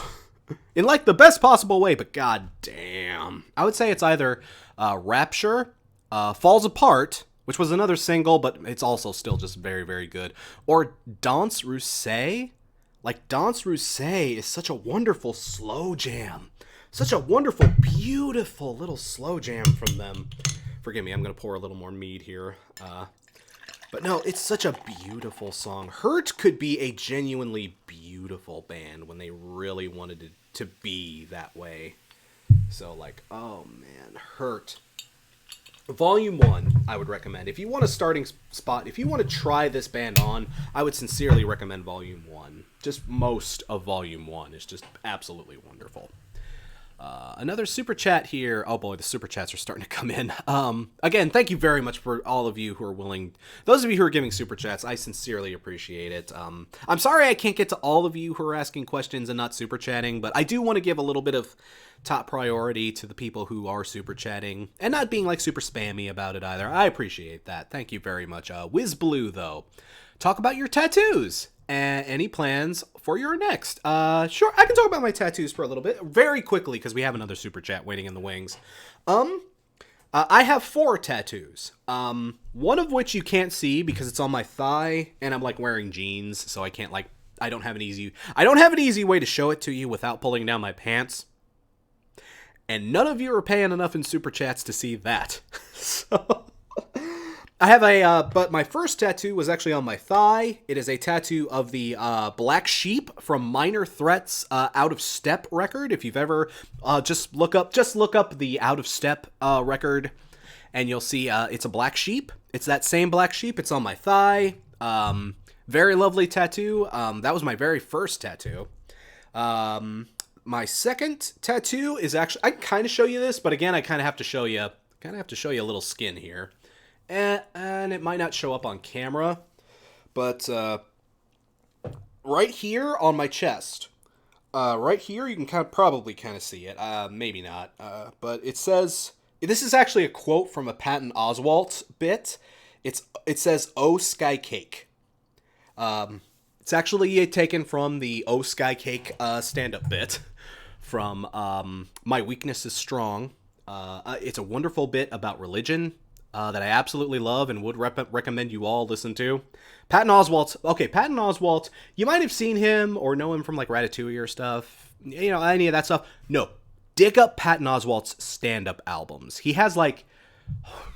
in like the best possible way, but god damn. I would say it's either Rapture, Falls Apart, which was another single, but it's also still just very, very good, or Danse Russe. Like, Danse Russe is such a wonderful slow jam. Such a wonderful, beautiful little slow jam from them. Forgive me, I'm going to pour a little more mead here. But no, it's such a beautiful song. Hurt could be a genuinely beautiful band when they really wanted it to be that way. So, like, oh man, Hurt. Volume 1, I would recommend. If you want a starting spot, if you want to try this band on, I would sincerely recommend Volume 1. Just most of Volume 1 is just absolutely wonderful. Another super chat here. Oh boy, the super chats are starting to come in. Again, thank you very much for all of you who are willing. Those of you who are giving super chats, I sincerely appreciate it. I'm sorry I can't get to all of you who are asking questions and not super chatting, but I do want to give a little bit of top priority to the people who are super chatting and not being like super spammy about it either. I appreciate that. Thank you very much. WizBlue though, talk about your tattoos. Any plans for your next? Sure, I can talk about my tattoos for a little bit, very quickly, because we have another super chat waiting in the wings. I have 4 tattoos. One of which you can't see because it's on my thigh, and I'm like wearing jeans, so I can't like, I don't have an easy way to show it to you without pulling down my pants. And none of you are paying enough in super chats to see that. So I have but my first tattoo was actually on my thigh. It is a tattoo of the Black Sheep from Minor Threat's Out of Step record. If you've ever, just look up the Out of Step record, and you'll see it's a black sheep. It's that same black sheep. It's on my thigh. Very lovely tattoo. That was my very first tattoo. Um, my second tattoo is actually, I can kind of show you this, but again, I kind of have to show you, a little skin here. And it might not show up on camera, but right here on my chest, right here, you can probably kind of see it. Maybe not. But it says, this is actually a quote from a Patton Oswalt bit. It says, "Oh Sky Cake." It's actually taken from the "Oh Sky Cake" stand-up bit from My Weakness is Strong. It's a wonderful bit about religion that I absolutely love and would recommend you all listen to. Patton Oswalt. Okay, Patton Oswalt. You might have seen him or know him from like Ratatouille or stuff. You know, any of that stuff. No, dig up Patton Oswalt's stand-up albums. He has like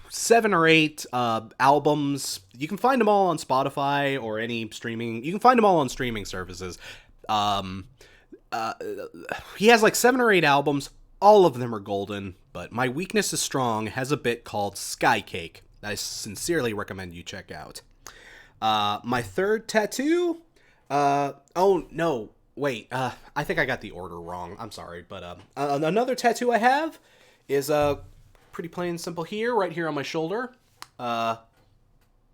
7 or 8 albums. You can find them all on Spotify or any streaming. You can find them all on streaming services. He has like 7 or 8 albums. All of them are golden, but My Weakness is Strong has a bit called Sky Cake that I sincerely recommend you check out. My third tattoo, oh no, wait, I think I got the order wrong. I'm sorry, but another tattoo I have is pretty plain and simple here, right here on my shoulder.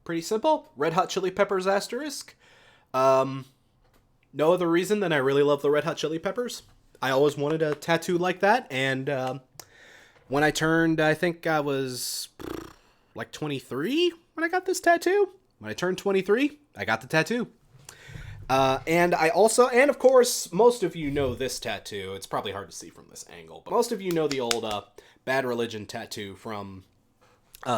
Pretty simple. Red Hot Chili Peppers asterisk. No other reason than I really love the Red Hot Chili Peppers. I always wanted a tattoo like that, and when I turned, I think I was like 23 when I got this tattoo. When I turned 23, I got the tattoo. And of course, most of you know this tattoo. It's probably hard to see from this angle, but most of you know the old Bad Religion tattoo from,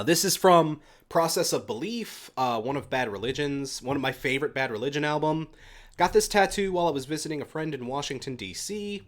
this is from Process of Belief, one of my favorite Bad Religion album. Got this tattoo while I was visiting a friend in Washington, D.C.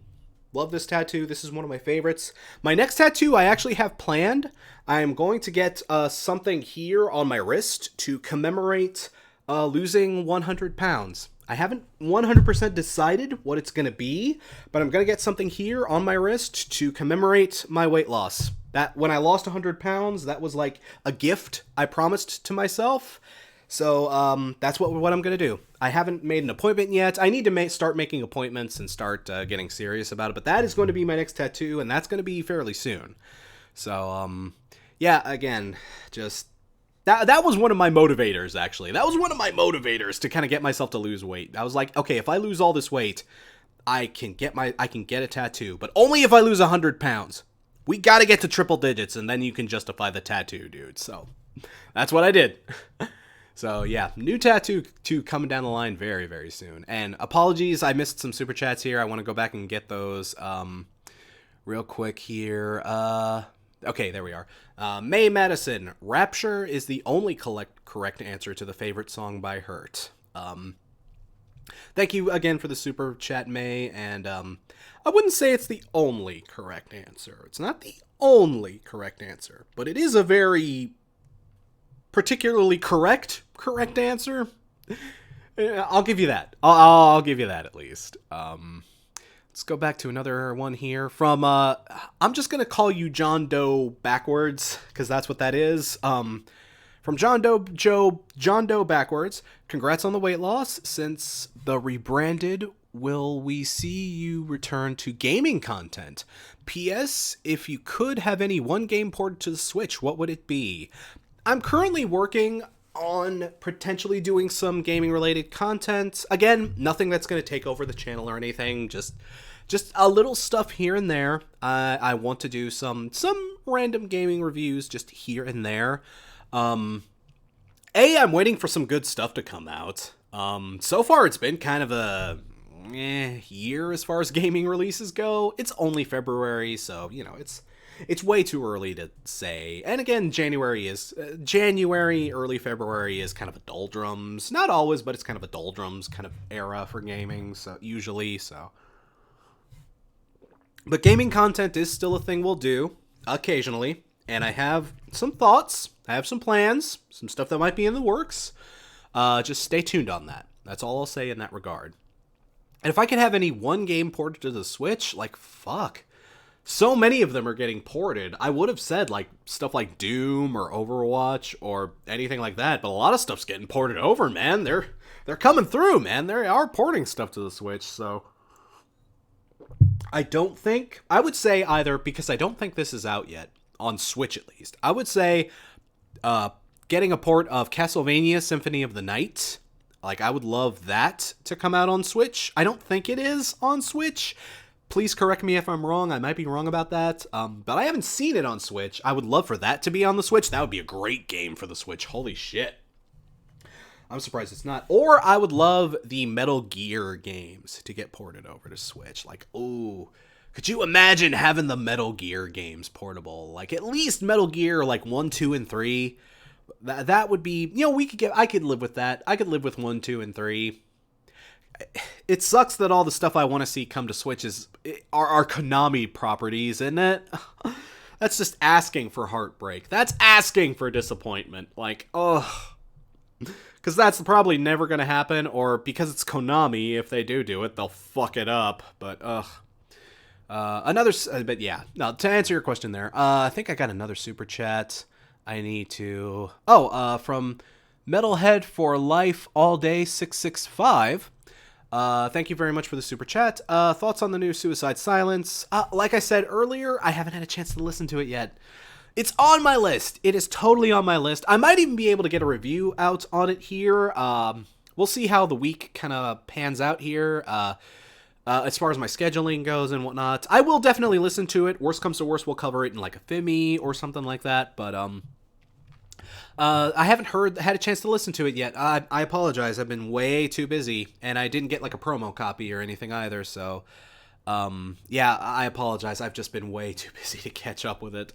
Love this tattoo. This is one of my favorites. My next tattoo I actually have planned. I am going to get something here on my wrist to commemorate losing 100 pounds. I haven't 100% decided what it's going to be, but I'm going to get something here on my wrist to commemorate my weight loss. That when I lost 100 pounds, that was like a gift I promised to myself. So that's what I'm going to do. I haven't made an appointment yet. I need to start making appointments and start getting serious about it. But that is going to be my next tattoo, and that's going to be fairly soon. So, yeah, again, just... That was one of my motivators, actually. That was one of my motivators to kind of get myself to lose weight. I was like, okay, if I lose all this weight, I can get a tattoo. But only if I lose 100 pounds. We got to get to triple digits, and then you can justify the tattoo, dude. So, that's what I did. So, yeah, new tattoo coming down the line very, very soon. And apologies, I missed some super chats here. I want to go back and get those real quick here. Okay, there we are. May Madison, Rapture is the only correct answer to the favorite song by Hurt. Thank you again for the super chat, May. And I wouldn't say it's the only correct answer. It's not the only correct answer, but it is a very particularly correct answer. I'll give you that. I'll give you that at least. Let's go back to another one here from I'm just gonna call you John Doe backwards because that's what that is. From John Doe backwards. Congrats on the weight loss. Since the rebranded, will we see you return to gaming content? P.S. If you could have any one game ported to the Switch, what would it be? I'm currently working on potentially doing some gaming related content. Again, nothing that's going to take over the channel or anything. Just a little stuff here and there. I want to do some random gaming reviews just here and there. I'm waiting for some good stuff to come out. So far it's been kind of a year as far as gaming releases go. It's only February, so you know it's way too early to say. And again, January, early February is kind of a doldrums. Not always, but it's kind of a doldrums kind of era for gaming, so usually, so. But gaming content is still a thing we'll do, occasionally. And I have some thoughts, I have some plans, some stuff that might be in the works. Just stay tuned on that. That's all I'll say in that regard. And if I could have any one game ported to the Switch, like, fuck. so many of them are getting ported. I would have said like stuff like Doom or Overwatch or anything like that, but a lot of stuff's getting ported over, man. They're coming through, man. They are porting stuff to the Switch, so I would say either, because I don't think this is out yet on Switch at least. I would say getting a port of Castlevania Symphony of the Night. Like, I would love that to come out on Switch. I don't think it is on Switch. Please correct me if I'm wrong. I might be wrong about that. But I haven't seen it on Switch. I would love for that to be on the Switch. That would be a great game for the Switch. Holy shit. I'm surprised it's not. Or I would love the Metal Gear games to get ported over to Switch. Like, ooh, could you imagine having the Metal Gear games portable? Like, at least Metal Gear, like, 1, 2, and 3. That would be, I could live with that. I could live with 1, 2, and 3. It sucks that all the stuff I want to see come to Switch are Konami properties, isn't it? That's just asking for heartbreak. That's asking for disappointment. Like, ugh. Because that's probably never going to happen, or because it's Konami, if they do it, they'll fuck it up. But, ugh. But yeah. No, to answer your question there, I think I got another super chat. I need to... from Metalhead for Life All Day 665. Thank you very much for the super chat. Thoughts on the new Suicide Silence? Like I said earlier, I haven't had a chance to listen to it yet. It's on my list. It is totally on my list. I might even be able to get a review out on it here. We'll see how the week kind of pans out here. As far as my scheduling goes and whatnot. I will definitely listen to it. Worst comes to worst, we'll cover it in like a Fimi or something like that. But I haven't had a chance to listen to it yet. I apologize. I've been way too busy, and I didn't get like a promo copy or anything either. So, yeah, I apologize. I've just been way too busy to catch up with it.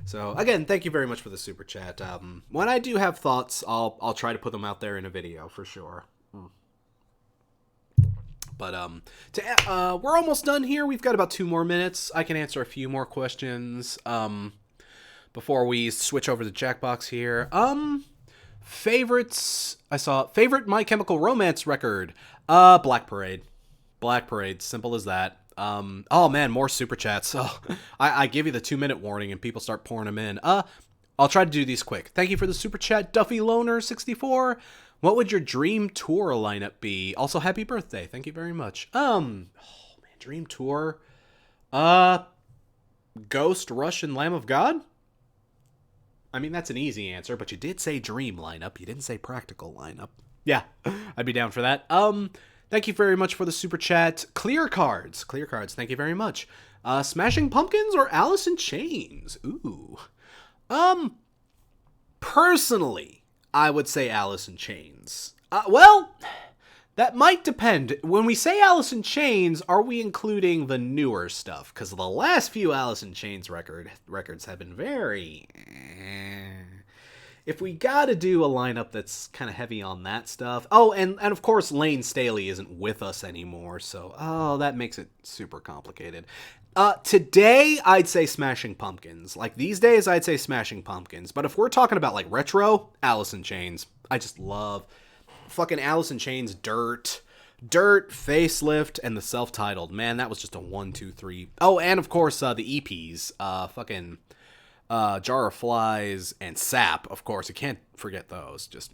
So again, thank you very much for the super chat. When I do have thoughts, I'll try to put them out there in a video for sure. But we're almost done here. We've got about 2 more minutes. I can answer a few more questions. Before we switch over to Jackbox here. Favorites. Favorite My Chemical Romance record. Black Parade. Black Parade. Simple as that. Oh man, more super chats. Oh, I give you the 2-minute warning and people start pouring them in. I'll try to do these quick. Thank you for the super chat, Duffy Loner 64. What would your dream tour lineup be? Also, happy birthday. Thank you very much. Oh man, dream tour. Ghost, Rush, and Lamb of God? I mean, that's an easy answer, but you did say dream lineup. You didn't say practical lineup. Yeah, I'd be down for that. Thank you very much for the super chat. Clear cards. Thank you very much. Smashing Pumpkins or Alice in Chains? Ooh. Personally, I would say Alice in Chains. Well, that might depend. When we say Alice in Chains, are we including the newer stuff? Because the last few Alice in Chains records have been very... If we gotta do a lineup that's kind of heavy on that stuff... Oh, and of course Lane Staley isn't with us anymore, so... that makes it super complicated. Today, I'd say Smashing Pumpkins. Like, these days, I'd say Smashing Pumpkins. But if we're talking about, like, retro, Alice in Chains. I just love fucking Alice in Chains, Dirt, Facelift, and the self-titled. Man, that was just a 1, 2, 3. Oh, and of course, the EPs. Jar of Flies, and Sap, of course. You can't forget those. Just...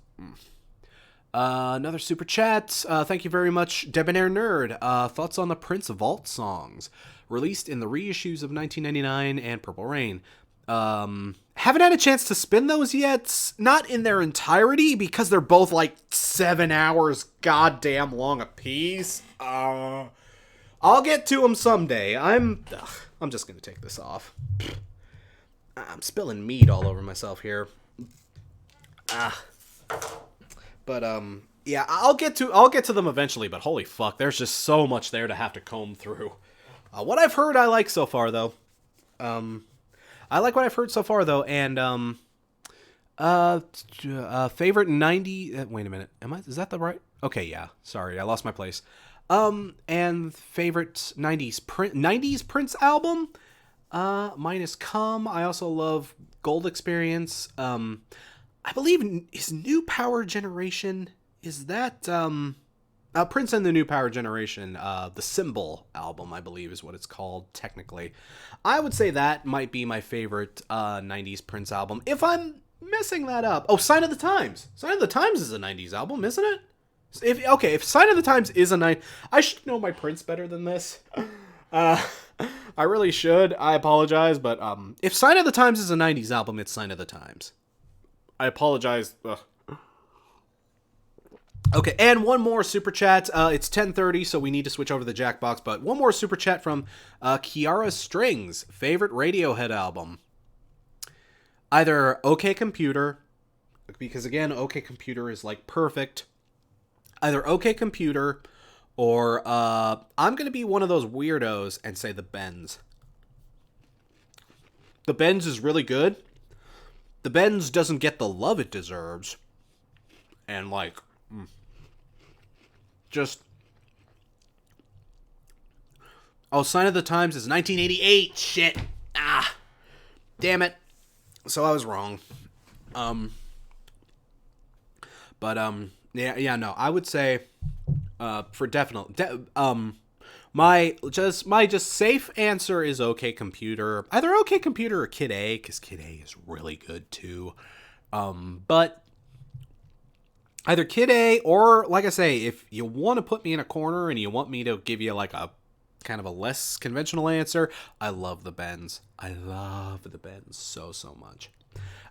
another super chat. Thank you very much, Debonair Nerd. Thoughts on the Prince Vault songs, released in the reissues of 1999 and Purple Rain. Haven't had a chance to spin those yet. Not in their entirety, because they're both like 7 hours goddamn long a piece. I'll get to them someday. I'm just gonna take this off. I'm spilling meat all over myself here. But yeah, I'll get to them eventually, but holy fuck, there's just so much there to have to comb through. What I've heard I like so far though. I like what I've heard so far though, and favorite 90 wait a minute. Is that the right? Okay, yeah. Sorry, I lost my place. And favorite 90s Prince album? Mine is Come. I also love Gold Experience. I believe his New Power Generation, is that, Prince and the New Power Generation, the Symbol album, I believe is what it's called technically. I would say that might be my favorite 90s Prince album. If I'm messing that up. Oh, Sign of the Times. Sign of the Times is a 90s album, isn't it? If Sign of the Times is a 90s... I should know my Prince better than this. I really should. I apologize, but if Sign of the Times is a 90s album, it's Sign of the Times. I apologize. Ugh. Okay, and one more super chat. It's 10:30, so we need to switch over to the Jackbox, but one more super chat from Kiara Strings, favorite Radiohead album. Either OK Computer, because again, OK Computer is like perfect. Either OK Computer or I'm going to be one of those weirdos and say The Bends. The Bends is really good. The Bends doesn't get the love it deserves. And like... Just... Oh, Sign of the Times is 1988. Shit. Damn it. So I was wrong. Yeah, no. I would say, for definite, my safe answer is OK Computer. Either OK Computer or Kid A, because Kid A is really good too. But either Kid A or, like I say, if you want to put me in a corner and you want me to give you like a kind of a less conventional answer, I love the Bends. I love the Bends so much.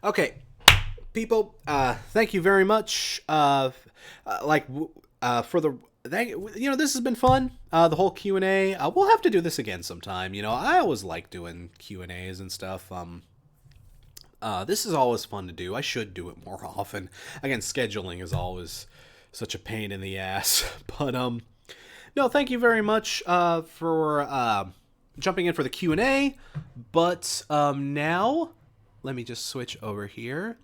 Okay, people, thank you very much. For the... this has been fun. The whole Q&A. We'll have to do this again sometime. I always like doing Q&As and stuff. This is always fun to do. I should do it more often. Again, scheduling is always such a pain in the ass. But, no, thank you very much for jumping in for the Q&A. But now, let me just switch over here.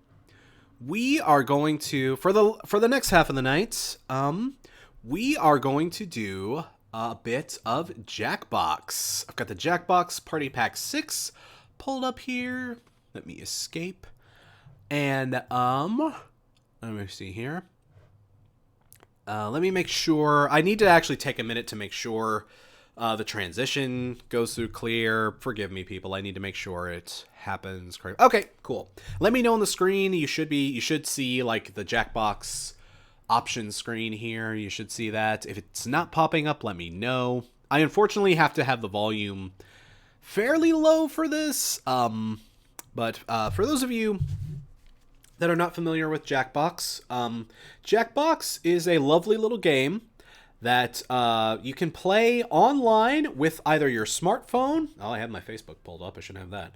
We are going to, for the next half of the night, we are going to do a bit of Jackbox. I've got the Jackbox Party Pack 6 pulled up here. Let me escape. And, let me see here. Let me make sure. I need to actually take a minute to make sure the transition goes through clear. Forgive me, people. I need to make sure it happens correctly. Okay, cool. Let me know on the screen. You should see like the Jackbox option screen here. You should see that. If it's not popping up, let me know. I unfortunately have to have the volume fairly low for this. But for those of you that are not familiar with Jackbox, Jackbox is a lovely little game that you can play online with either your smartphone. Oh, I have my Facebook pulled up. I should have that.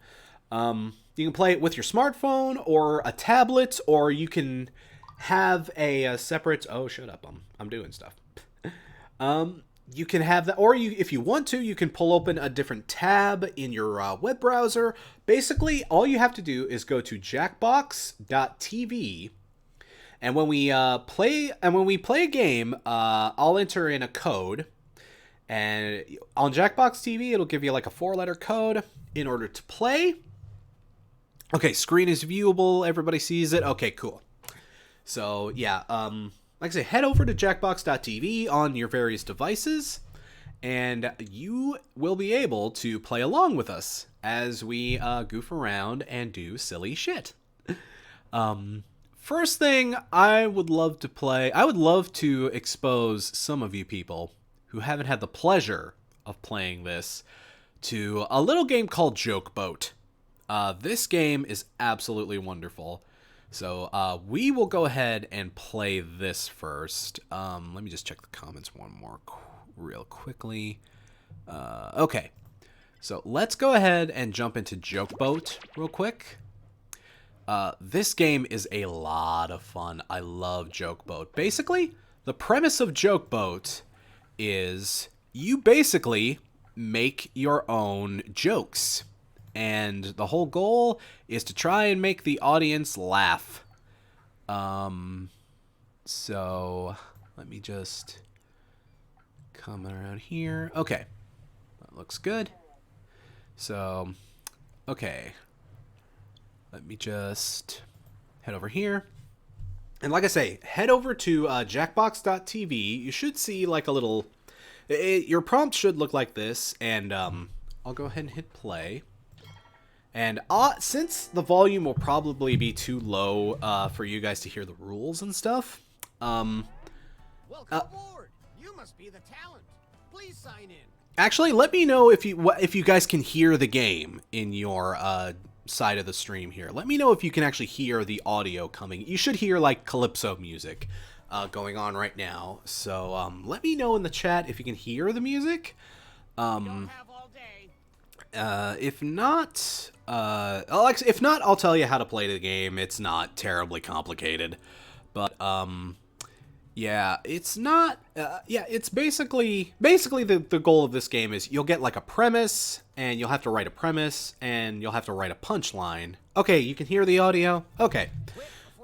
You can play it with your smartphone or a tablet, or you can have a separate... Oh, shut up. I'm doing stuff. You can have that, or if you want to, you can pull open a different tab in your web browser. Basically, all you have to do is go to jackbox.tv, and when we play a game, I'll enter in a code, and on Jackbox TV, it'll give you like a 4-letter code in order to play. Okay, screen is viewable. Everybody sees it. Okay, cool. So yeah, like I say, head over to jackbox.tv on your various devices, and you will be able to play along with us as we goof around and do silly shit. First thing I would love to expose some of you people who haven't had the pleasure of playing this to a little game called Joke Boat. This game is absolutely wonderful. So we will go ahead and play this first. Let me just check the comments one more real quickly. Okay, so let's go ahead and jump into Joke Boat real quick. This game is a lot of fun. I love Joke Boat. Basically, the premise of Joke Boat is you basically make your own jokes. And the whole goal is to try and make the audience laugh. So let me just come around here. Okay, that looks good. So, okay, let me just head over here. And like I say, head over to jackbox.tv. You should see like a little... your prompt should look like this, and I'll go ahead and hit play. And since the volume will probably be too low for you guys to hear the rules and stuff... Welcome aboard. You must be the talent. Please sign in. Actually, let me know if you guys can hear the game in your side of the stream here. Let me know if you can actually hear the audio coming. You should hear like calypso music going on right now. So let me know in the chat if you can hear the music. Don't have all day. If not, I'll tell you how to play the game. It's not terribly complicated, but yeah, it's not. Yeah, it's basically the goal of this game is you'll get like a premise, and you'll have to write a premise, and you'll have to write a punchline. Okay, you can hear the audio. Okay,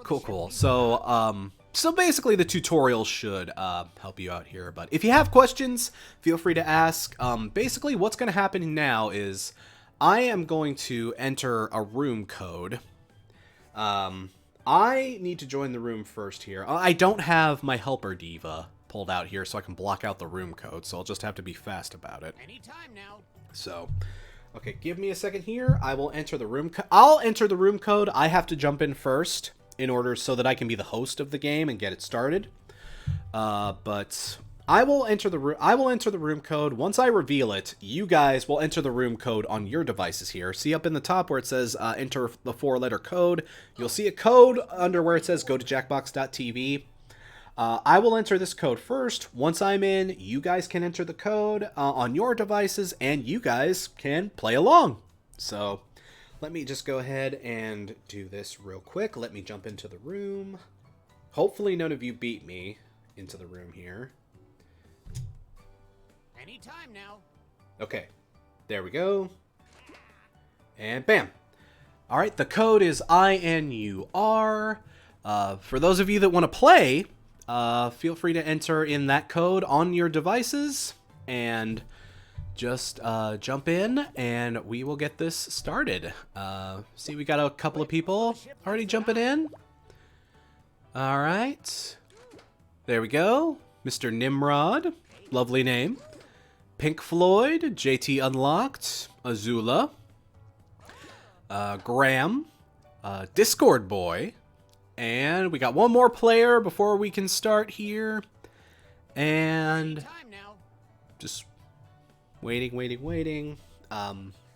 cool. So basically the tutorial should help you out here. But if you have questions, feel free to ask. Basically, what's going to happen now is I am going to enter a room code. I need to join the room first here. I don't have my helper diva pulled out here so I can block out the room code, so I'll just have to be fast about it. Anytime now. So, okay, give me a second here. I will enter the room I'll enter the room code. I have to jump in first in order so that I can be the host of the game and get it started. But I will enter the room code. Once I reveal it, you guys will enter the room code on your devices here. See up in the top where it says enter the 4-letter code. You'll see a code under where it says go to jackbox.tv. I will enter this code first. Once I'm in, you guys can enter the code on your devices, and you guys can play along. So let me just go ahead and do this real quick. Let me jump into the room. Hopefully none of you beat me into the room here. Anytime now. Okay, there we go. And bam. All right, the code is INUR. For those of you that want to play, feel free to enter in that code on your devices and just jump in and we will get this started. See, we got a couple of people already jumping in. All right. There we go. Mr. Nimrod. Lovely name. Pink Floyd, JT Unlocked, Azula, Graham, Discord Boy, and we got one more player before we can start here, and just waiting.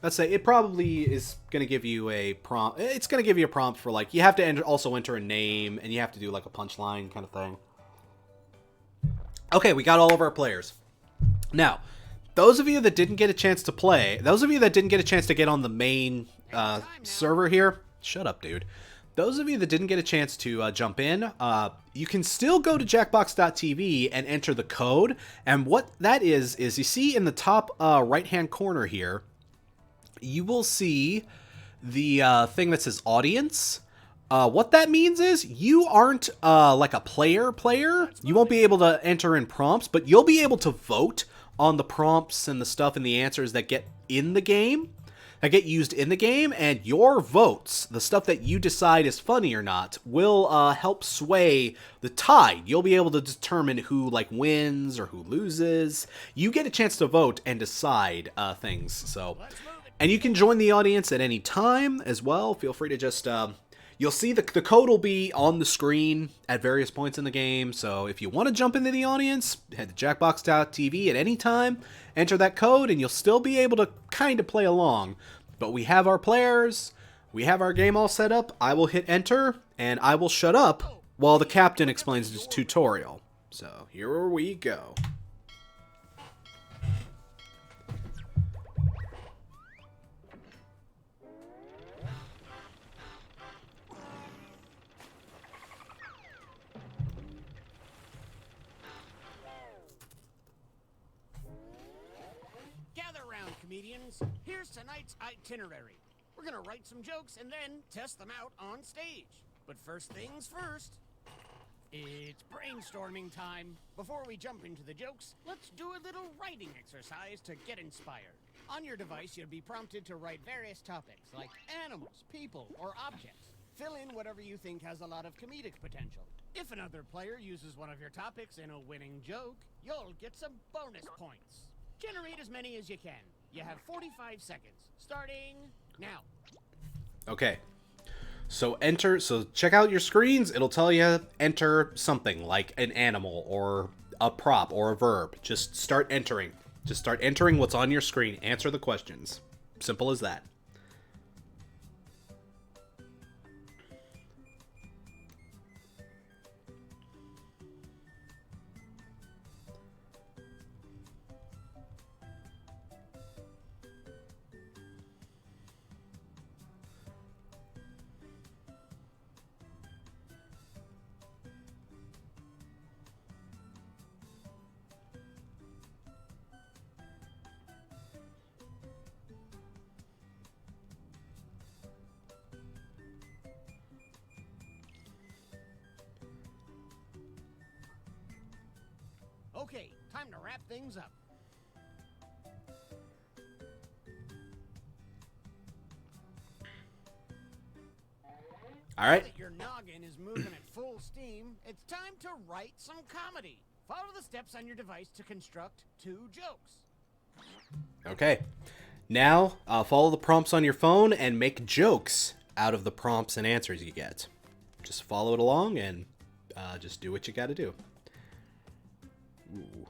Let's say it probably is going to give you a prompt. It's going to give you a prompt for like, you have to also enter a name, and you have to do like a punchline kind of thing. Okay, we got all of our players. Now, those of you that didn't get a chance to play, those of you that didn't get a chance to get on the main server here, shut up, dude. Those of you that didn't get a chance to jump in, you can still go to jackbox.tv and enter the code. And what that is you see in the top right-hand corner here, you will see the thing that says audience. What that means is you aren't like a player. You won't be able to enter in prompts, but you'll be able to vote on the prompts and the stuff and the answers that get in the game, that get used in the game, and your votes, the stuff that you decide is funny or not, will help sway the tide. You'll be able to determine who like wins or who loses. You get a chance to vote and decide things. So, and you can join the audience at any time as well. Feel free to just you'll see the code will be on the screen at various points in the game, so if you want to jump into the audience, head to jackbox.tv at any time, enter that code, and you'll still be able to kind of play along. But we have our players, we have our game all set up. I will hit enter, and I will shut up while the captain explains his tutorial. So here we go. Comedians, here's tonight's itinerary. We're gonna write some jokes and then test them out on stage. But first things first, it's brainstorming time. Before we jump into the jokes, let's do a little writing exercise to get inspired. On your device, you'll be prompted to write various topics like animals, people, or objects. Fill in whatever you think has a lot of comedic potential. If another player uses one of your topics in a winning joke, you'll get some bonus points. Generate as many as you can. You have 45 seconds, starting now. Okay. So check out your screens. It'll tell you enter something like an animal or a prop or a verb. Just start entering. Just start entering what's on your screen. Answer the questions. Simple as that. Okay, time to wrap things up. All right. Now that your noggin is moving at full steam, it's time to write some comedy. Follow the steps on your device to construct 2 jokes. Okay. Now, follow the prompts on your phone and make jokes out of the prompts and answers you get. Just follow it along and just do what you gotta do. Ooh.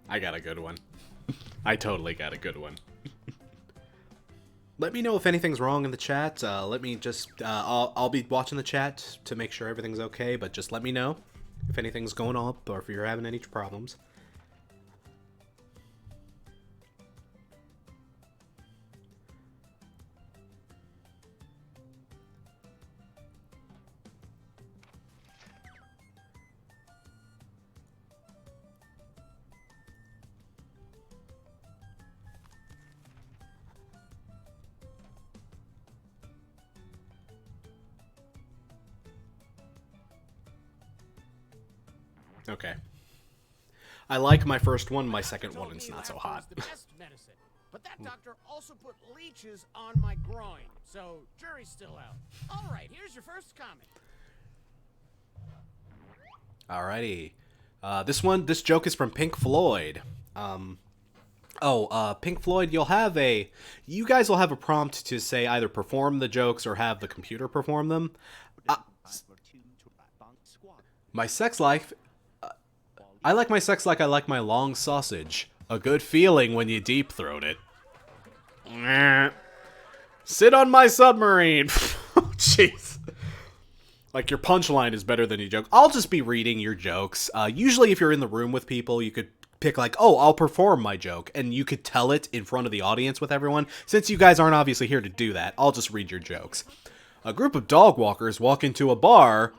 I got a good one. I totally got a good one. Let me know if anything's wrong in the chat. Let me just... I'll be watching the chat to make sure everything's okay, but just let me know if anything's going up or if you're having any problems. Okay. I like my first one. My second one is not so hot. The best medicine, but that doctor also put leeches on my groin, so jury's still out. All right, here's your first comic. Alrighty. This joke is from Pink Floyd. Pink Floyd, you guys will have a prompt to say either perform the jokes or have the computer perform them. My sex life... I like my sex like I like my long sausage. A good feeling when you deep throat it. Sit on my submarine. Jeez. Like, your punchline is better than your joke. I'll just be reading your jokes. Usually if you're in the room with people, you could pick like, oh, I'll perform my joke. And you could tell it in front of the audience with everyone. Since you guys aren't obviously here to do that, I'll just read your jokes. A group of dog walkers walk into a bar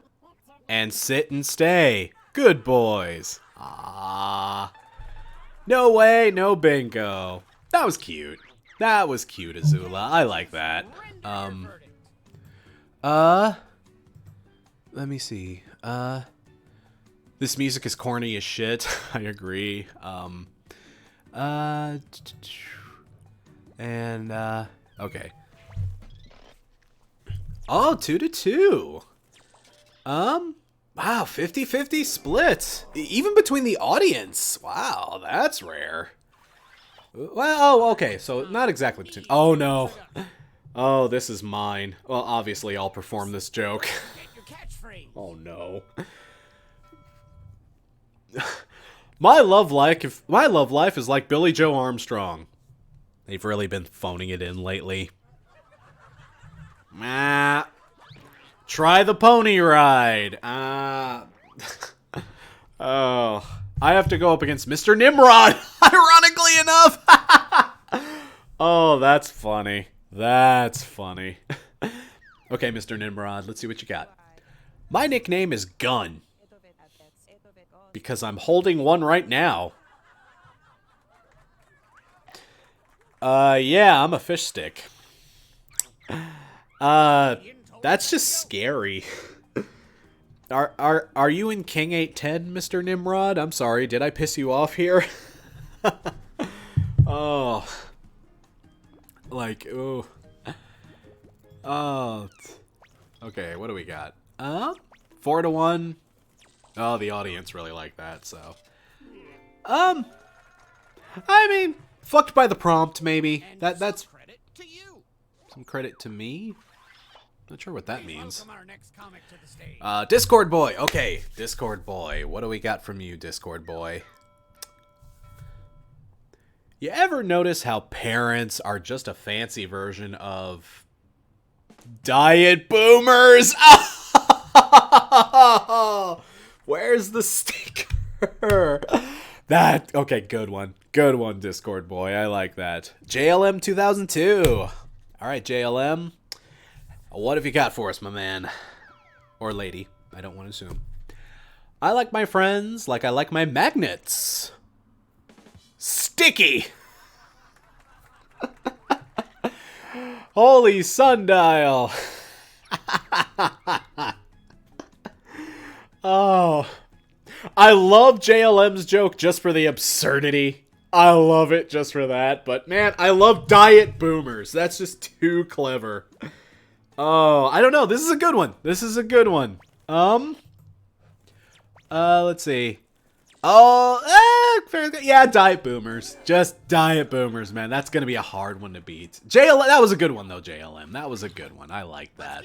and sit and stay. Good boys. Ah. No way, no bingo. That was cute. That was cute, Azula. I like that. Let me see. This music is corny as shit. I agree. Okay. Oh, 2-2. Wow, 50-50 split. Even between the audience. Wow, that's rare. Well, oh, okay, so not exactly between... Oh, no. Oh, this is mine. Well, obviously, I'll perform this joke. Oh, no. My love life is like Billy Joe Armstrong. They've really been phoning it in lately. Try the pony ride. Oh, I have to go up against Mr. Nimrod, ironically enough. Oh, that's funny. That's funny. Okay, Mr. Nimrod, let's see what you got. My nickname is Gun. Because I'm holding one right now. Yeah, I'm a fish stick. That's just scary. Are you in King 810, Mr. Nimrod? I'm sorry, did I piss you off here? Oh. Like, ooh. Oh. Okay, what do we got? 4-1. Oh, the audience really like that, so. I mean, fucked by the prompt, maybe. That's credit to you. some credit to me. Not sure what that means. Welcome our next comic to the stage. Discord boy. Okay, Discord boy. What do we got from you, Discord boy? You ever notice how parents are just a fancy version of diet boomers? Where's the sticker? Okay, good one. Good one, Discord boy. I like that. JLM 2002. All right, JLM. What have you got for us, my man? Or lady. I don't want to assume. I like my friends like I like my magnets. Sticky! Holy sundial! Oh. I love JLM's joke just for the absurdity. I love it just for that. But man, I love diet boomers. That's just too clever. Oh, I don't know. This is a good one. This is a good one. Let's see. Oh, yeah, diet boomers. Just diet boomers, man. That's gonna be a hard one to beat. JLM, that was a good one though. JLM, that was a good one. I like that.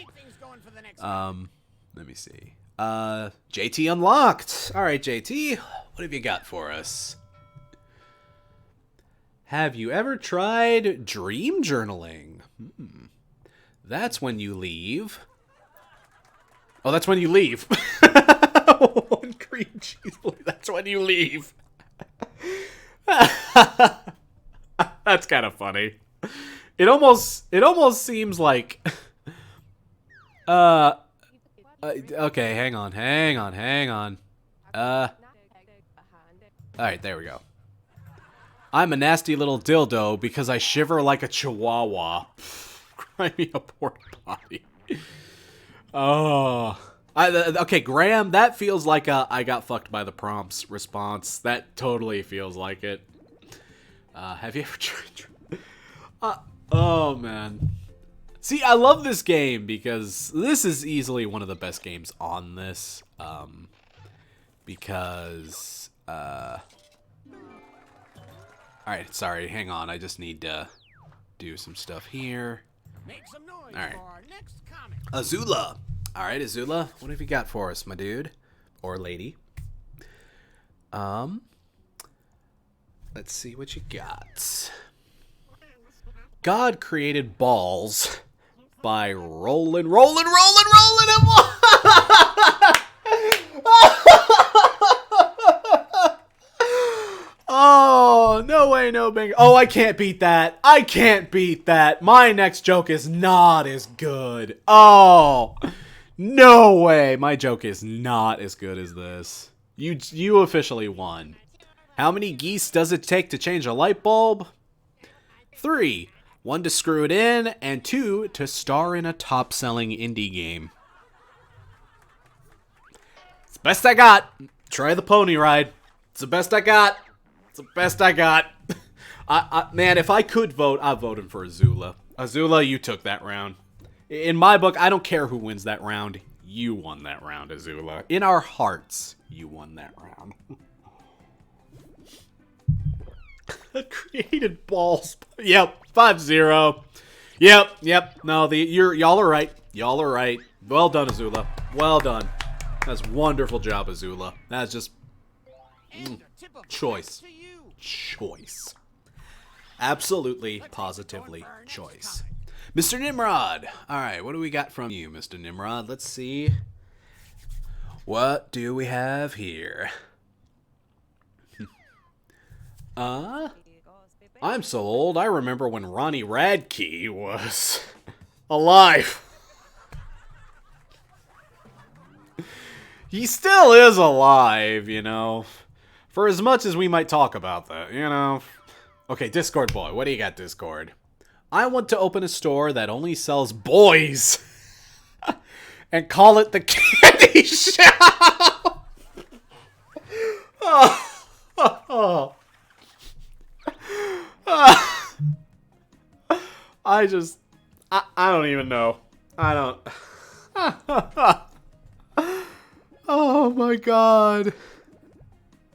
Let me see. JT unlocked. All right, JT, what have you got for us? Have you ever tried dream journaling? That's when you leave. Oh, that's when you leave. One cream cheese. That's when you leave. That's kind of funny. It almost seems like. Okay, hang on. All right, there we go. I'm a nasty little dildo because I shiver like a chihuahua. Cry me a porta potty. Oh. Okay, Graham, that feels like a I got fucked by the prompts response. That totally feels like it. Have you ever tried? Oh, man. See, I love this game because this is easily one of the best games on this. Because, Alright, sorry, hang on. I just need to do some stuff here. Make some noise All right. for our next comic. Azula. All right, Azula, what have you got for us, my dude or lady? Let's see what you got. God created balls by rolling them. Oh, no way, no bingo. Oh, I can't beat that. I can't beat that. My next joke is not as good. Oh, no way. My joke is not as good as this. You officially won. How many geese does it take to change a light bulb? 3. 1 to screw it in, and 2 to star in a top-selling indie game. It's the best I got. Try the pony ride. It's the best I got. It's the best I got. Man, if I could vote, I'm voting for Azula. Azula, you took that round. In my book, I don't care who wins that round. You won that round, Azula. In our hearts, you won that round. Created balls. Yep, 5-0. Yep. No, y'all are right. Y'all are right. Well done, Azula. Well done. That's wonderful job, Azula. That's just choice. Choice. Absolutely, positively choice. Mr. Nimrod. All right, what do we got from you, Mr. Nimrod? Let's see. What do we have here? I'm so old, I remember when Ronnie Radke was alive. He still is alive, you know. For as much as we might talk about that, you know. Okay, Discord boy, what do you got, Discord? I want to open a store that only sells boys and call it the Candy Shop. Oh. Oh. I don't even know. I don't. Oh my god.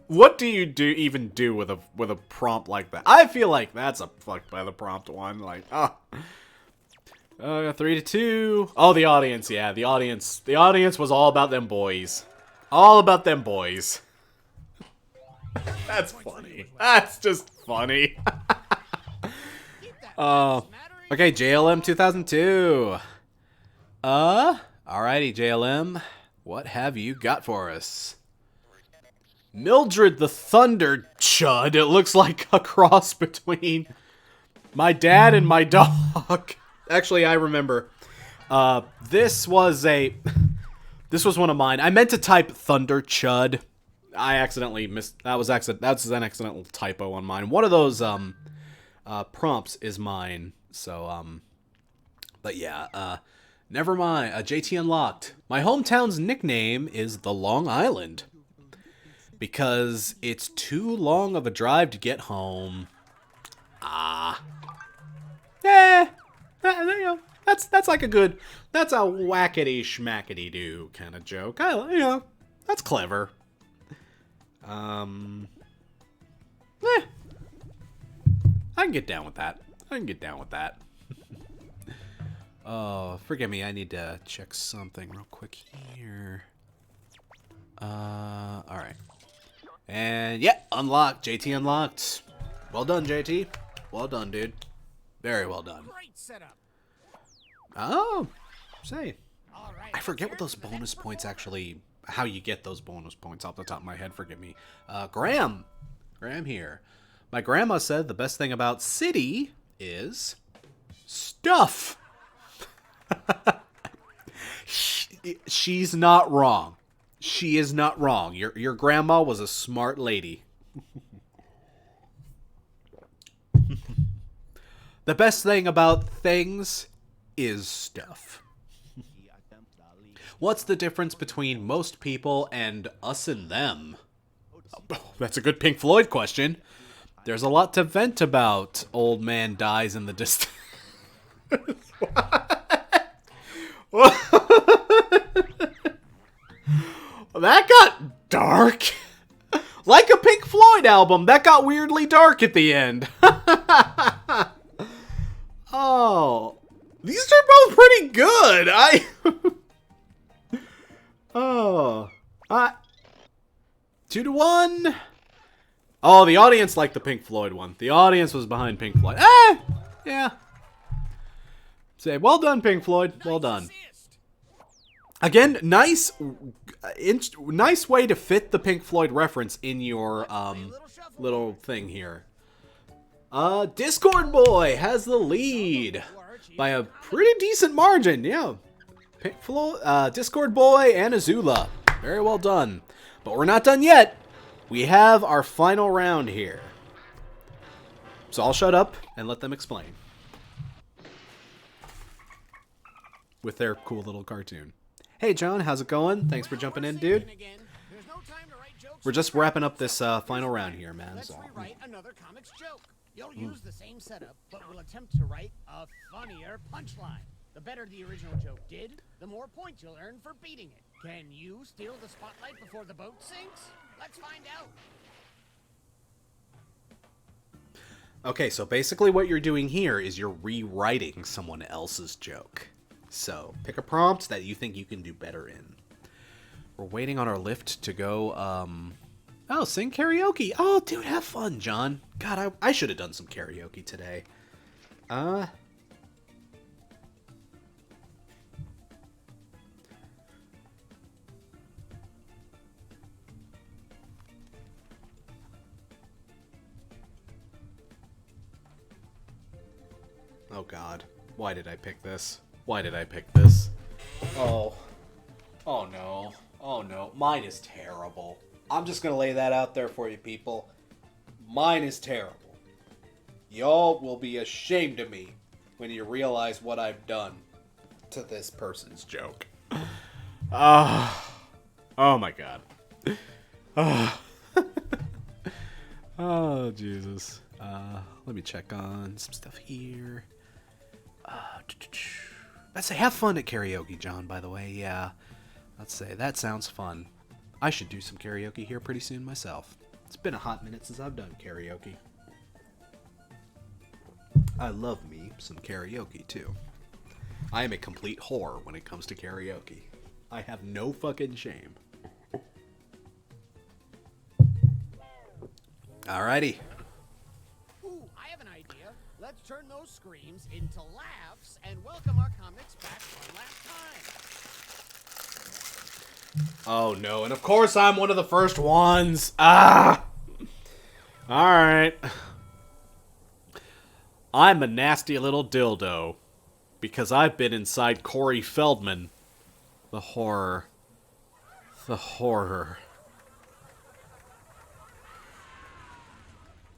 What do you even do with a prompt like that? I feel like that's a fucked by the prompt one. Like, 3-2. Oh, the audience, yeah, the audience was all about them boys. All about them boys. That's funny. That's just funny. Okay, JLM 2002. Alrighty, JLM. What have you got for us? Mildred the Thunder Chud. It looks like a cross between my dad and my dog. Actually, I remember. This was one of mine. I meant to type Thunder Chud. I accidentally missed. That's an accidental typo on mine. One of those prompts is mine. So but yeah. Never mind. JT Unlocked. My hometown's nickname is the Long Island because it's too long of a drive to get home. That's like a good. That's a whackety schmackety do kind of joke. That's clever. I can get down with that. Oh, forgive me. I need to check something real quick here. All right. And yeah, unlocked. JT unlocked. Well done, JT. Well done, dude. Very well done. Great setup. Oh, say. All right, I forget what those bonus points actually. How you get those bonus points off the top of my head. Forgive me. Graham here. My grandma said the best thing about city is stuff. She's not wrong. She is not wrong. Your grandma was a smart lady. The best thing about things is stuff. What's the difference between most people and us and them? Oh, that's a good Pink Floyd question. There's a lot to vent about. Old man dies in the distance. That got dark. Like a Pink Floyd album, that got weirdly dark at the end. Oh. These are both pretty good. 2-1. Oh, the audience liked the Pink Floyd one. The audience was behind Pink Floyd. Yeah. Say, well done, Pink Floyd. Well done. Again, nice way to fit the Pink Floyd reference in your little thing here. Discord Boy has the lead by a pretty decent margin. Yeah, Pink Floyd, Discord Boy, and Azula. Very well done. But we're not done yet. We have our final round here. So I'll shut up and let them explain. With their cool little cartoon. Hey, John, how's it going? Thanks for jumping in, dude. We're just wrapping up this final round here, man. Let's So. rewrite another comics joke. You'll use the same setup, but we'll attempt to write a funnier punchline. The better the original joke did, the more points you'll earn for beating it. Can you steal the spotlight before the boat sinks? Let's find out. Okay, so basically what you're doing here is you're rewriting someone else's joke. So, pick a prompt that you think you can do better in. We're waiting on our lift to go, oh, sing karaoke. Oh, dude, have fun, John. God, I should have done some karaoke today. Oh, God. Why did I pick this? Why did I pick this? Oh. Oh, no. Oh, no. Mine is terrible. I'm just gonna lay that out there for you, people. Mine is terrible. Y'all will be ashamed of me when you realize what I've done to this person's joke. Oh my god. Oh, Jesus. Let me check on some stuff here. Let's say, have fun at karaoke, John, by the way. Yeah. Let's say, that sounds fun. I should do some karaoke here pretty soon myself. It's been a hot minute since I've done karaoke. I love me some karaoke, too. I am a complete whore when it comes to karaoke. I have no fucking shame. Alrighty. Ooh, I have an idea. Let's turn those screams into laughs and welcome our comics back one last time. Oh no, and of course I'm one of the first ones. Ah! Alright. I'm a nasty little dildo. Because I've been inside Corey Feldman. The horror. The horror.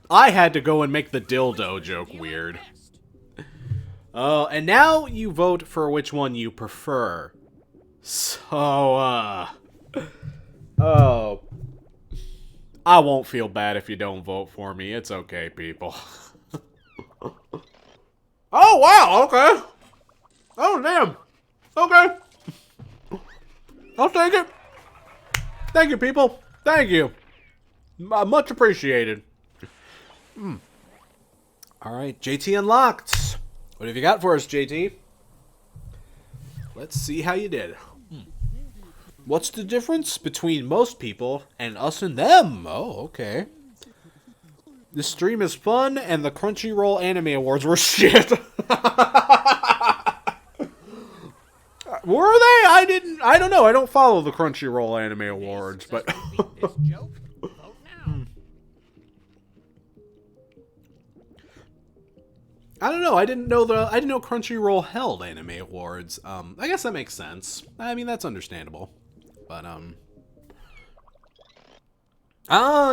I had to go and make the dildo joke weird. Oh, and now you vote for which one you prefer. So, oh. I won't feel bad if you don't vote for me. It's okay, people. Oh, wow, okay. Oh, damn. Okay. I'll take it. Thank you, people. Thank you. Much appreciated. Alright, JT unlocked. What have you got for us, JT? Let's see how you did. What's the difference between most people and us and them? Oh, okay. This stream is fun, and the Crunchyroll Anime Awards were shit. Were they? I don't know. I don't follow the Crunchyroll Anime Awards, but... This joke? Vote now. I don't know. I didn't know Crunchyroll held anime awards. I guess that makes sense. I mean, that's understandable. But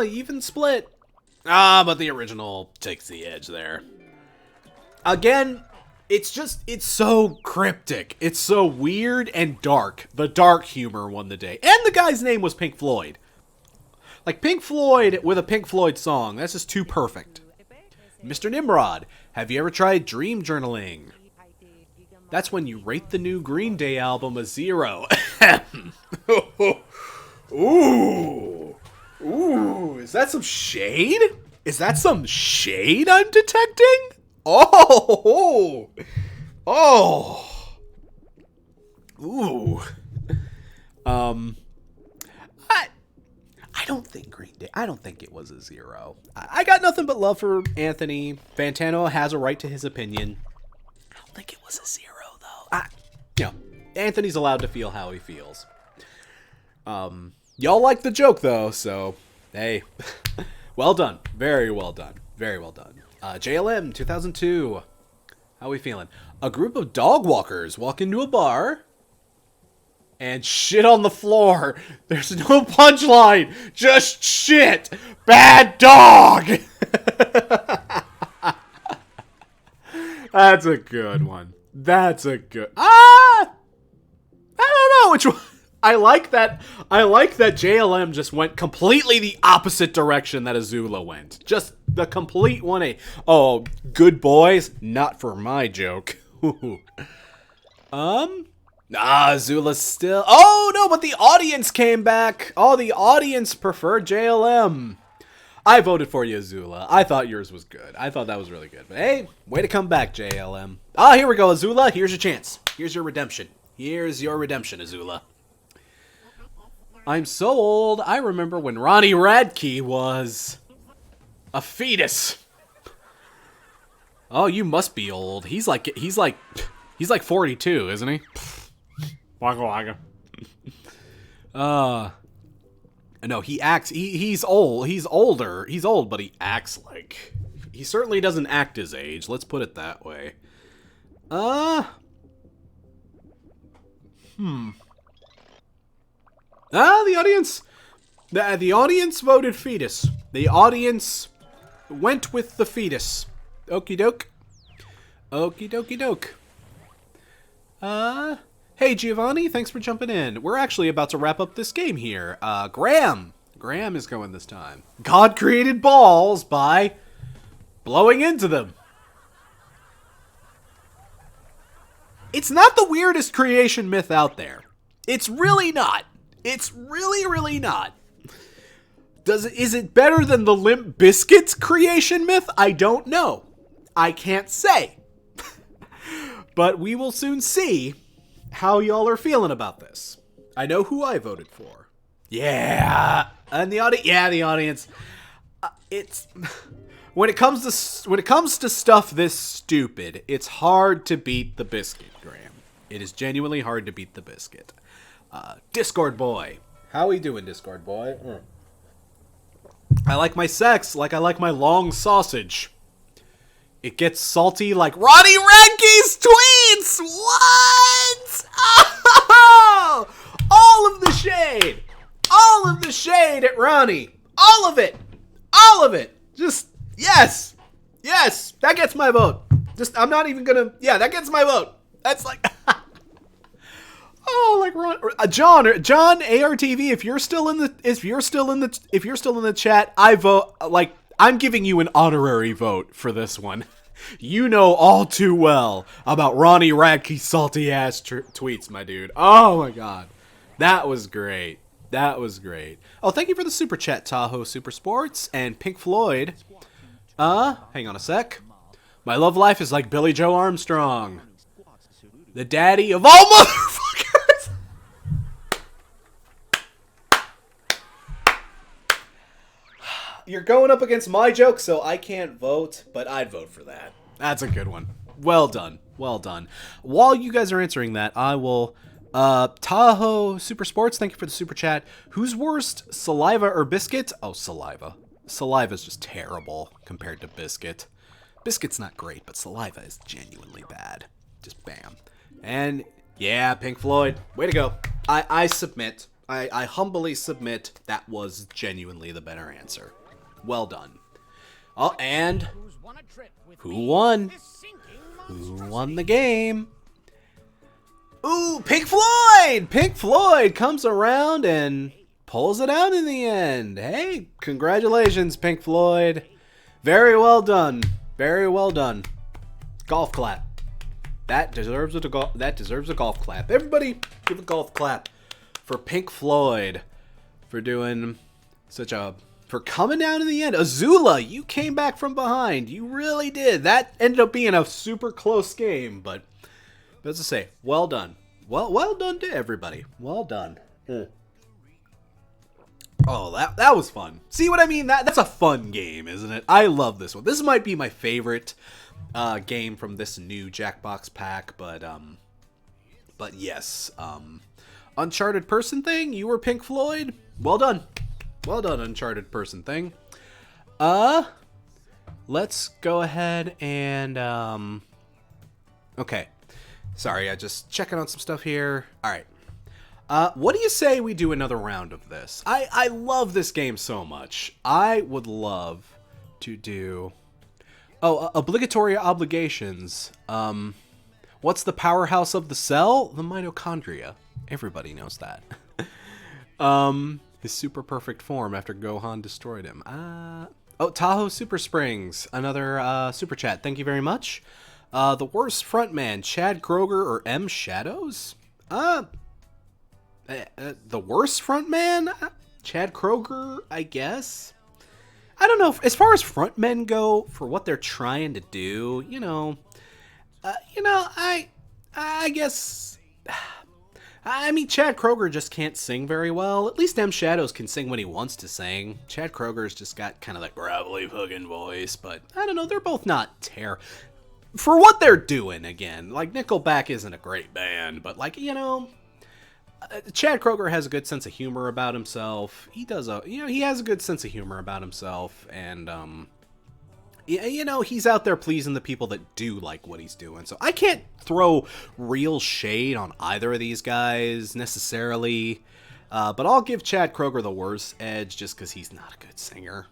even split. But the original takes the edge there. Again, it's so cryptic. It's so weird and dark. The dark humor won the day. And the guy's name was Pink Floyd. Like Pink Floyd with a Pink Floyd song. That's just too perfect. Mr. Nimrod, have you ever tried dream journaling? That's when you rate the new Green Day album a 0. Ooh. Ooh. Is that some shade? Is that some shade I'm detecting? Oh. Oh. Ooh. I don't think Green Day. I don't think it was a 0. I got nothing but love for Anthony. Fantano has a right to his opinion. I don't think it was a 0 though. Anthony's allowed to feel how he feels. Y'all like the joke though, so hey, well done. Very well done. Very well done. JLM 2002. How we feeling? A group of dog walkers walk into a bar and shit on the floor. There's no punchline. Just shit. Bad dog. That's a good one. That's a good... I don't know which one. I like that JLM just went completely the opposite direction that Azula went. Just the complete 180. Oh, good boys. Not for my joke. Azula's still... Oh, no, but the audience came back. Oh, the audience preferred JLM. I voted for you, Azula. I thought yours was good. I thought that was really good. But hey, way to come back, JLM. Here we go, Azula. Here's your chance. Here's your redemption. Here's your redemption, Azula. I'm so old, I remember when Ronnie Radke was a fetus. Oh, you must be old. He's like 42, isn't he? Waka waka. No, he acts, he's old. He's older. He's old, but he acts like... He certainly doesn't act his age. Let's put it that way. The audience... The audience voted fetus. The audience went with the fetus. Okie doke. Okie dokie doke. Hey Giovanni, thanks for jumping in. We're actually about to wrap up this game here. Graham is going this time. God created balls by blowing into them. It's not the weirdest creation myth out there. It's really not. It's really not. Is it better than the Limp Bizkit's creation myth? I don't know. I can't say. But we will soon see how y'all are feeling about this. I know who I voted for. Yeah, and the audience. It's when it comes to stuff this stupid, it's hard to beat the biscuit, Graham. It is genuinely hard to beat the biscuit. Discord boy, how we doing, Discord boy? I like my sex like I like my long sausage. It gets salty like Ronnie Radke's tweets! What? Oh! All of the shade! All of the shade at Ronnie! All of it! All of it! Just, yes! Yes! That gets my vote. Just, I'm not even gonna, yeah, that gets my vote. That's like, oh, like Ron, John, ARTV, if you're still in the chat, I vote, like, I'm giving you an honorary vote for this one. You know all too well about Ronnie Radke's salty ass tweets, my dude. Oh my god. That was great. That was great. Oh, thank you for the super chat, Tahoe Super Sports and Pink Floyd. Hang on a sec. My love life is like Billy Joe Armstrong, the daddy of all motherfuckers. You're going up against my joke, so I can't vote, but I'd vote for that. That's a good one. Well done. Well done. While you guys are answering that, I will... Tahoe Super Sports, thank you for the super chat. Who's worst, saliva or biscuit? Oh, saliva. Saliva's just terrible compared to biscuit. Biscuit's not great, but saliva is genuinely bad. Just bam. And, yeah, Pink Floyd. Way to go. I submit. I humbly submit that was genuinely the better answer. Well done. Oh, and who won? Who won the game? Ooh, Pink Floyd! Pink Floyd comes around and pulls it out in the end. Hey, congratulations, Pink Floyd. Very well done. Very well done. Golf clap. That deserves a golf clap. Everybody give a golf clap for Pink Floyd for doing for coming down in the end. Azula, you came back from behind. You really did. That ended up being a super close game, but as I say, well done. Well done to everybody. Well done. Oh, that was fun. See what I mean? That's a fun game, isn't it? I love this one. This might be my favorite game from this new Jackbox pack, but yes. Uncharted person thing, you were Pink Floyd. Well done. Well done, Uncharted person thing. Let's go ahead and okay. Sorry, I just checking on some stuff here. All right. What do you say we do another round of this? I love this game so much. I would love to do... Oh, obligatory obligations. What's the powerhouse of the cell? The mitochondria. Everybody knows that. His super perfect form after Gohan destroyed him. Oh, Tahoe Super Springs. Another super chat. Thank you very much. The worst frontman, Chad Kroger or M Shadows? The worst frontman? Chad Kroger, I guess? I don't know. As far as frontmen go, for what they're trying to do, I guess... I mean, Chad Kroger just can't sing very well. At least M Shadows can sing when he wants to sing. Chad Kroger's just got kind of that gravelly fucking voice, but I don't know. They're both not terrible. For what they're doing, again, like, Nickelback isn't a great band, but, like, Chad Kroger has a good sense of humor about himself. He has a good sense of humor about himself, and, he's out there pleasing the people that do like what he's doing. So I can't throw real shade on either of these guys, necessarily, but I'll give Chad Kroger the worst edge just because he's not a good singer.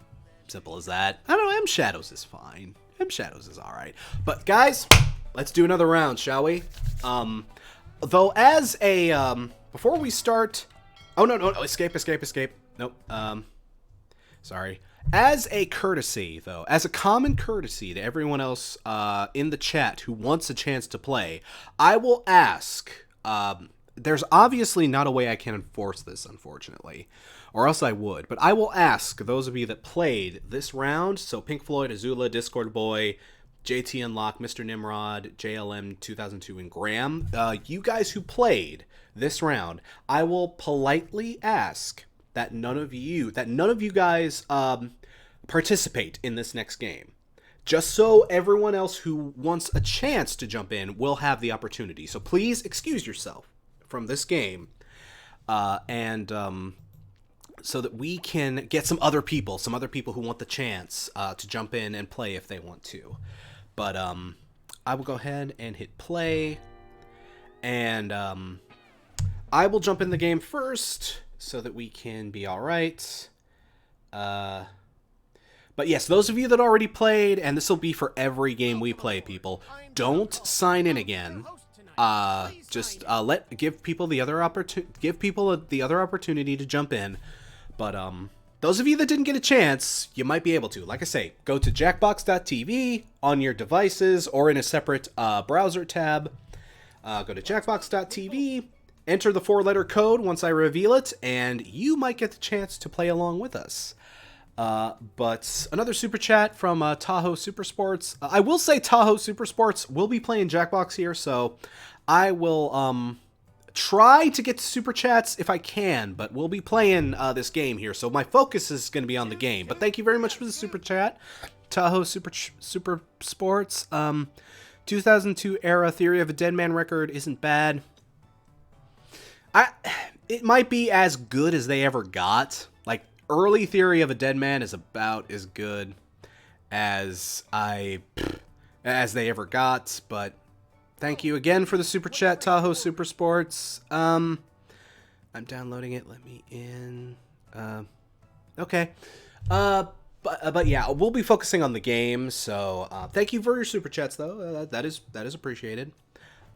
Simple as that. I don't know, M Shadows is fine. Shadows is alright. But guys, let's do another round, shall we? Though as a, before we start... Oh, no, escape. Nope, sorry. As a courtesy, though, as a common courtesy to everyone else in the chat who wants a chance to play, I will ask, there's obviously not a way I can enforce this, unfortunately, or else I would, but I will ask those of you that played this round, so Pink Floyd, Azula, Discord Boy, JT Unlock, Mr. Nimrod, JLM 2002, and Graham, you guys who played this round, I will politely ask that none of you guys participate in this next game. Just so everyone else who wants a chance to jump in will have the opportunity. So please excuse yourself from this game, and so that we can get some other people who want the chance to jump in and play if they want to. But I will go ahead and hit play, and I will jump in the game first so that we can be all right. But yes, those of you that already played, and this will be for every game we play, people, don't sign in again. Just give people the other opportunity to jump in. But those of you that didn't get a chance, you might be able to. Like I say, go to jackbox.tv on your devices or in a separate browser tab. Go to jackbox.tv, enter the 4-letter code once I reveal it, and you might get the chance to play along with us. But another super chat from Tahoe Supersports. I will say Tahoe Supersports will be playing Jackbox here, so I will try to get to super chats if I can, but we'll be playing this game here, so my focus is going to be on the game. But thank you very much for the super chat, Tahoe Supersports. 2002 era Theory of a Dead Man record isn't bad. It might be as good as they ever got. Like, early Theory of a Dead Man is about as good as they ever got, but thank you again for the super chat, Tahoe Supersports. I'm downloading it. Let me in. Okay. But yeah, we'll be focusing on the game. So thank you for your super chats, though. That is appreciated.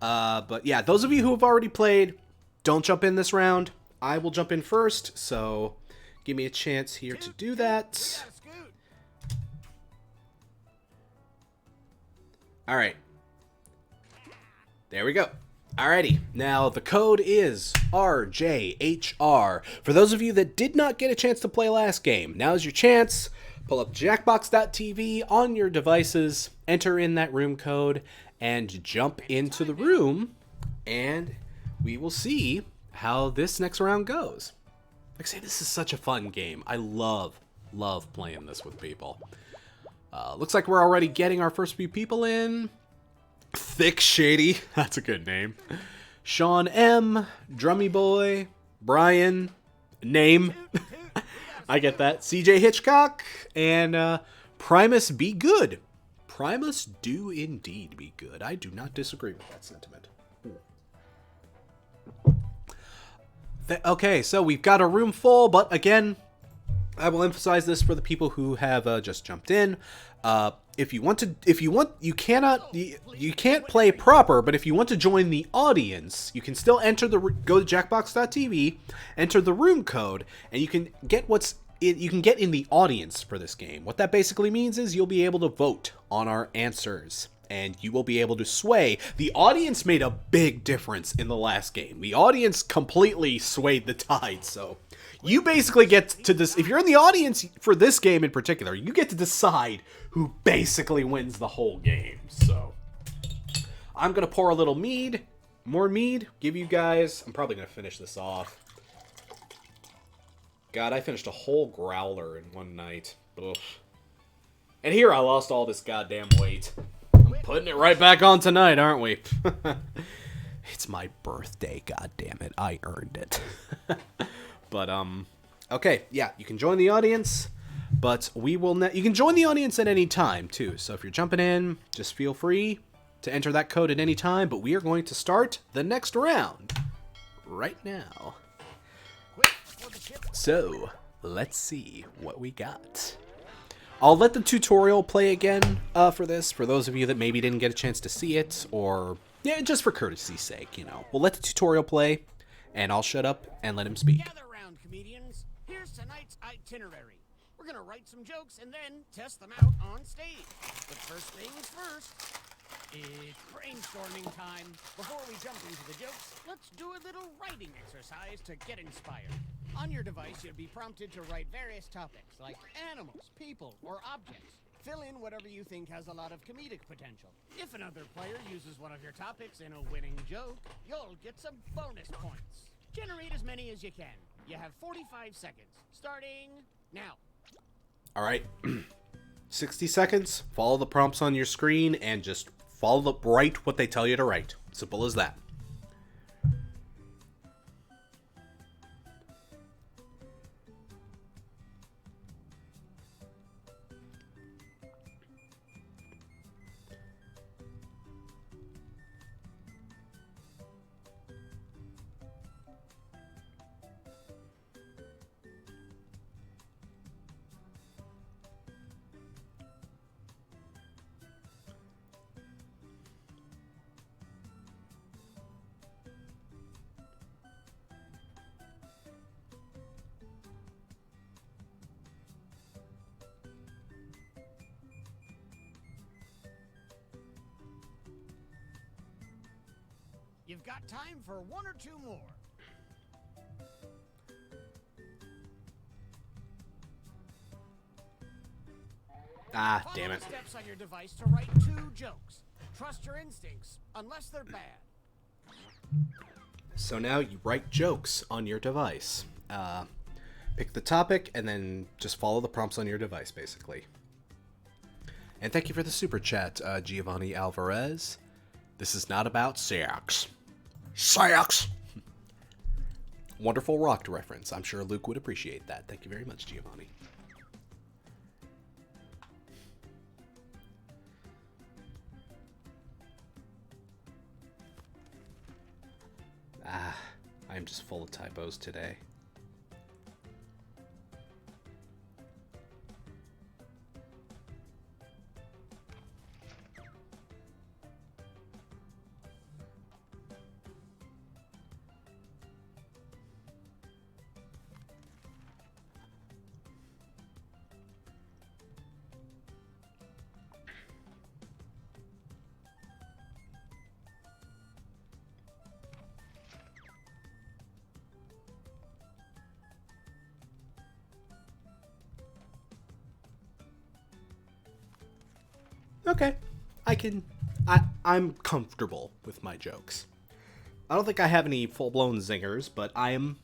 But yeah, those of you who have already played, don't jump in this round. I will jump in first. So give me a chance here to do that. All right. There we go. Alrighty, now the code is RJHR. For those of you that did not get a chance to play last game, now's your chance. Pull up jackbox.tv on your devices, enter in that room code, and jump into the room, and we will see how this next round goes. Like I say, this is such a fun game. I love playing this with people. Looks like we're already getting our first few people in. Thick Shady, that's a good name. Sean M, Drummy Boy, Brian, name. I get that. CJ Hitchcock, and Primus Be Good. Primus do indeed be good. I do not disagree with that sentiment. Okay, so we've got a room full, but again, I will emphasize this for the people who have just jumped in. You can't play proper, but if you want to join the audience, you can still go to jackbox.tv, enter the room code, and you can get in the audience for this game. What that basically means is you'll be able to vote on our answers, and you will be able to sway. The audience made a big difference in the last game. The audience completely swayed the tide, so you basically get to if you're in the audience for this game in particular, you get to decide who basically wins the whole game. So I'm gonna pour a little more mead, give you guys. I'm probably gonna finish this off. God, I finished a whole growler in one night. Ugh. And here I lost all this goddamn weight. I'm putting it right back on tonight, aren't we? It's my birthday, goddammit. I earned it. But, okay, yeah, you can join the audience, but you can join the audience at any time, too. So if you're jumping in, just feel free to enter that code at any time, but we are going to start the next round right now. So, let's see what we got. I'll let the tutorial play again for this, for those of you that maybe didn't get a chance to see it, or, yeah, just for courtesy's sake, you know. We'll let the tutorial play, and I'll shut up and let him speak. Gather round, comedians. Here's tonight's itinerary. We're gonna write some jokes and then test them out on stage. But first things first, it's brainstorming time. Before we jump into the jokes, let's do a little writing exercise to get inspired. On your device, you'll be prompted to write various topics like animals, people, or objects. Fill in whatever you think has a lot of comedic potential. If another player uses one of your topics in a winning joke, you'll get some bonus points. Generate as many as you can. You have 45 seconds, starting now. All right. 60 seconds. Follow the prompts on your screen and just write what they tell you to write. Simple as that. You've got time for one or two more. Ah, damn it. Follow the steps on your device to write 2 jokes. Trust your instincts, unless they're bad. So now you write jokes on your device. Pick the topic and then just follow the prompts on your device, basically. And thank you for the super chat, Giovanni Alvarez. This is not about sex. Sex! Wonderful rocked reference. I'm sure Luke would appreciate that. Thank you very much, Giovanni. I am just full of typos today. Okay. I'm comfortable with my jokes. I don't think I have any full-blown zingers, but I am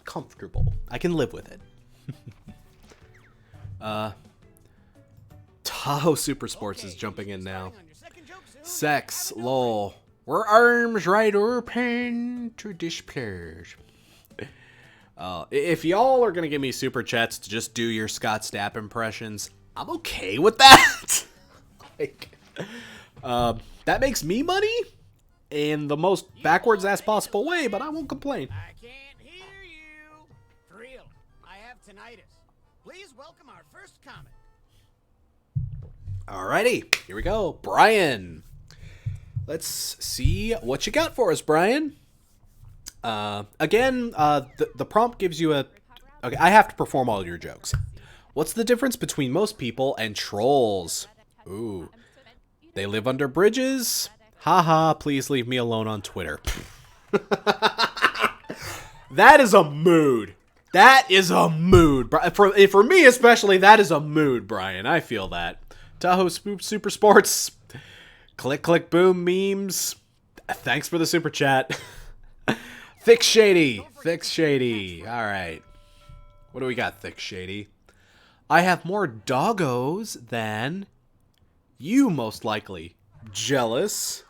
comfortable. I can live with it. Tahoe Super Sports is jumping in now. Sex, lol. We're arms right open to display. If y'all are gonna give me super chats to just do your Scott Stapp impressions, I'm okay with that. That makes me money in the most backwards ass possible way, but I won't complain. I can't hear you. For real, I have tinnitus. Please welcome our first comic. Alrighty, here we go. Brian. Let's see what you got for us, Brian. Again, the prompt gives you a... Okay, I have to perform all your jokes. What's the difference between most people and trolls? Ooh. They live under bridges? Haha, please leave me alone on Twitter. That is a mood. That is a mood. For me especially, that is a mood, Brian. I feel that. Tahoe Super Sports. Click, click, boom, memes. Thanks for the super chat. Thick Shady. Thick Shady. All right. What do we got, Thick Shady? I have more doggos than... You, most likely. Jealous.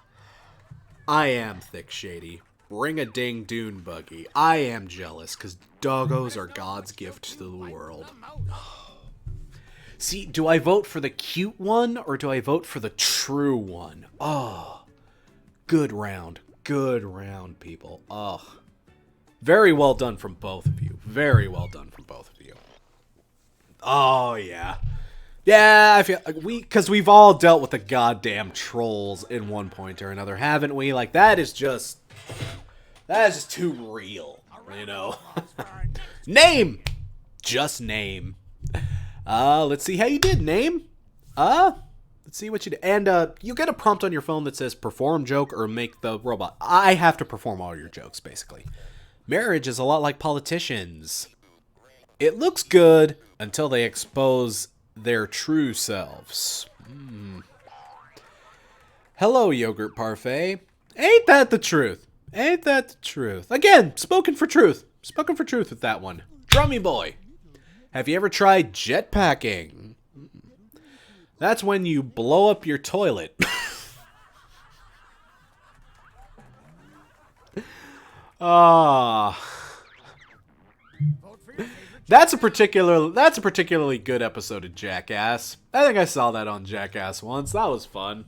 I am Thick Shady. Bring a ding dune buggy. I am jealous, because doggos are God's gift to the world. See, do I vote for the cute one, or do I vote for the true one? Oh. Good round. Good round, people. Oh. Very well done from both of you. Very well done from both of you. Oh, yeah. Yeah, I feel like because we've all dealt with the goddamn trolls in one point or another, haven't we? Like that is just too real, you know. Name, just name. Let's see how you did. Name. Let's see what you did. And you get a prompt on your phone that says perform joke or make the robot. I have to perform all your jokes basically. Marriage is a lot like politicians. It looks good until they expose their true selves. Hello, yogurt parfait. Ain't that the truth? Ain't that the truth? Again, spoken for truth. Spoken for truth with that one. Drummy boy. Have you ever tried jetpacking? That's when you blow up your toilet. Ah. That's a particularly good episode of Jackass. I think I saw that on Jackass once. That was fun.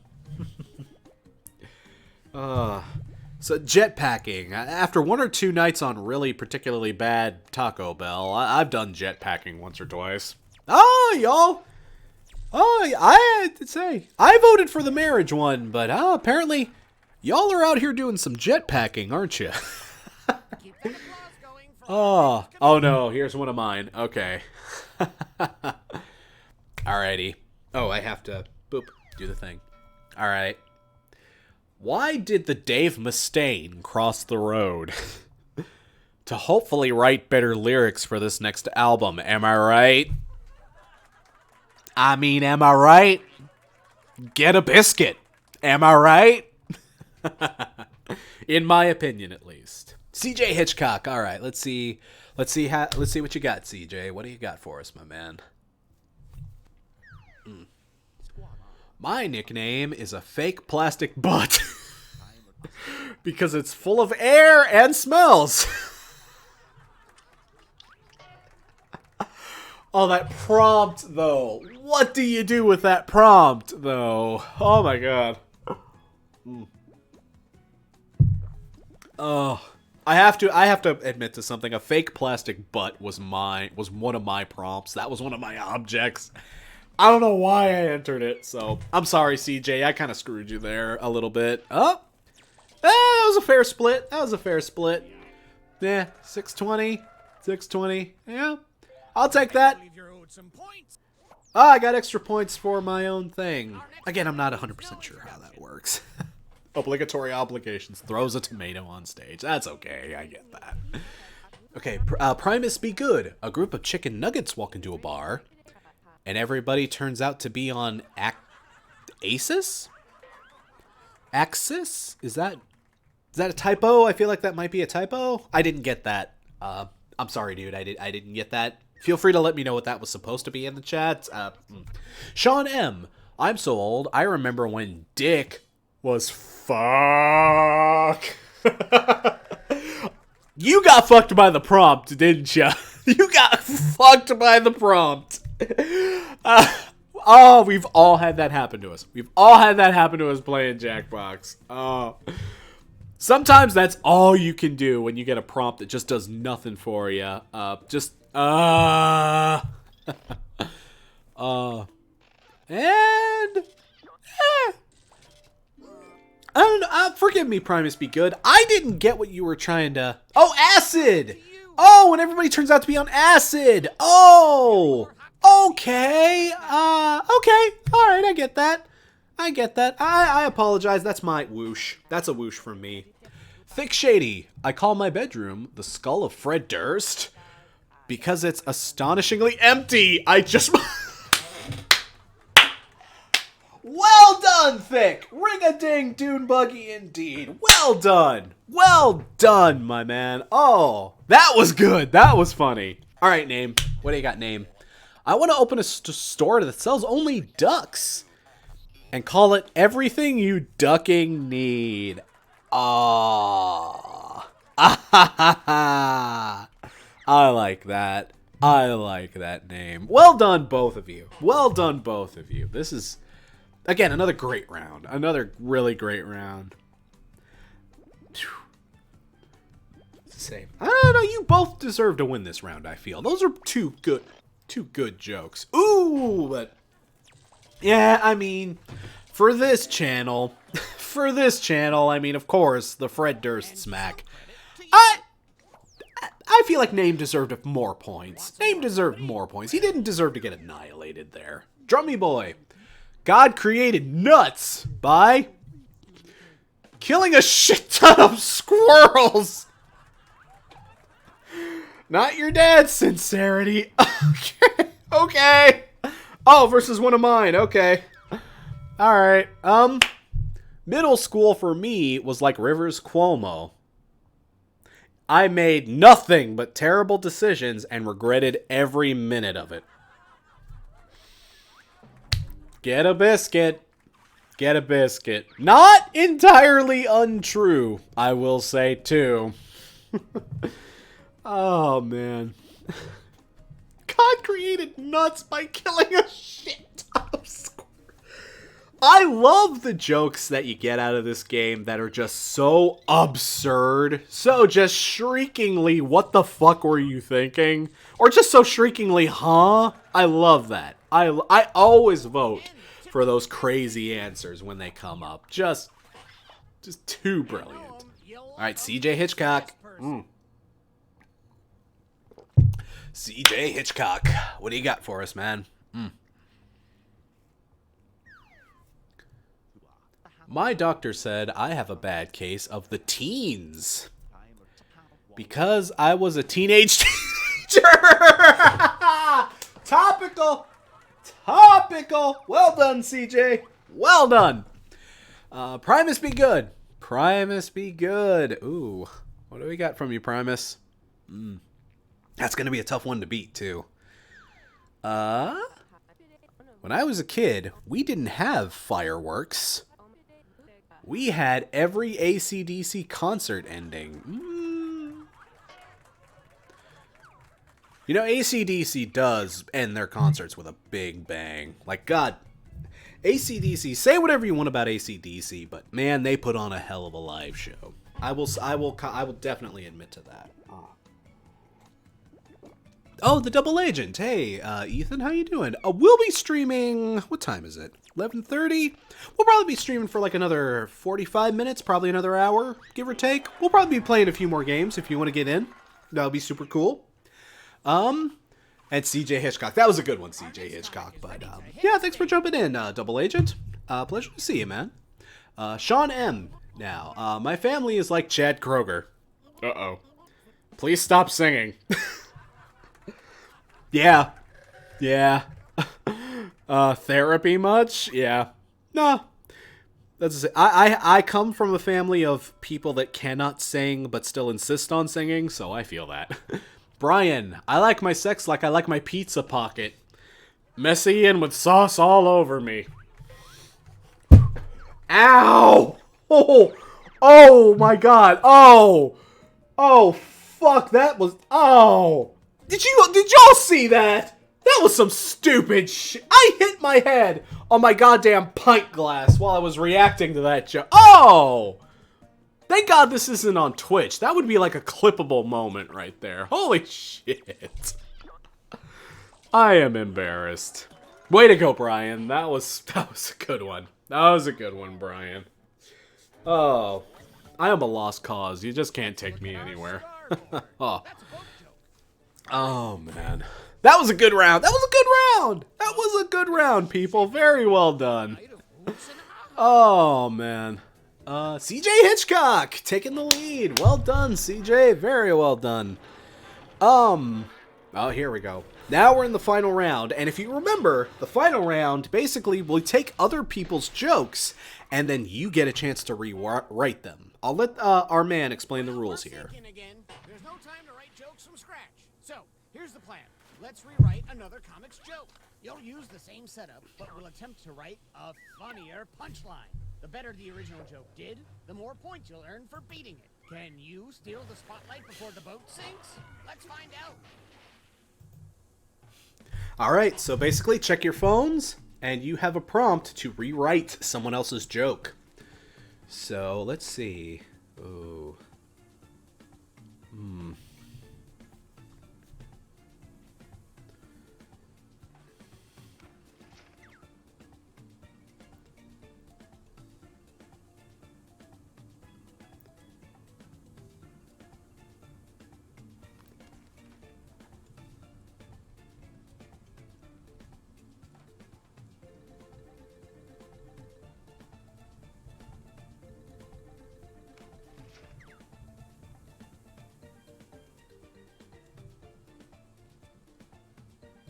So jetpacking. After 1 or 2 nights on really particularly bad Taco Bell, I've done jetpacking once or twice. Oh, y'all. Oh, I had to say, I voted for the marriage one, but apparently y'all are out here doing some jetpacking, aren't you? Oh no, here's one of mine. Okay. Alrighty. Oh, I have to, boop, do the thing. Alright. Why did the Dave Mustaine cross the road? To hopefully write better lyrics for this next album, am I right? I mean, am I right? Get a biscuit. Am I right? In my opinion, at least. CJ Hitchcock. All right, let's see what you got, CJ. What do you got for us, my man? My nickname is a fake plastic butt because it's full of air and smells. Oh, that prompt, though. What do you do with that prompt, though? Oh, my God. Oh, I have to admit to something. A fake plastic butt was one of my prompts. That was one of my objects. I don't know why I entered it, so I'm sorry, CJ. I kind of screwed you there a little bit. Oh, that was a fair split. Yeah, 620. Yeah. I'll take that. Ah, I got extra points for my own thing. Again, I'm not 100% sure how that works. Obligatory obligations. Throws a tomato on stage. That's okay. I get that. Okay, Primus Be Good. A group of chicken nuggets walk into a bar, and everybody turns out to be on Axis? Axis? Is that a typo? I feel like that might be a typo. I didn't get that. I'm sorry, dude. I didn't get that. Feel free to let me know what that was supposed to be in the chat. Sean M. I'm so old. I remember when Dick was fuck. You got fucked by the prompt, didn't you? You got fucked by the prompt. Oh, we've all had that happen to us. We've all had that happen to us playing Jackbox. Oh. Sometimes that's all you can do when you get a prompt that just does nothing for you. And I don't know. Forgive me, Primus Be Good. I didn't get what you were trying to. Oh, acid. Oh, and everybody turns out to be on acid. Oh, okay. Okay. All right. I get that. I apologize. That's my whoosh. That's a whoosh from me. Thick Shady. I call my bedroom the skull of Fred Durst because it's astonishingly empty. I just. Well done, Thick. Ring-a-ding, dune buggy indeed. Well done. Well done, my man. Oh, that was good. That was funny. All right, Name. What do you got, Name? I want to open a store that sells only ducks and call it Everything You Ducking Need. Ah. I like that. I like that name. Well done, both of you. Well done, both of you. This is, again, another great round. Another really great round. Same. I don't know. You both deserve to win this round, I feel. Those are two good jokes. Ooh, but Yeah, I mean, for this channel, I mean, of course, the Fred Durst And smack. some credit to you. I I feel like Name deserved more points. Name deserved more points. He didn't deserve to get annihilated there. Drummy Boy. God created nuts by killing a shit ton of squirrels. Not your dad's sincerity. Okay. Okay. Oh, versus one of mine. Okay. All right. Middle school for me was like Rivers Cuomo. I made nothing but terrible decisions and regretted every minute of it. Get a biscuit. Get a biscuit. Not entirely untrue, I will say, too. Oh, man. God created nuts by killing a shit ton of squirrels. I love the jokes that you get out of this game that are just so absurd. So just shriekingly, what the fuck were you thinking? Or just so shriekingly, huh? I love that. I always vote for those crazy answers when they come up. Just too brilliant. Alright, CJ Hitchcock. CJ Hitchcock. What do you got for us, man? My doctor said I have a bad case of the teens. Because I was a teenage teacher! Topical! Topical! Well done, CJ. Well done. Primus be good. Primus be good. Ooh. What do we got from you, Primus? That's going to be a tough one to beat, too. When I was a kid, we didn't have fireworks. We had every AC/DC concert ending. You know, AC/DC does end their concerts with a big bang. Like, God, AC/DC, say whatever you want about AC/DC, but man, they put on a hell of a live show. I will definitely admit to that. Oh, the double agent. Hey, Ethan, how you doing? We'll be streaming. What time is it? 11:30. We'll probably be streaming for like another 45 minutes, probably another hour, give or take. We'll probably be playing a few more games if you want to get in. That'll be super cool. And CJ Hitchcock. That was a good one, CJ Hitchcock. But yeah, thanks for jumping in, double agent. Pleasure to see you, man. Sean M. Now, my family is like Chad Kroger. Uh-oh. Please stop singing. Yeah. Yeah. Therapy much? Yeah. Nah. That's I come from a family of people that cannot sing but still insist on singing, so I feel that. Brian, I like my sex like I like my pizza pocket. Messy and with sauce all over me. Ow! Oh! Oh my god. Oh! Oh, fuck, that was... Oh! Did y'all see that? That was some stupid shit. I hit my head on my goddamn pint glass while I was reacting to that joke. Oh! Thank God this isn't on Twitch. That would be like a clippable moment right there. Holy shit. I am embarrassed. Way to go, Brian. That was a good one. That was a good one, Brian. Oh. I am a lost cause. You just can't take me anywhere. Oh. Oh, man. That was a good round. That was a good round. That was a good round, people. Very well done. Oh, man. CJ Hitchcock taking the lead. Well done, CJ. Very well done. Oh, here we go. Now we're in the final round. And if you remember, the final round, basically, we take other people's jokes, and then you get a chance to rewrite them. I'll let our man explain the rules here. There's no time to write jokes from scratch. So, here's the plan. Let's rewrite another comic's joke. You'll use the same setup, but we'll attempt to write a funnier punchline. The better the original joke did, the more points you'll earn for beating it. Can you steal the spotlight before the boat sinks? Let's find out. Alright, so basically check your phones, and you have a prompt to rewrite someone else's joke. So, let's see. Ooh.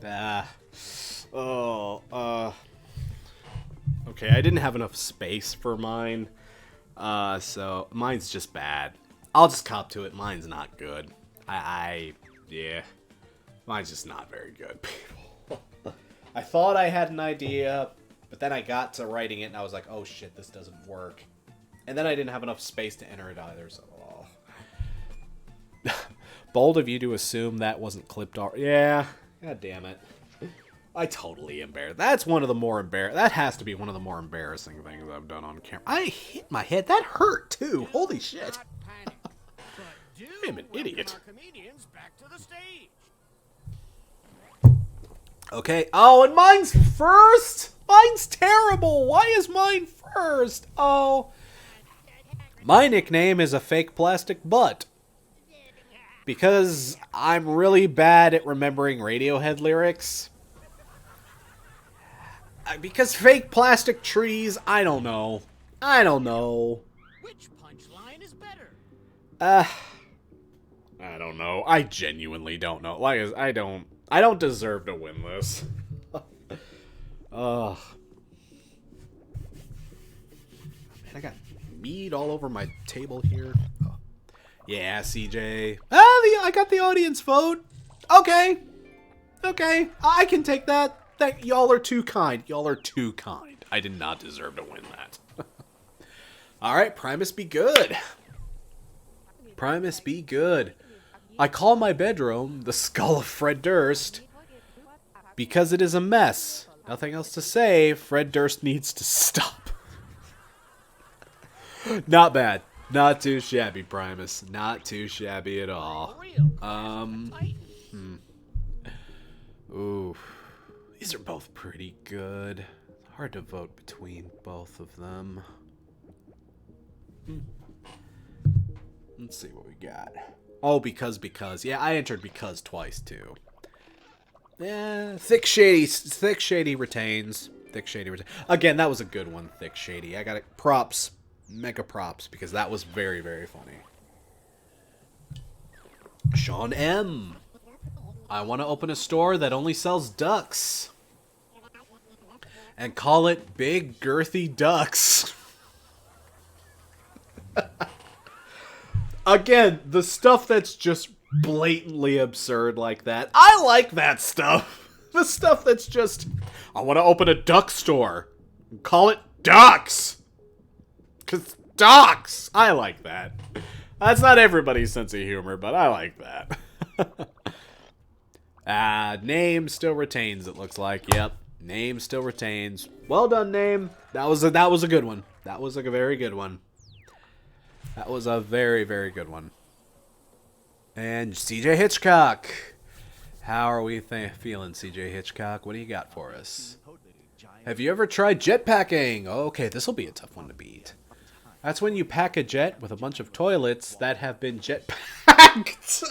Ah. Oh, okay, I didn't have enough space for mine. So mine's just bad. I'll just cop to it. Mine's not good. Yeah. Mine's just not very good, people. I thought I had an idea, but then I got to writing it and I was like, oh shit, this doesn't work. And then I didn't have enough space to enter it either, so... Bold of you to assume that wasn't clipped already. Yeah, god damn it. I totally embarrassed. That's one of the more that has to be one of the more embarrassing things I've done on camera. I hit my head. That hurt too. Holy shit. I'm an idiot. Back to the stage. Okay. Oh, and mine's first. Mine's terrible. Why is mine first? Oh. My nickname is a fake plastic butt. Because I'm really bad at remembering Radiohead lyrics. Because fake plastic trees, I don't know. I don't know. Which punchline is better? I don't know. I genuinely don't know. Like, I don't deserve to win this. Ugh. Man, I got meat all over my table here. Oh. Yeah, CJ. I got the audience vote. Okay. Okay. I can take that. Y'all are too kind. Y'all are too kind. I did not deserve to win that. Alright, Primus be good. Primus be good. I call my bedroom the skull of Fred Durst because it is a mess. Nothing else to say. Fred Durst needs to stop. Not bad. Not too shabby, Primus. Not too shabby at all. Ooh. These are both pretty good. Hard to vote between both of them. Let's see what we got. Oh, because. Yeah, I entered because twice, too. Yeah, Thick Shady retains. Again, that was a good one, Thick Shady. I got it. Props. Mega props, because that was very, very funny. Sean M. I want to open a store that only sells ducks. And call it Big Girthy Ducks. Again, the stuff that's just blatantly absurd like that. I like that stuff. The stuff that's just, I want to open a duck store. And call it Ducks. Because ducks! I like that. That's not everybody's sense of humor, but I like that. Name still retains, it looks like. Yep. Name still retains. Well done, Name. That was a good one. That was a very good one. That was a very, very good one. And CJ Hitchcock. How are we feeling, CJ Hitchcock? What do you got for us? Have you ever tried jetpacking? Okay, this will be a tough one to beat. That's when you pack a jet with a bunch of toilets that have been jetpacked.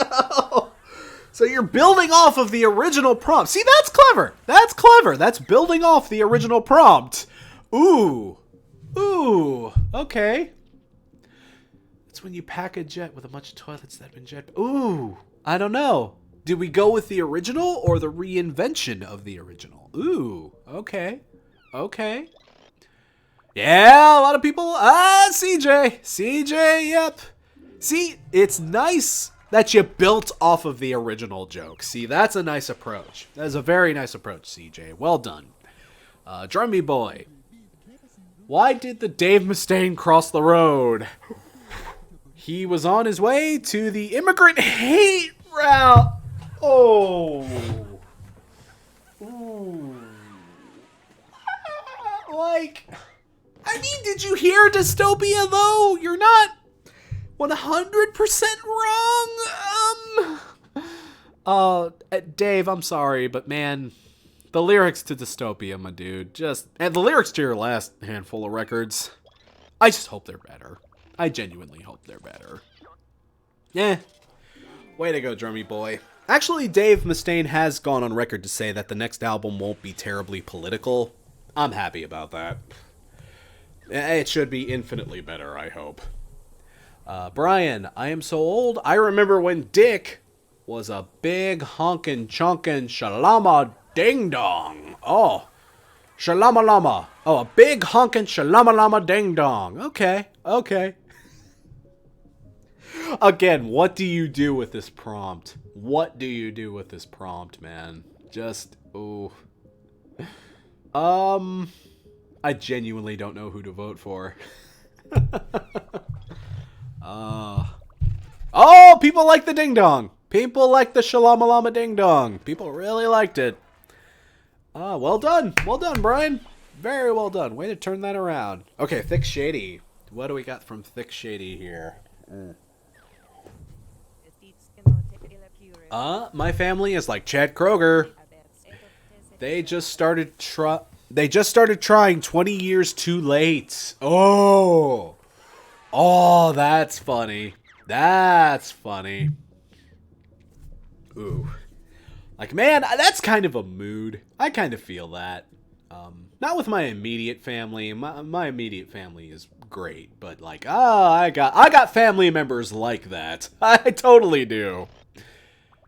So you're building off of the original prompt. See, that's clever. That's clever. That's building off the original prompt. Ooh. Ooh. Okay. That's when you pack a jet with a bunch of toilets that have been jetpacked. Ooh. I don't know. Did we go with the original or the reinvention of the original? Ooh. Okay. Okay. Yeah, a lot of people. CJ, yep. See, it's nice that you built off of the original joke. See, that's a nice approach. That is a very nice approach, CJ. Well done. Drummy Boy. Why did the Dave Mustaine cross the road? He was on his way to the immigrant hate route. Oh. Ooh. Like... I mean, did you hear Dystopia, though? You're not 100% wrong. Dave, I'm sorry, but man, the lyrics to Dystopia, my dude, and the lyrics to your last handful of records, I just hope they're better. I genuinely hope they're better. Yeah. Way to go, Drummy Boy. Actually, Dave Mustaine has gone on record to say that the next album won't be terribly political. I'm happy about that. It should be infinitely better, I hope. Brian, I am so old. I remember when Dick was a big honkin' chunkin' shalama ding dong. Oh, shalama lama. Oh, a big honkin' shalama lama ding dong. Okay, okay. Again, what do you do with this prompt? What do you do with this prompt, man? Just, ooh. I genuinely don't know who to vote for. Oh, people like the ding dong. People like the shalama lama ding dong. People really liked it. Well done. Well done, Brian. Very well done. Way to turn that around. Okay, Thick Shady. What do we got from Thick Shady here? My family is like Chad Kroger. They just started trying 20 years too late. Oh. Oh, that's funny. That's funny. Ooh. Like, man, that's kind of a mood. I kind of feel that. Not with my immediate family. My immediate family is great, but like, I got family members like that. I totally do.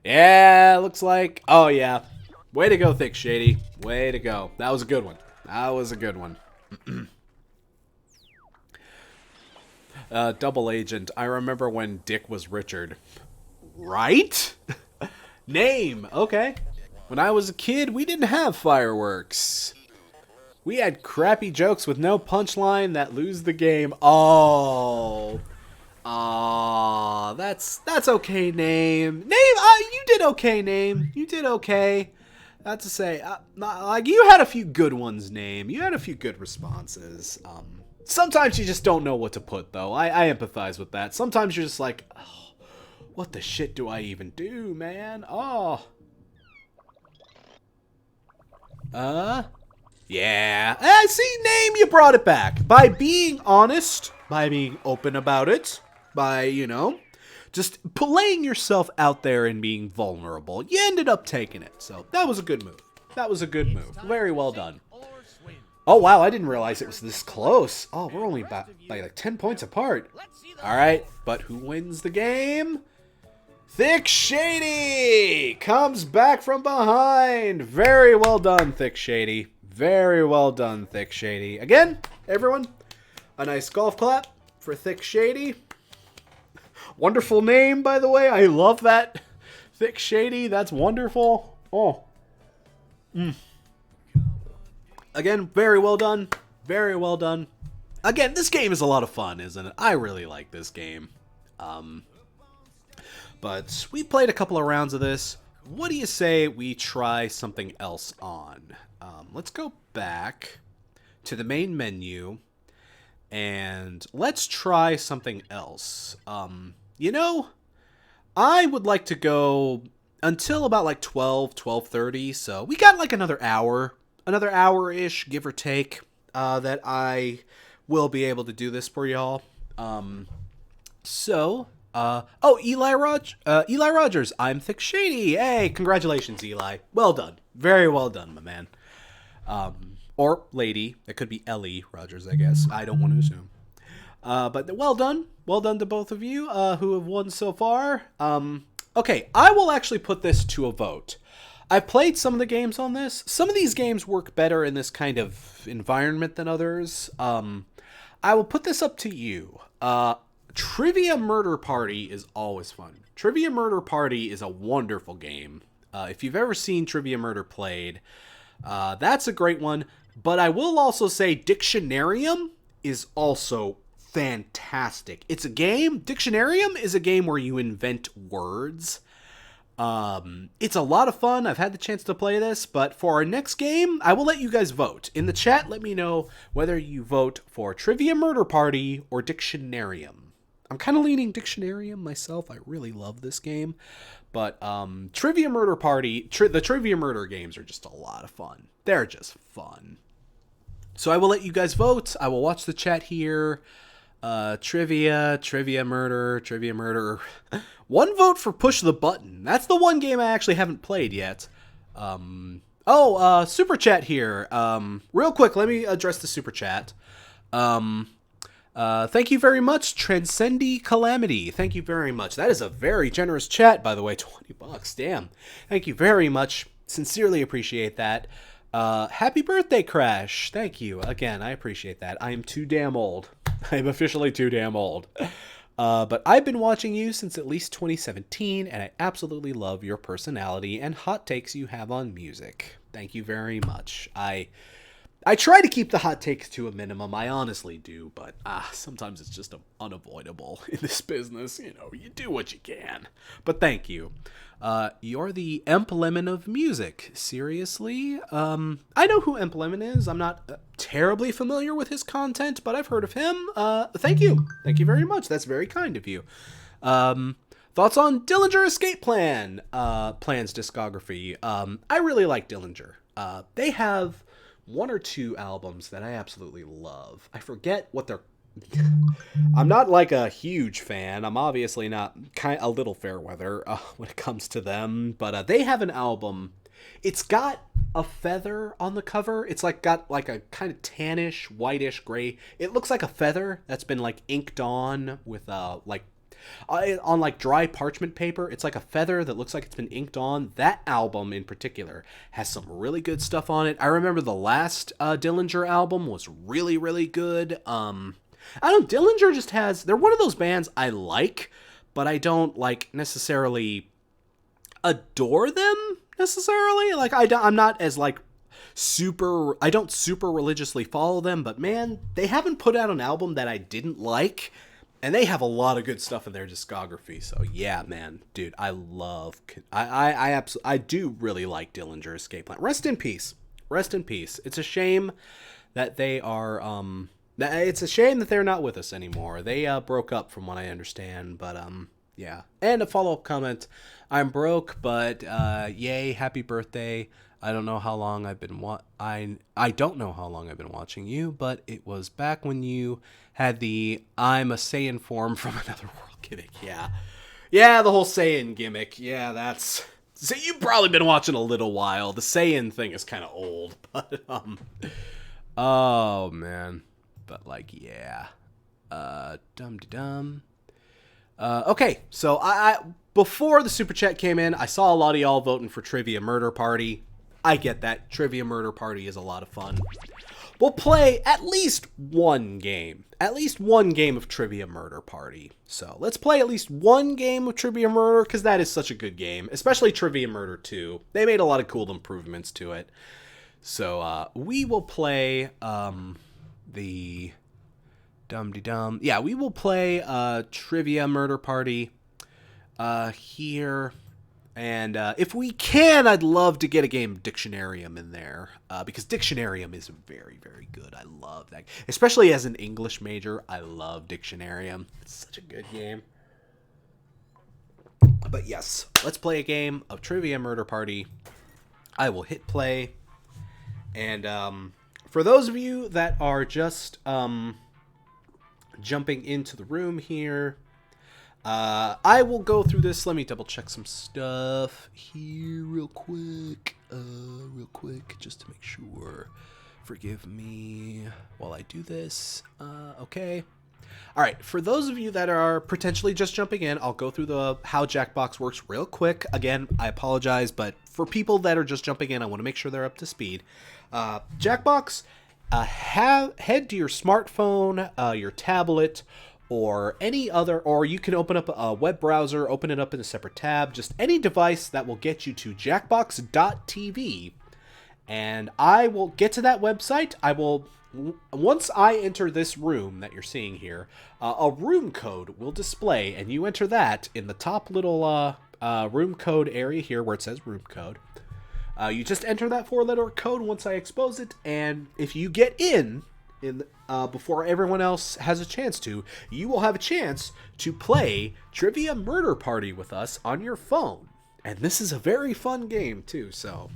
Yeah, looks like. Oh yeah. Way to go, Thick Shady. Way to go. That was a good one. That was a good one. Double agent. I remember when Dick was Richard. Right? Name. Okay. When I was a kid, we didn't have fireworks. We had crappy jokes with no punchline that lose the game. Oh. Aw, that's okay, Name. You did okay, Name. You did okay. Not to say, like, you had a few good ones, Name. You had a few good responses. Sometimes you just don't know what to put, though. I empathize with that. Sometimes you're just like, oh, what the shit do I even do, man? Oh. Yeah. See, Name, you brought it back. By being honest, by being open about it, by, you know, just laying yourself out there and being vulnerable, you ended up taking it. So that was a good move. That was a good move. Very well done. Oh, wow, I didn't realize it was this close. Oh, we're only by like 10 points apart. All right, but who wins the game? Thick Shady comes back from behind. Very well done, Thick Shady. Very well done, Thick Shady. Again, everyone, a nice golf clap for Thick Shady. Wonderful name, by the way. I love that. Thick Shady. That's wonderful. Oh. Again, very well done. Very well done. Again, this game is a lot of fun, isn't it? I really like this game. But we played a couple of rounds of this. What do you say we try something else on? Let's go back to the main menu and let's try something else. You know, I would like to go until about like 12:30, so we got like another hour-ish, give or take, that I will be able to do this for y'all. Eli Rogers, I'm Thick Shady. Hey, congratulations, Eli. Well done. Very well done, my man. Or lady. It could be Ellie Rogers, I guess. I don't want to assume. But well done. Well done to both of you who have won so far. Okay, I will actually put this to a vote. I've played some of the games on this. Some of these games work better in this kind of environment than others. I will put this up to you. Trivia Murder Party is always fun. Trivia Murder Party is a wonderful game. If you've ever seen Trivia Murder played, that's a great one. But I will also say Dictionarium is also fantastic. It's a game. Dictionarium is a game where you invent words. It's a lot of fun. I've had the chance to play this, but for our next game, I will let you guys vote. In the chat, let me know whether you vote for Trivia Murder Party or Dictionarium. I'm kind of leaning Dictionarium myself. I really love this game. But Trivia Murder Party, the Trivia Murder games are just a lot of fun. They're just fun. So I will let you guys vote. I will watch the chat here. Trivia Murder. One vote for Push the Button. That's the one game I actually haven't played yet. Super chat here. Real quick, let me address the super chat. Thank you very much, Transcendi Calamity. Thank you very much. That is a very generous chat, by the way. $20. Damn. Thank you very much. Sincerely appreciate that. Happy birthday, Crash. Thank you. Again, I appreciate that. I am too damn old. I am officially too damn old. But I've been watching you since at least 2017, and I absolutely love your personality and hot takes you have on music. Thank you very much. I try to keep the hot takes to a minimum. I honestly do, but sometimes it's just unavoidable in this business. You know, you do what you can. But thank you. You're the Emp Lemon of music. Seriously? I know who Emp Lemon is. I'm not terribly familiar with his content, but I've heard of him. Thank you. Thank you very much. That's very kind of you. Thoughts on Dillinger Escape Plan's discography. I really like Dillinger. They have one or two albums that I absolutely love. I forget what they're... I'm not like a huge fan. I'm obviously not a little fair weather when it comes to them, but they have an album. It's got a feather on the cover. It's like got like a kind of tannish, whitish gray. It looks like a feather that's been like inked on with on like dry parchment paper. It's like a feather that looks like it's been inked on. That album in particular has some really good stuff on it. I remember the last Dillinger album was really, really good. I don't know, Dillinger just has... They're one of those bands I like, but I don't like necessarily adore them necessarily. Like I'm not as like super... I don't super religiously follow them, but man, they haven't put out an album that I didn't like. And they have a lot of good stuff in their discography. So yeah, man, dude, I love... I do really like Dillinger Escape Plan. Rest in peace. Rest in peace. It's a shame that they are... It's a shame that they're not with us anymore. They broke up from what I understand, but yeah. And a follow-up comment. I'm broke, but yay, happy birthday. I don't know how long I've been I don't know how long I've been watching you, but it was back when you had the I'm a Saiyan form from another world gimmick. Yeah. Yeah, the whole Saiyan gimmick. Yeah, that's... So you've probably been watching a little while. The Saiyan thing is kind of old, but oh man. But like, yeah. Dum-de-dum. Okay, so I before the super chat came in, I saw a lot of y'all voting for Trivia Murder Party. I get that. Trivia Murder Party is a lot of fun. We'll play at least one game. At least one game of Trivia Murder Party. So let's play at least one game of Trivia Murder, because that is such a good game. Especially Trivia Murder 2. They made a lot of cool improvements to it. So we will play the dum-de-dum. Yeah, we will play Trivia Murder Party here. And if we can, I'd love to get a game of Dictionarium in there. Because Dictionarium is very, very good. I love that. Especially as an English major, I love Dictionarium. It's such a good game. But yes, let's play a game of Trivia Murder Party. I will hit play. And for those of you that are just jumping into the room here... I will go through this. Let me double check some stuff here real quick, just to make sure. Forgive me while I do this. Okay. All right. For those of you that are potentially just jumping in, I'll go through the how Jackbox works real quick. Again, I apologize, but for people that are just jumping in, I want to make sure they're up to speed. Jackbox, head to your smartphone, your tablet, or any other, or you can open up a web browser, open it up in a separate tab, just any device that will get you to jackbox.tv. And I will get to that website. Once I enter this room that you're seeing here, a room code will display, and you enter that in the top little room code area here where it says room code. You just enter that 4-letter code once I expose it, and if you get in before everyone else has a chance to, you will have a chance to play Trivia Murder Party with us on your phone. And this is a very fun game too, so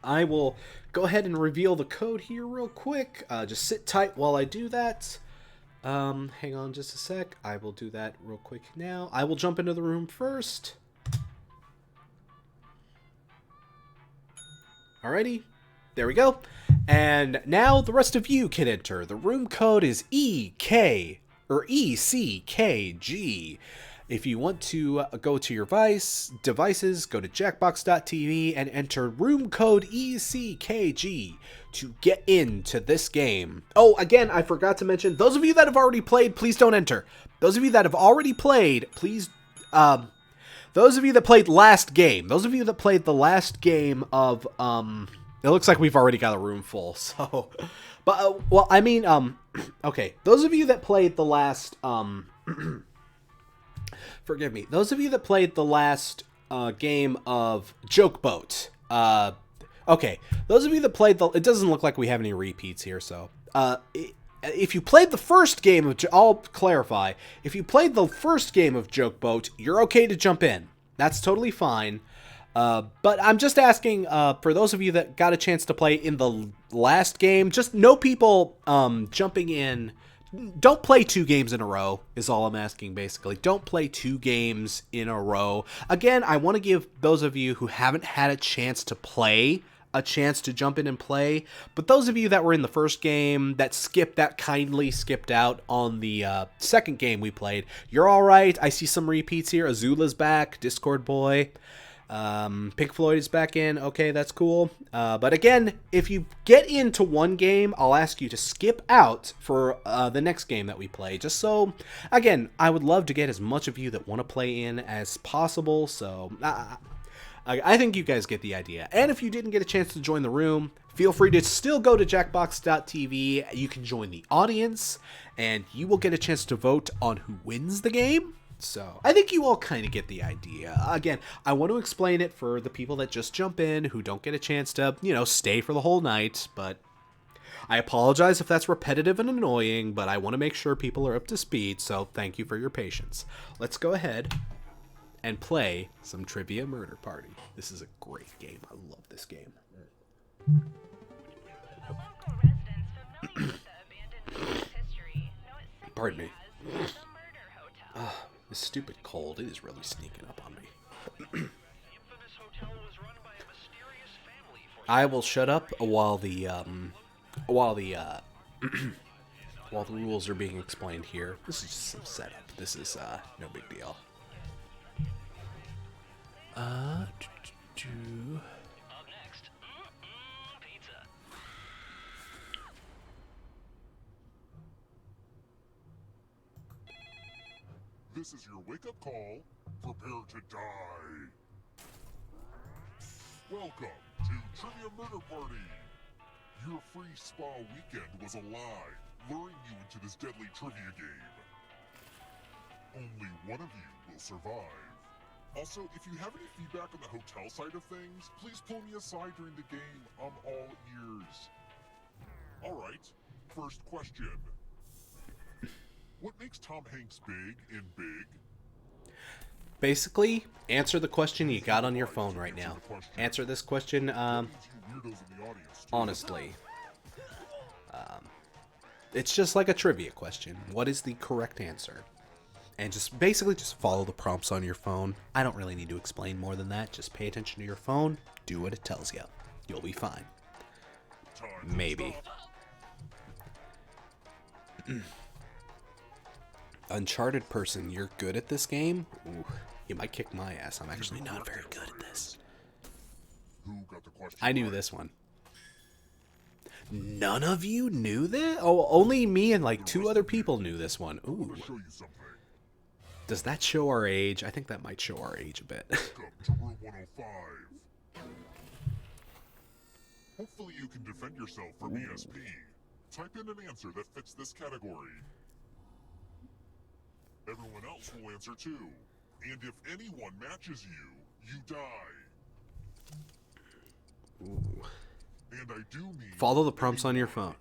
I will go ahead and reveal the code here real quick. Just sit tight while I do that. Hang on just a sec. I will do that real quick now. I will jump into the room first. Alrighty. There we go. And now the rest of you can enter. The room code is ECKG. If you want to go to your devices, go to jackbox.tv and enter room code ECKG to get into this game. Oh, again, I forgot to mention, those of you that have already played, please don't enter. Those of you that have already played, please, those of you that played last game, those of you that played the last game of, it looks like we've already got a room full, so, but, well, I mean, okay, those of you that played the last, forgive me, those of you that played the last, game of Joke Boat, okay, those of you that played it doesn't look like we have any repeats here, so, if you played the first game of, I'll clarify, if you played the first game of Joke Boat, you're okay to jump in. That's totally fine. But I'm just asking, for those of you that got a chance to play in the last game, just no people, jumping in. Don't play 2 games in a row, is all I'm asking, basically. Don't play 2 games in a row. Again, I want to give those of you who haven't had a chance to play a chance to jump in and play, but those of you that were in the first game that kindly skipped out on the second game we played, you're all right. I see some repeats here. Azula's back, Discord Boy, Pink Floyd is back in. Okay, that's cool. But again, if you get into one game, I'll ask you to skip out for the next game that we play, just so, again, I would love to get as much of you that want to play in as possible, so I think you guys get the idea. And if you didn't get a chance to join the room, feel free to still go to jackbox.tv. You can join the audience, and you will get a chance to vote on who wins the game. So I think you all kind of get the idea. Again, I want to explain it for the people that just jump in, who don't get a chance to, stay for the whole night. But I apologize if that's repetitive and annoying, but I want to make sure people are up to speed. So thank you for your patience. Let's go ahead and play some Trivia Murder Party. This is a great game. I love this game. Pardon me. This stupid cold, it is really sneaking up on me. I will shut up while the rules are being explained here. This is just some setup. This is no big deal. Up next, pizza. This is your wake-up call. Prepare to die. Welcome to Trivia Murder Party. Your free spa weekend was a lie, luring you into this deadly trivia game. Only one of you will survive. Also, if you have any feedback on the hotel side of things, please pull me aside during the game. I'm all ears. Alright, first question. What makes Tom Hanks big in Big? Basically, answer the question you got on your phone right now. Answer this question, honestly. It's just like a trivia question. What is the correct answer? And just basically just follow the prompts on your phone. I don't really need to explain more than that. Just pay attention to your phone. Do what it tells you. You'll be fine. Maybe. Uncharted person, you're good at this game? Ooh, you might kick my ass. I'm actually not very good at this. I knew this one. None of you knew this? Oh, only me and like 2 other people knew this one. Ooh. Does that show our age? I think that might show our age a bit. Welcome to room 105. Hopefully you can defend yourself from ESP. Type in an answer that fits this category. Everyone else will answer too. And if anyone matches you, you die. Ooh. And I do mean... Follow the prompts on your phone.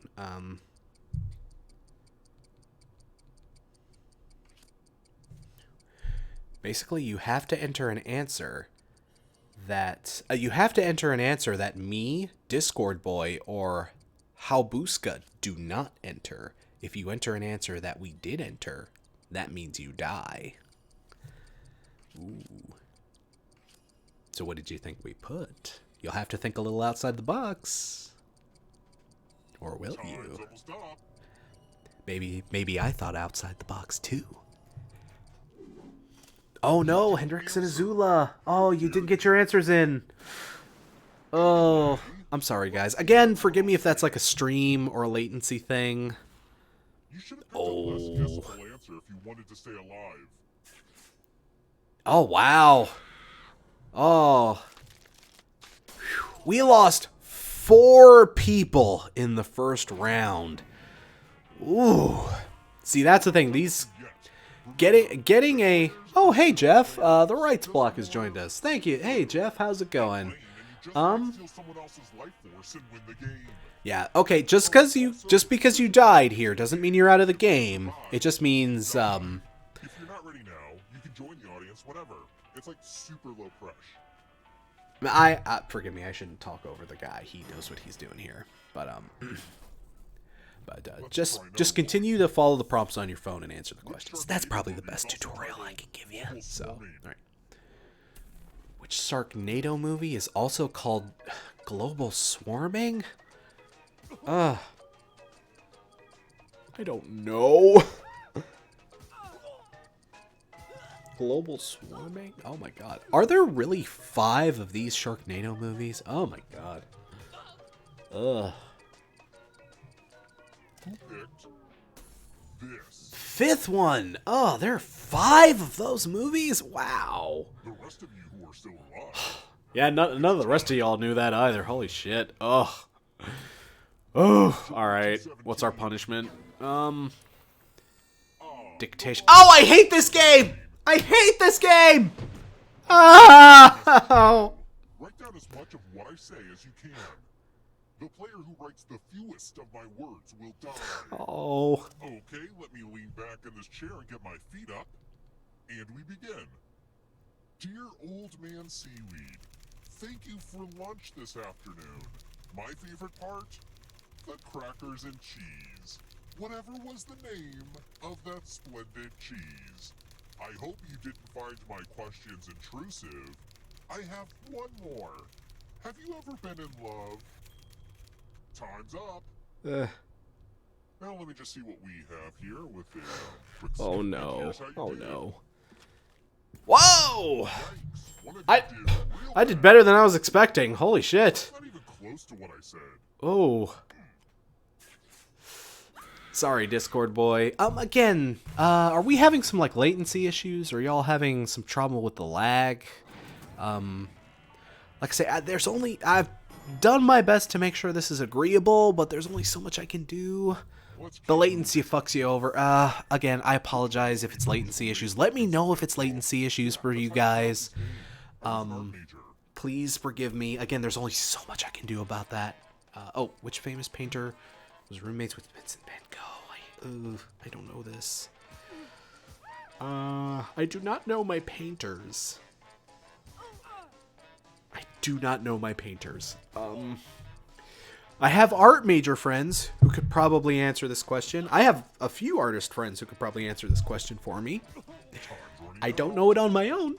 Basically, you have to enter an answer that... me, Discord Boy, or Haubuska do not enter. If you enter an answer that we did enter, that means you die. Ooh. So what did you think we put? You'll have to think a little outside the box. Or will Time's you? almost up. Maybe I thought outside the box too. Oh no, Hendrix and Azula. Oh, you didn't get your answers in. Oh, I'm sorry, guys. Again, forgive me if that's like a stream or a latency thing. You should have picked a less guessable answer if you wanted to stay alive. Oh, wow. Oh. We lost 4 people in the first round. Ooh. See, that's the thing. These getting a oh, hey Jeff. The rights block has joined us. Thank you. Hey Jeff, how's it going? Steal someone else's life force and win the game. Yeah, okay, just because you died here doesn't mean you're out of the game. It just means If you're not ready now, you can join the audience whenever. It's like super low pressure. forgive me, I shouldn't talk over the guy. He knows what he's doing here. But just continue to follow the prompts on your phone and answer the questions. That's probably the best tutorial I can give you. So, all right. Which Sharknado movie is also called Global Swarming? I don't know. Global Swarming? Oh my god. Are there really 5 of these Sharknado movies? Oh my god. Ugh. Who picked this? 5th one! Oh, there are 5 of those movies? Wow. The rest of you who are still alive. Yeah, none of the rest of y'all knew that either. Holy shit. Ugh. Oh, alright. What's our punishment? Dictation. Oh, I hate this game! I hate this game! Oh! Write down as much of what I say as you can. The player who writes the fewest of my words will die. Oh. Okay, let me lean back in this chair and get my feet up. And we begin. Dear Old Man Seaweed, thank you for lunch this afternoon. My favorite part? The crackers and cheese. Whatever was the name of that splendid cheese. I hope you didn't find my questions intrusive. I have one more. Have you ever been in love? Time's up. Now let me just see what we have here with the quick Oh sneak no. peek. Here's how you Oh did. no. Whoa! Yikes. One of you I did real I did bad. better than I was expecting. Holy shit. Not even close to what I said. Oh. Sorry, Discord boy. Again, are we having some, like, latency issues? Are y'all having some trouble with the lag? Like I say, I've done my best to make sure this is agreeable, but there's only so much I can do. The latency fucks you over. Again, I apologize if it's latency issues. Let me know if it's latency issues for you guys. Please forgive me. Again, there's only so much I can do about that. Oh, which famous painter was roommates with Vincent van Gogh? I don't know this. I do not know my painters. I do not know my painters. I have art major friends who could probably answer this question. I have a few artist friends who could probably answer this question for me. I don't know it on my own.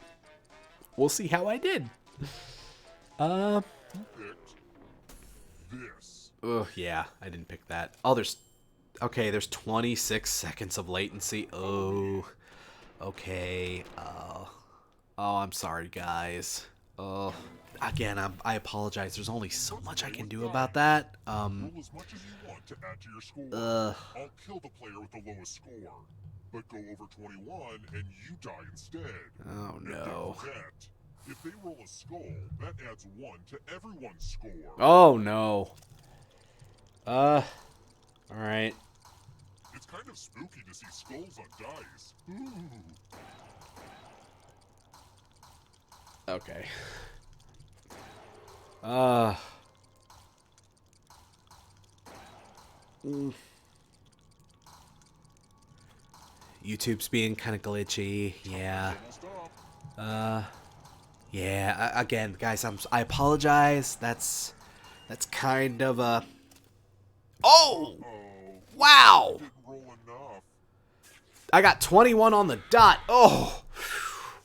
We'll see how I did. Who picked this? Oh, yeah, I didn't pick that. Oh, there's 26 seconds of latency. Oh, okay. Oh, I'm sorry, guys. Again, I apologize. There's only so much I can do about that. Roll as much as you want to add to your score. I'll kill the player with the lowest score. But go over 21 and you die instead. Oh, And no. don't forget, if they roll a skull, that adds 1 to everyone's score. Oh, no. Alright. It's kind of spooky to see skulls on dice. Ooh. Okay. YouTube's being kind of glitchy. Yeah. Almost up. Yeah. Again, guys, I apologize. That's kind of a. Oh! Oh, Wow! didn't roll enough. I got 21 on the dot. Oh!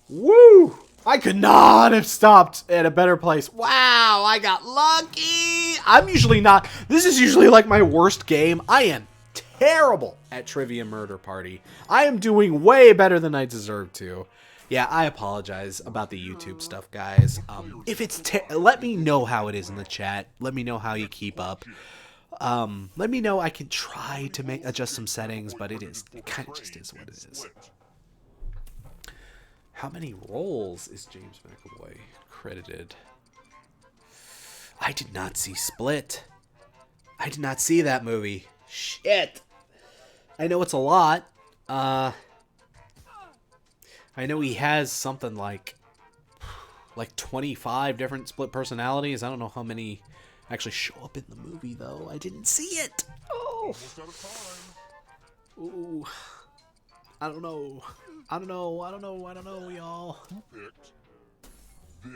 Woo! I could not have stopped at a better place. Wow, I got lucky. I'm usually not. This is usually like my worst game. I am terrible at Trivia Murder Party. I am doing way better than I deserve to. Yeah, I apologize about the YouTube stuff, guys. If it's let me know how it is in the chat. Let me know how you keep up. Let me know. I can try to adjust some settings, but it kind of just is what it is. How many roles is James McAvoy credited? I did not see Split. I did not see that movie. Shit. I know it's a lot. I know he has something like 25 different split personalities. I don't know how many actually show up in the movie, though. I didn't see it. Oh. Ooh. I don't know, y'all.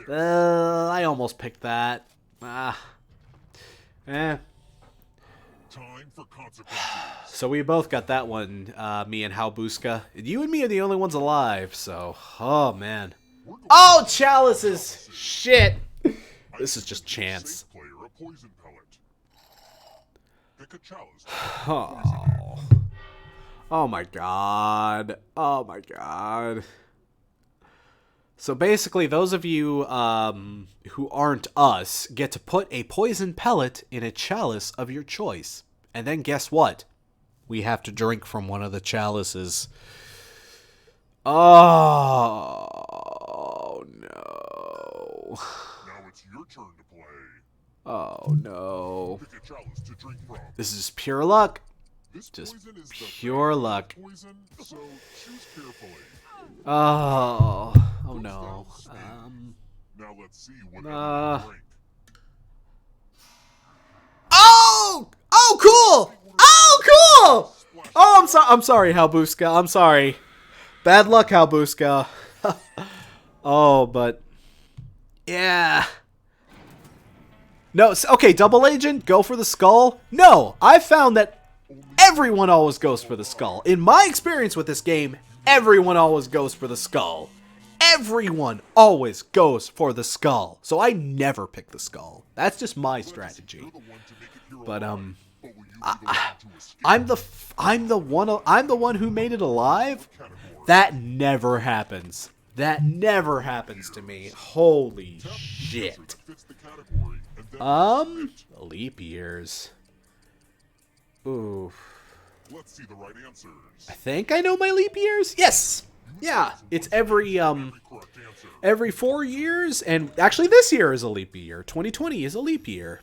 I almost picked that. Eh. Time for consequences. So we both got that one, me and Halbuska. You and me are the only ones alive, so... Oh, man. Oh, chalices! Shit! This is just chance. Oh. Oh my god. Oh my god. So basically, those of you who aren't us get to put a poison pellet in a chalice of your choice. And then guess what? We have to drink from one of the chalices. Oh, no. Now it's your turn to play. Oh, no. Pick a chalice to drink from. This is pure luck. This Just poison is the pure luck. poison, so choose carefully. Oh no. Now let's see what drink. Oh! Oh, cool! Oh, cool! Oh, I'm sorry, Halbuska. I'm sorry. Bad luck, Halbuska. Oh, but yeah. No, okay, double agent, go for the skull. No, I found that everyone always goes for the skull. In my experience with this game, everyone always goes for the skull. Everyone always goes for the skull. So I never pick the skull. That's just my strategy. But I'm the one who made it alive. That never happens. That never happens to me. Holy shit. Leap years. Ooh. Let's see the right answers. I think I know my leap years. Yes. Yeah. It's every 4 years, and actually this year is a leap year. 2020 is a leap year.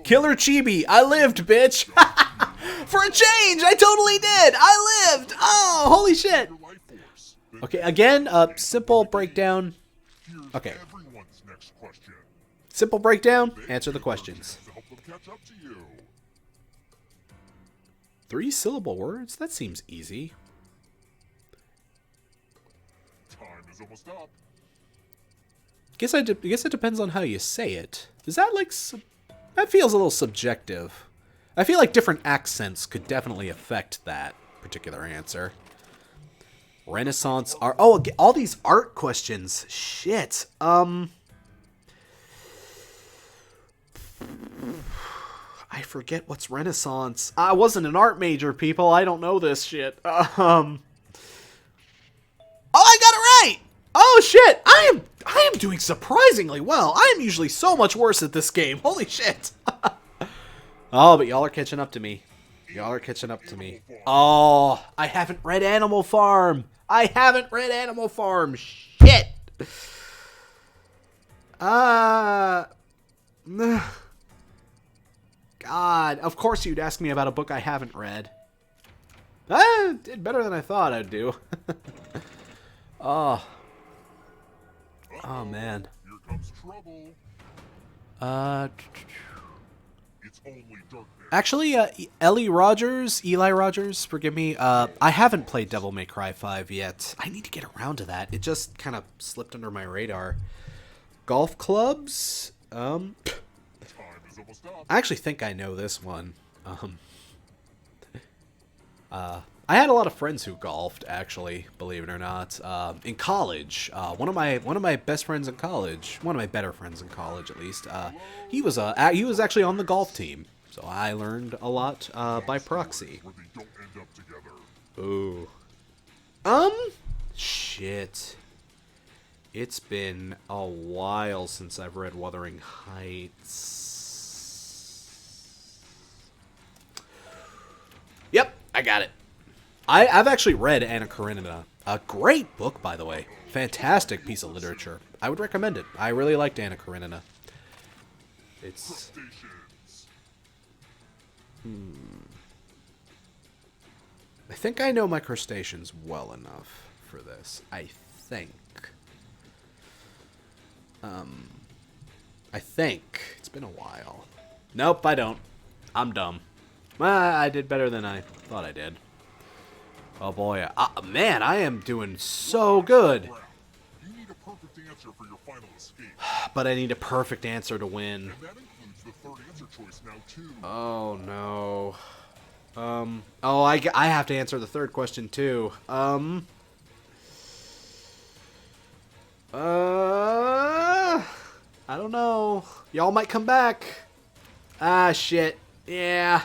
Killer Chibi, I lived, bitch. For a change, I totally did. I lived. Oh, holy shit. Okay, again, simple breakdown. Okay. Simple breakdown. Answer the questions. 3-syllable words? That seems easy. Time is almost up. Guess it depends on how you say it. Is that like... that feels a little subjective. I feel like different accents could definitely affect that particular answer. Renaissance art... Oh, all these art questions. Shit. I forget what's Renaissance. I wasn't an art major, people. I don't know this shit. Oh, I got it right! Oh, shit! I am doing surprisingly well. I am usually so much worse at this game. Holy shit. Oh, but y'all are catching up to me. Y'all are catching up to me. Oh, I haven't read Animal Farm. I haven't read Animal Farm. Shit. God, of course you'd ask me about a book I haven't read. Did better than I thought I'd do. Oh. Oh, man. Here comes trouble. It's only darkness. Actually, Eli Rogers, forgive me, I haven't played Devil May Cry 5 yet. I need to get around to that. It just kind of slipped under my radar. Golf clubs? Time is almost up. I actually think I know this one. I had a lot of friends who golfed, actually, believe it or not. In college, one of my best friends in college, one of my better friends in college, at least, he was actually on the golf team. So I learned a lot by proxy. Where they don't end up together. Ooh. Shit. It's been a while since I've read Wuthering Heights. Yep, I got it. I've actually read Anna Karenina. A great book, by the way. Fantastic piece of literature. I would recommend it. I really liked Anna Karenina. It's... Crustaceans. I think I know my crustaceans well enough for this. I think. I think. It's been a while. Nope, I don't. I'm dumb. I did better than I thought I did. Oh boy, man, I am doing so good. Crap. You need a perfect answer for your final escape. But I need a perfect answer to win. And that includes the third answer choice now, too. Oh no. Oh, I have to answer the third question too. I don't know. Y'all might come back. Ah, shit. Yeah.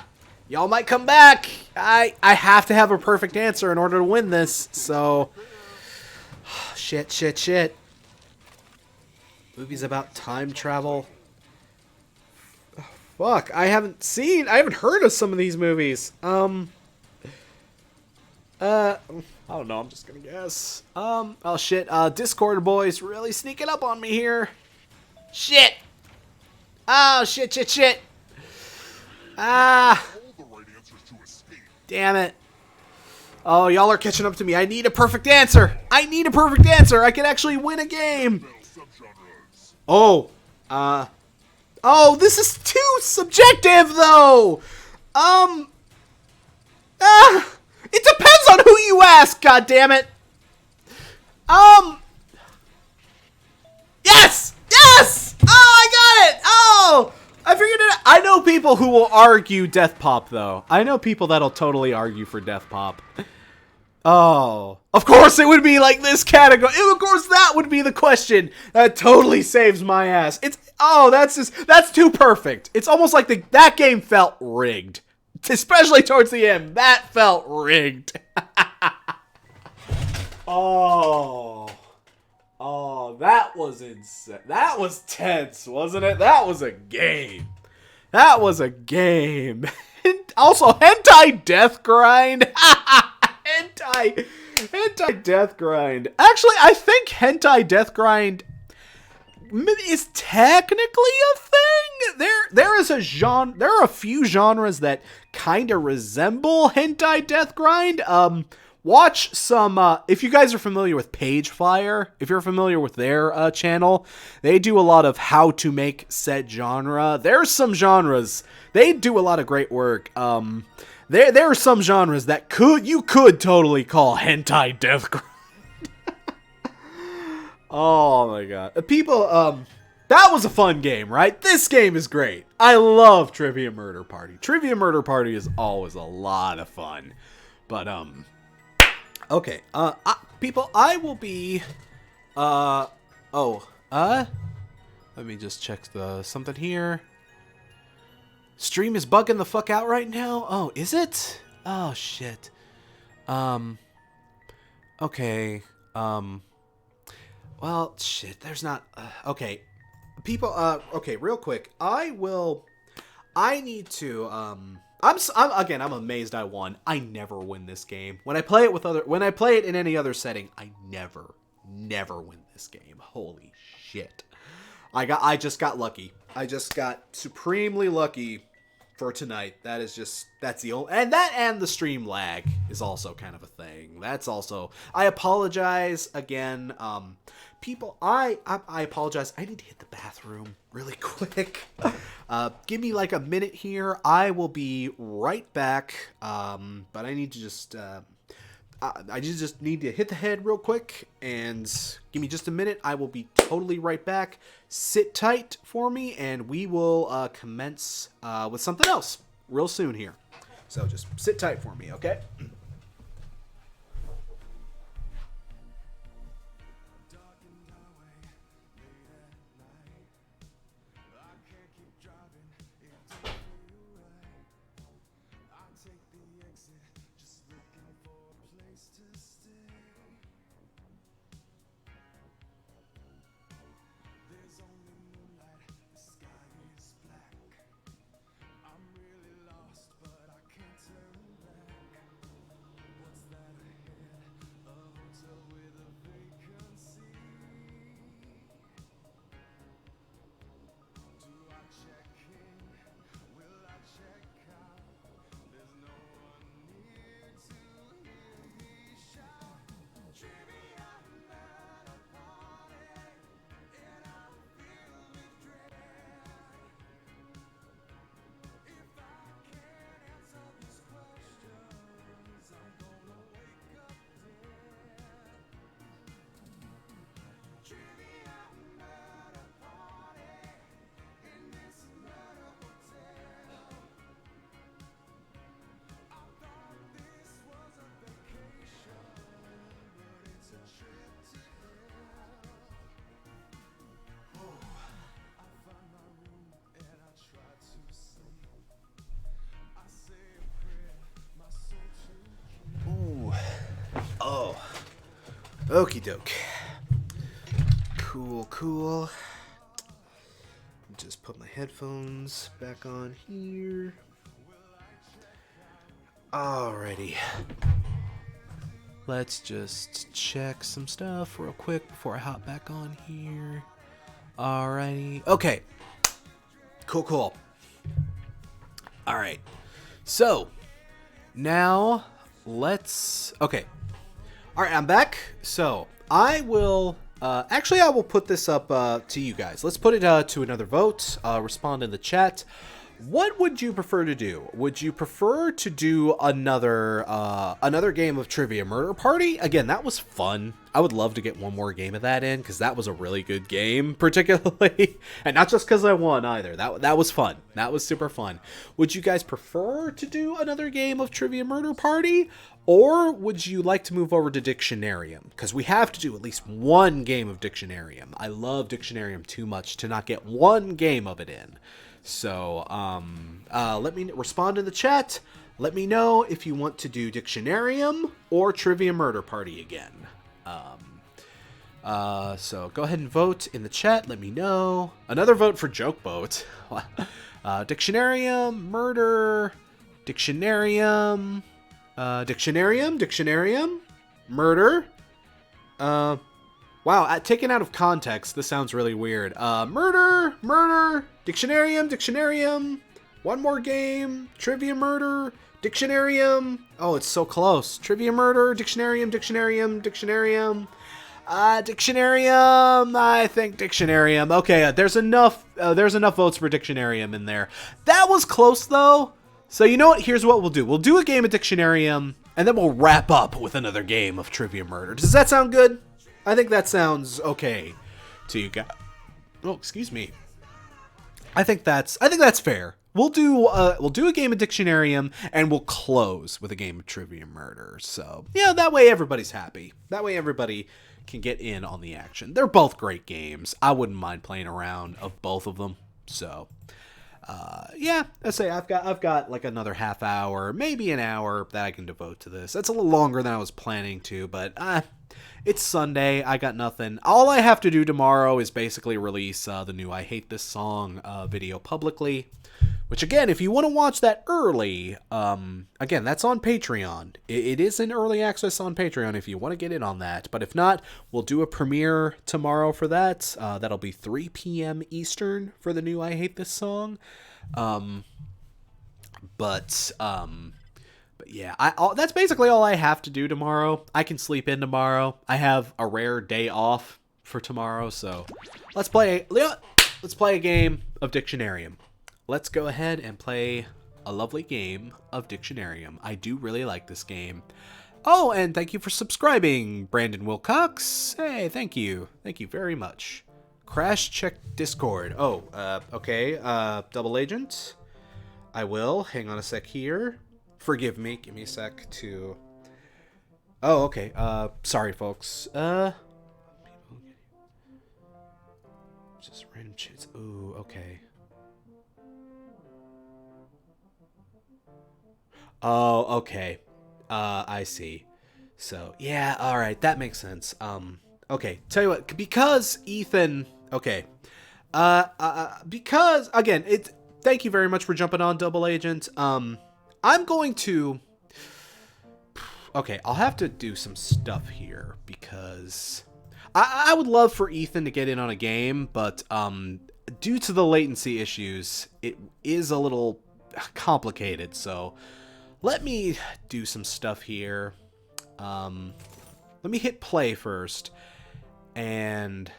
Y'all might come back. I have to have a perfect answer in order to win this. So, shit. Movies about time travel. Fuck, I haven't heard of some of these movies. I don't know, I'm just gonna guess. Oh shit, Discord boys really sneaking up on me here. Shit! Oh, shit. Ah! All the right answers to escape. Damn it. Oh, y'all are catching up to me. I need a perfect answer. I can actually win a game. Bell subgenres. Oh, oh, this is too subjective, though. It depends on who you ask. God damn it. Yes. Oh, I got it. Oh, I figured it out. I know people who will argue Death Pop, though. I know people that'll totally argue for Death Pop. Oh, of course it would be like this category. Of course that would be the question. That totally saves my ass. That's too perfect. It's almost like that game felt rigged. Especially towards the end. That felt rigged. Oh, that was insane. That was tense, wasn't it? That was a game. Also, Hentai Death Grind. Hentai Death Grind. Actually, I think Hentai Death Grind is technically a thing. There is a genre. There are a few genres that kind of resemble Hentai Death Grind. Watch some, if you guys are familiar with Pagefire, if you're familiar with their channel, they do a lot of how to make said genre. There's some genres. They do a lot of great work. There are some genres that you could totally call Hentai Death Grind. Oh my god. People, that was a fun game, right? This game is great. I love Trivia Murder Party. Trivia Murder Party is always a lot of fun. But, okay, people, I will be, let me just check something here. Stream is bugging the fuck out right now? Oh, is it? Oh, shit. Okay, well, shit, there's not, okay. People, okay, real quick, I need to, I'm amazed I won. I never win this game. When I play it in any other setting, I never win this game. Holy shit. I just got lucky. I just got supremely lucky for tonight. That's the only, and the stream lag is also kind of a thing. That's also, I apologize again. People, I apologize. I need to hit the bathroom really quick. Give me like a minute here. I will be right back. But I need to just, I just need to hit the head real quick, and give me just a minute. I will be totally right back. Sit tight for me, and we will commence with something else real soon here. So just sit tight for me, okay? Ooh. Oh. Okie doke. Cool, cool. Just put my headphones back on here. Alrighty. Let's just check some stuff real quick before I hop back on here. Alrighty. Okay. Cool, cool. Alright. So, now let's... Okay. Alright, I'm back. So, I will... actually, I will put this up to you guys. Let's put it to another vote. Respond in the chat. What would you prefer to do? Would you prefer to do another game of Trivia Murder Party? Again, that was fun. I would love to get one more game of that in, because that was a really good game, particularly. And not just because I won, either. That was fun. That was super fun. Would you guys prefer to do another game of Trivia Murder Party? Or would you like to move over to Dictionarium? Because we have to do at least one game of Dictionarium. I love Dictionarium too much to not get one game of it in. So, let me respond in the chat. Let me know if you want to do Dictionarium or Trivia Murder Party again. So go ahead and vote in the chat. Let me know. Another vote for Joke Boat. Dictionarium, Murder, Dictionarium, Dictionarium, Murder. Wow, taken out of context, this sounds really weird. Murder, Dictionarium, one more game, Trivia Murder, Dictionarium. Oh, it's so close. Trivia Murder, Dictionarium. Dictionarium, I think Dictionarium. Okay, there's enough votes for Dictionarium in there. That was close, though. So you know what? Here's what we'll do. We'll do a game of Dictionarium, and then we'll wrap up with another game of Trivia Murder. Does that sound good? I think that sounds okay to you guys. Oh, excuse me. I think that's fair. We'll do a game of Dictionarium, and we'll close with a game of Trivia Murder. So yeah, that way everybody's happy. That way everybody can get in on the action. They're both great games. I wouldn't mind playing a round of both of them. So yeah, let's say I've got like another half hour, maybe an hour that I can devote to this. That's a little longer than I was planning to, but it's Sunday. I got nothing. All I have to do tomorrow is basically release the new I Hate This Song video publicly. Which, again, if you want to watch that early, again, that's on Patreon. It is in early access on Patreon if you want to get in on that. But if not, we'll do a premiere tomorrow for that. That'll be 3 p.m. Eastern for the new I Hate This Song. But yeah, that's basically all I have to do tomorrow. I can sleep in tomorrow. I have a rare day off for tomorrow, so let's play a game of Dictionarium. Let's go ahead and play a lovely game of Dictionarium. I do really like this game. Oh, and thank you for subscribing, Brandon Wilcox. Hey, thank you. Thank you very much. Crash check Discord. Oh, okay. Double agent. I will. Hang on a sec here. Forgive me. Give me a sec to... Oh, okay. Sorry, folks. Just random chats. Ooh, okay. Oh, okay. I see. So, yeah, alright, that makes sense. Okay, tell you what, because Ethan... Okay. Because, again, thank you very much for jumping on, Double Agent. I'm going to... Okay, I'll have to do some stuff here, because... I would love for Ethan to get in on a game, but, due to the latency issues, it is a little complicated, so... Let me do some stuff here. Let me hit play first. And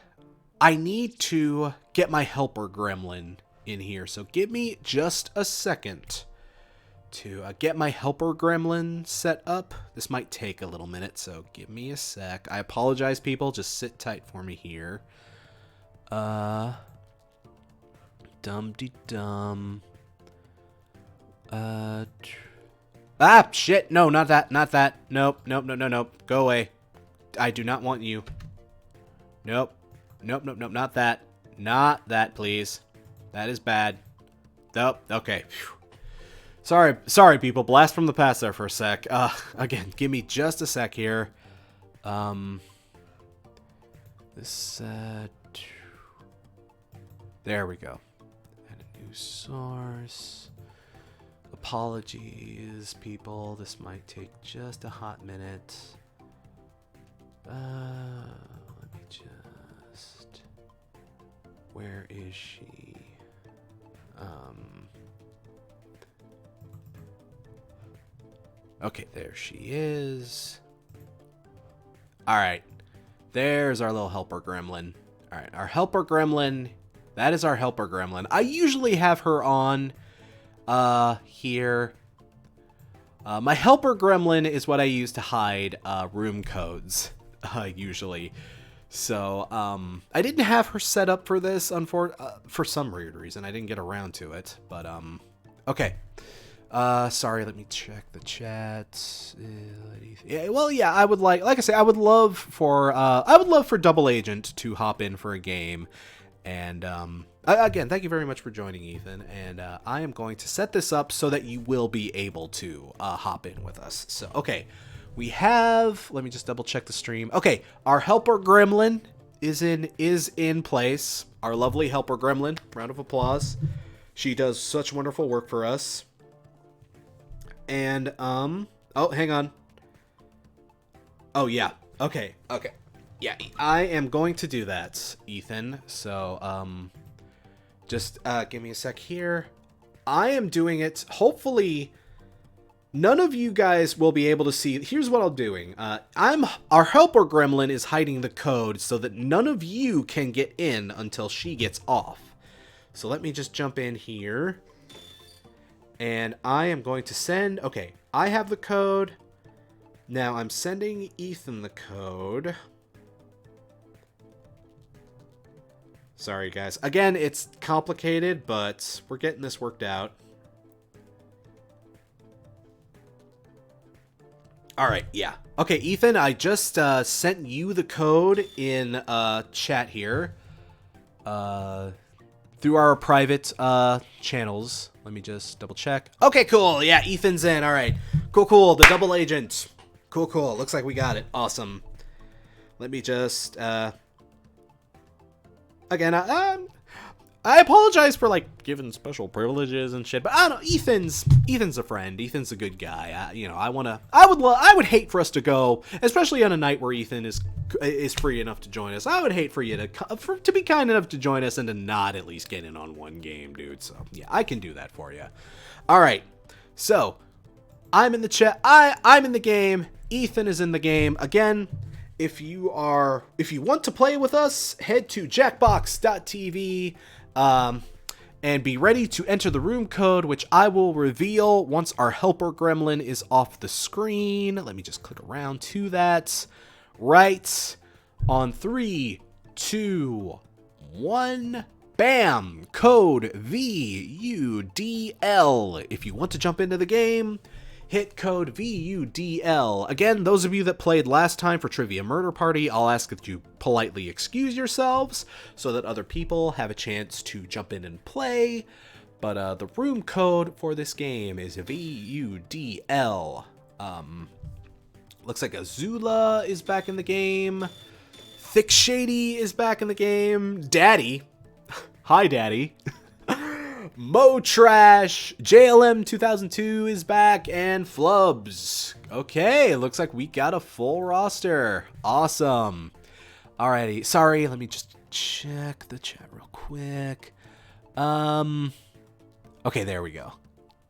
I need to get my helper gremlin in here. So give me just a second to get my helper gremlin set up. This might take a little minute, so give me a sec. I apologize, people. Just sit tight for me here. Dum-de-dum. Ah, shit. No, not that. Not that. Nope. Nope. No, no, nope. Go away. I do not want you. Nope. Nope, nope, nope. Not that. Not that, please. That is bad. Nope. Okay. Phew. Sorry, people. Blast from the past there for a sec. Again, give me just a sec here. This, there we go. Add a new source. Apologies, people. This might take just a hot minute. Let me just... Where is she? Okay, there she is. Alright. There's our little helper gremlin. Alright, our helper gremlin. That is our helper gremlin. I usually have her on... here. My helper gremlin is what I use to hide, room codes, usually. So, I didn't have her set up for this, for some weird reason. I didn't get around to it, but, okay. Sorry, let me check the chat. Yeah, well, yeah, I would like I say, I would love for Double Agent to hop in for a game. And, again, thank you very much for joining, Ethan. And I am going to set this up so that you will be able to hop in with us. So, okay, we have... Let me just double check the stream. Okay, our helper gremlin is in place. Our lovely helper gremlin. Round of applause. She does such wonderful work for us. And, oh, hang on. Oh, yeah. Okay. Yeah, I am going to do that, Ethan. So, just give me a sec here. I am doing it. Hopefully, none of you guys will be able to see. Here's what I'm doing. Our helper gremlin is hiding the code so that none of you can get in until she gets off. So let me just jump in here. And I am going to send... Okay, I have the code. Now I'm sending Ethan the code. Sorry, guys. Again, it's complicated, but we're getting this worked out. Alright, yeah. Okay, Ethan, I just sent you the code in chat here. Through our private channels. Let me just double check. Okay, cool. Yeah, Ethan's in. Alright. Cool. The Double Agent. Cool. Looks like we got it. Awesome. Let me just... Again, I apologize for, like, giving special privileges and shit, but I don't know, Ethan's a friend. Ethan's a good guy. You know, I would hate for us to go, especially on a night where Ethan is free enough to join us. I would hate for you to be kind enough to join us and to not at least get in on one game, dude. So, yeah, I can do that for you. All right. So, I'm in the chat. I'm in the game. Ethan is in the game. Again, if you want to play with us, head to jackbox.tv and be ready to enter the room code, which I will reveal once our helper gremlin is off the screen. Let me just click around to that. Right on 3, 2, 1. Bam! Code VUDL. If you want to jump into the game, hit code VUDL. Again, those of you that played last time for Trivia Murder Party, I'll ask that you politely excuse yourselves so that other people have a chance to jump in and play. But the room code for this game is VUDL. Looks like Azula is back in the game. Thick Shady is back in the game. Daddy. Hi, Daddy. Mo Trash. JLM 2002 is back. And Flubs. Okay, it looks like we got a full roster. Awesome. Alrighty. Sorry, let me just check the chat real quick. Okay, there we go.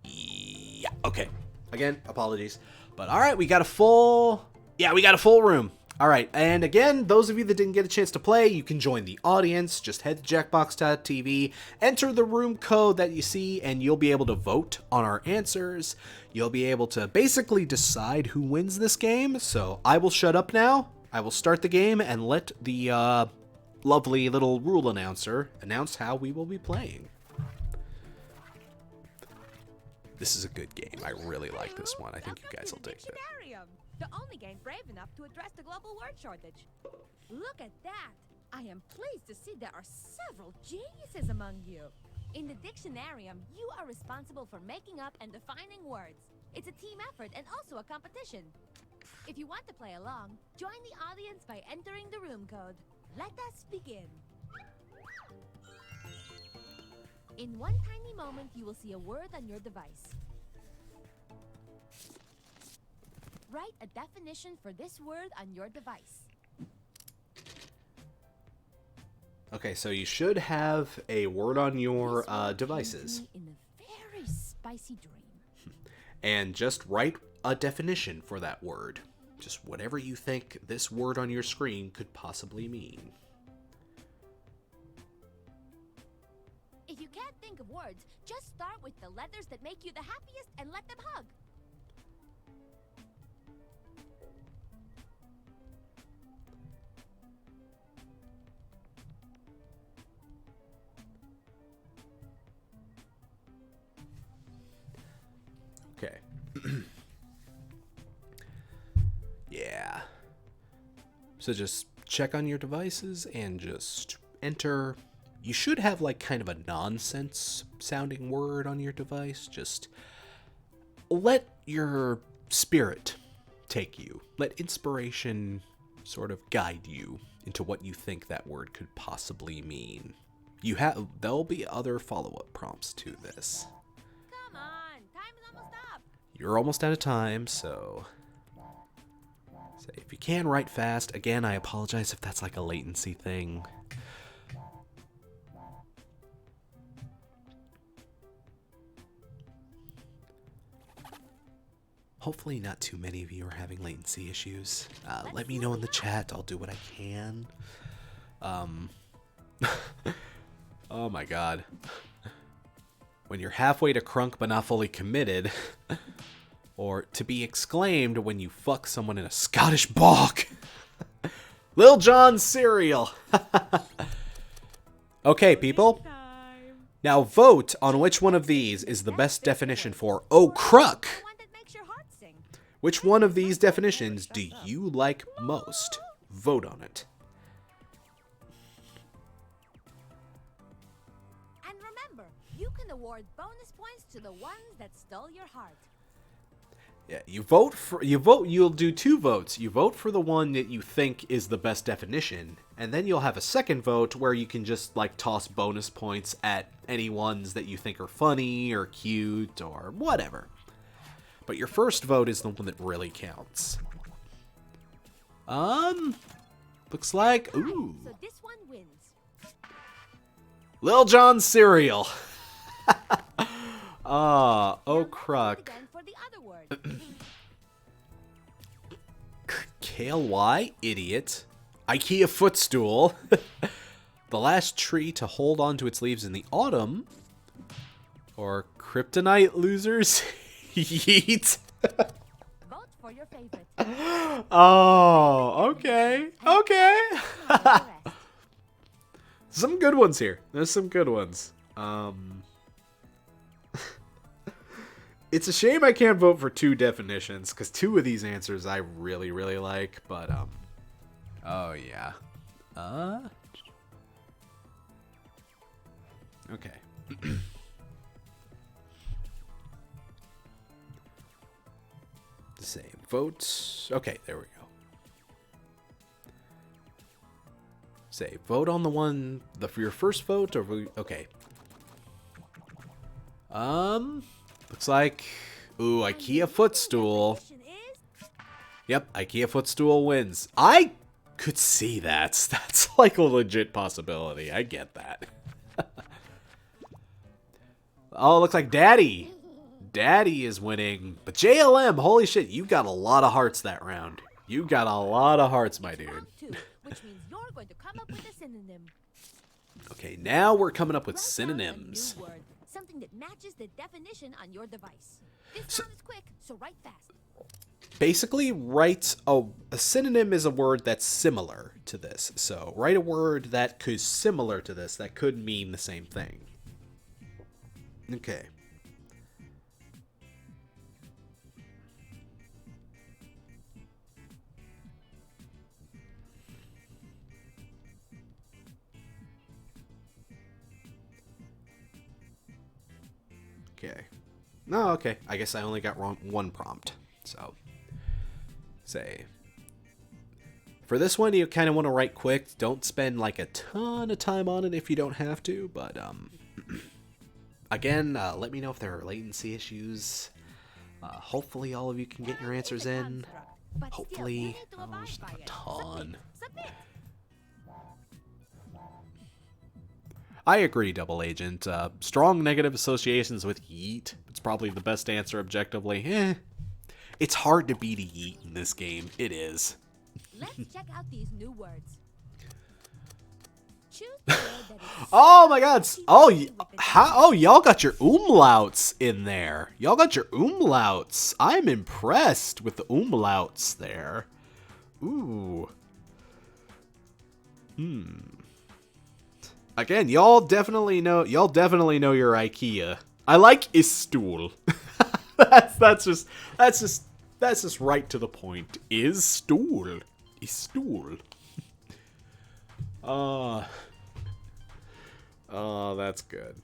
Yeah, okay. Again, apologies. But alright, we got a full room. Alright, and again, those of you that didn't get a chance to play, you can join the audience. Just head to jackbox.tv, enter the room code that you see, and you'll be able to vote on our answers. You'll be able to basically decide who wins this game. So I will shut up now. I will start the game and let the lovely little rule announcer announce how we will be playing. This is a good game. I really like this one. I think you guys will dig it. The only game brave enough to address the global word shortage. Look at that! I am pleased to see there are several geniuses among you. In the Dictionarium, you are responsible for making up and defining words. It's a team effort and also a competition. If you want to play along, join the audience by entering the room code. Let us begin. In one tiny moment, you will see a word on your device. Write a definition for this word on your device. Okay, so you should have a word on your This word devices. came to me in a very spicy dream. And just write a definition for that word. Just whatever you think this word on your screen could possibly mean. If you can't think of words, just start with the letters that make you the happiest and let them hug. Okay. Yeah. So just check on your devices and just enter. You should have like kind of a nonsense sounding word on your device. Just let your spirit take you. Let inspiration sort of guide you into what you think that word could possibly mean. There'll be other follow-up prompts to this. Come on, time is almost up. You're almost out of time, so if you can write fast, again, I apologize if that's like a latency thing. Hopefully not too many of you are having latency issues. Let me know in the chat. I'll do what I can. Oh my god. When you're halfway to crunk but not fully committed. Or to be exclaimed when you fuck someone in a Scottish bog. Lil Jon cereal. Okay, people. Now vote on which one of these is the best definition for "oh cruck." The one that makes your heart sing. Which one of these definitions do you like most? Vote on it. And remember, you can award bonus points to the ones that stole your heart. Yeah, you'll do two votes. You vote for the one that you think is the best definition, and then you'll have a second vote where you can just like toss bonus points at any ones that you think are funny or cute or whatever. But your first vote is the one that really counts. Looks like, ooh, So this one wins. Lil Jon cereal. Oh Now cruck. again for the other word. Kale Y, idiot. IKEA footstool. The last tree to hold on to its leaves in the autumn. Or kryptonite losers. Yeet. Vote for your favorite. Oh, okay. Okay. The rest. Some good ones here. There's some good ones. It's a shame I can't vote for two definitions, because two of these answers I really, really like, but, oh, yeah. Okay. Say vote. Okay, there we go. Say vote on the one for your first vote, or okay. Looks like IKEA footstool. Yep, IKEA footstool wins. I could see that. That's like a legit possibility. I get that. Oh, looks like Daddy. Daddy is winning. But JLM, holy shit, you got a lot of hearts that round. You got a lot of hearts, my dude. Which means you're going to come up with a synonym. Okay, now we're coming up with Write down synonyms. a new word, something that matches the definition on your device. This round is quick, so write fast. Basically, write a synonym is a word that's similar to this. So write a word that could similar to this that could mean the same thing. Okay. Okay. No, okay. I guess I only got wrong one prompt. So, say. For this one, you kind of want to write quick. Don't spend like a ton of time on it if you don't have to. But, again, let me know if there are latency issues. Hopefully all of you can get your answers in. Hopefully. Oh, there's not a ton. I agree, Double Agent. Strong negative associations with yeet. It's probably the best answer objectively. It's hard to beat a yeet in this game. It is. Let's check out these new words. Choose the word that is Oh my god. Oh, y'all got your umlauts in there. Y'all got your umlauts. I'm impressed with the umlauts there. Ooh. Again, y'all definitely know your IKEA. I like Istool. that's just right to the point. Is stool. Istool. Oh, that's good.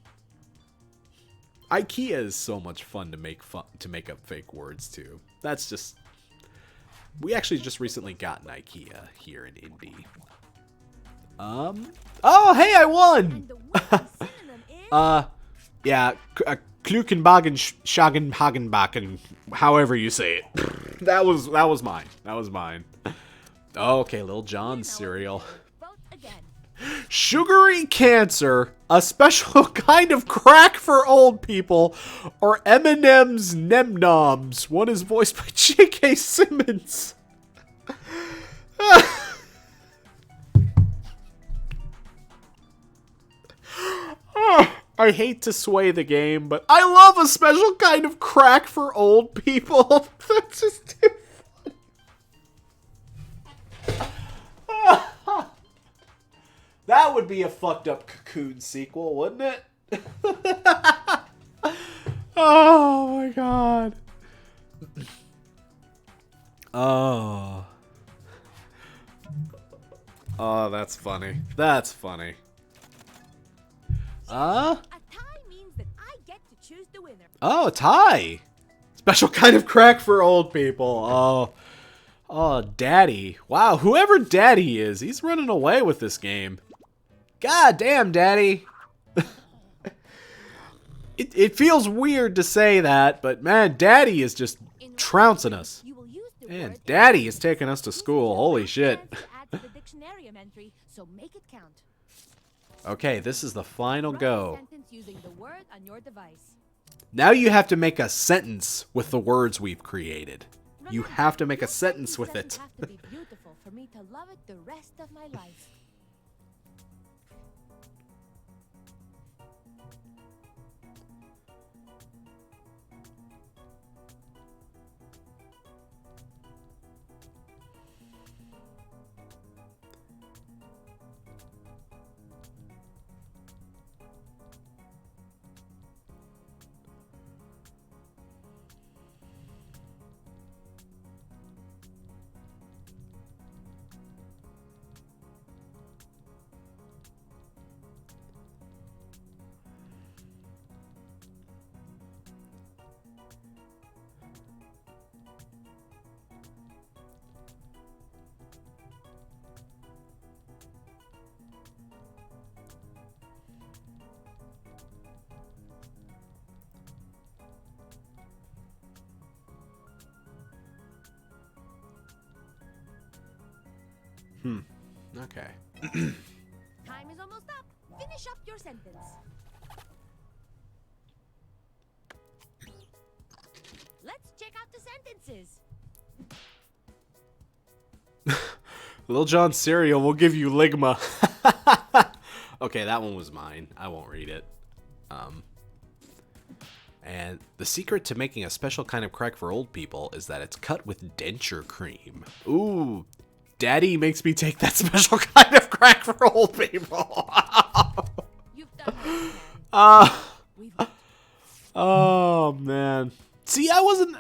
IKEA is so much fun to make up fake words too. That's just. We actually just recently got an IKEA here in Indy. Oh, hey, I won! and the word synonym is Yeah, Klukenbagen, Schagenhagenbacken, however you say it. That was mine. That was mine. Okay, Lil John's cereal. vote again. Sugary cancer, a special kind of crack for old people, or M&M's Nem-Noms. One is voiced by J.K. Simmons. I hate to sway the game, but I love a special kind of crack for old people. That's just too funny. That would be a fucked up Cocoon sequel, wouldn't it? Oh my god. Oh. Oh, that's funny. That's funny. A tie means that I get to choose the winner. Oh, tie. Special kind of crack for old people. Oh, Daddy. Wow, whoever Daddy is, he's running away with this game. God damn, Daddy. It feels weird to say that, but man, Daddy is just trouncing us. You will use the Man, word Daddy is taking us to This is school. your Holy last shit. chance to add to the dictionarium entry, so make it count. Okay, this is the final Write a go. sentence using the word on your device. Now you have to make a sentence with the words we've created. You Remember, have to make a your sentence with doesn't it. have to be beautiful for me to love it the rest of my life. Okay. Time is almost up. Finish up your sentence. Let's check out the sentences. Lil Jon cereal will give you ligma. Okay, that one was mine. I won't read it. And the secret to making a special kind of crack for old people is that it's cut with denture cream. Ooh, Daddy makes me take that special kind of crack for old people. You've done what you can. We've Oh man. See, I wasn't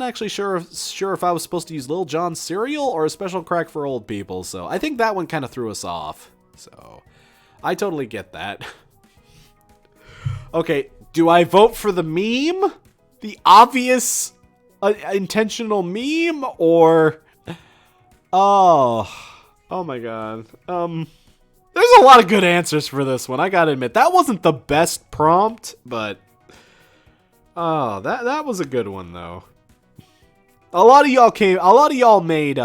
actually sure if I was supposed to use Lil Jon cereal or a special crack for old people. So I think that one kind of threw us off. So I totally get that. Okay, do I vote for the meme, the obvious intentional meme, or oh my god. There's a lot of good answers for this one. I gotta admit that wasn't the best prompt, but. Oh, that was a good one though. A lot of y'all made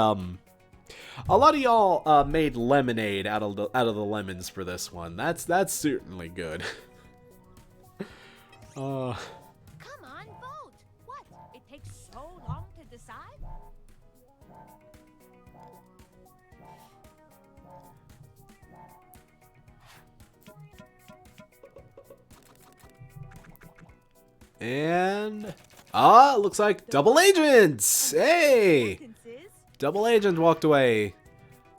lemonade out of the lemons for this one. That's certainly good. Come on, vote. What? It takes so long to decide? And looks like double agents. Hey, Sentences. double agent walked away.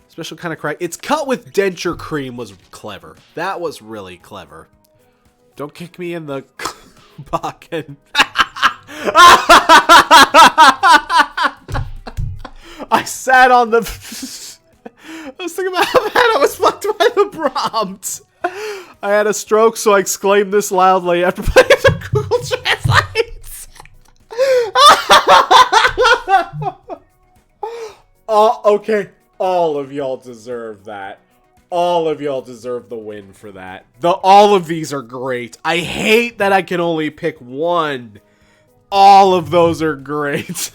Special kind of crack. It's cut with denture cream was clever. That was really clever. Don't kick me in the pocket. I sat on the. I was thinking about how bad I was fucked by the prompt. I had a stroke, so I exclaimed this loudly after playing the Google Translate. Oh, okay. All of y'all deserve that. All of y'all deserve the win for that. All of these are great. I hate that I can only pick one. All of those are great.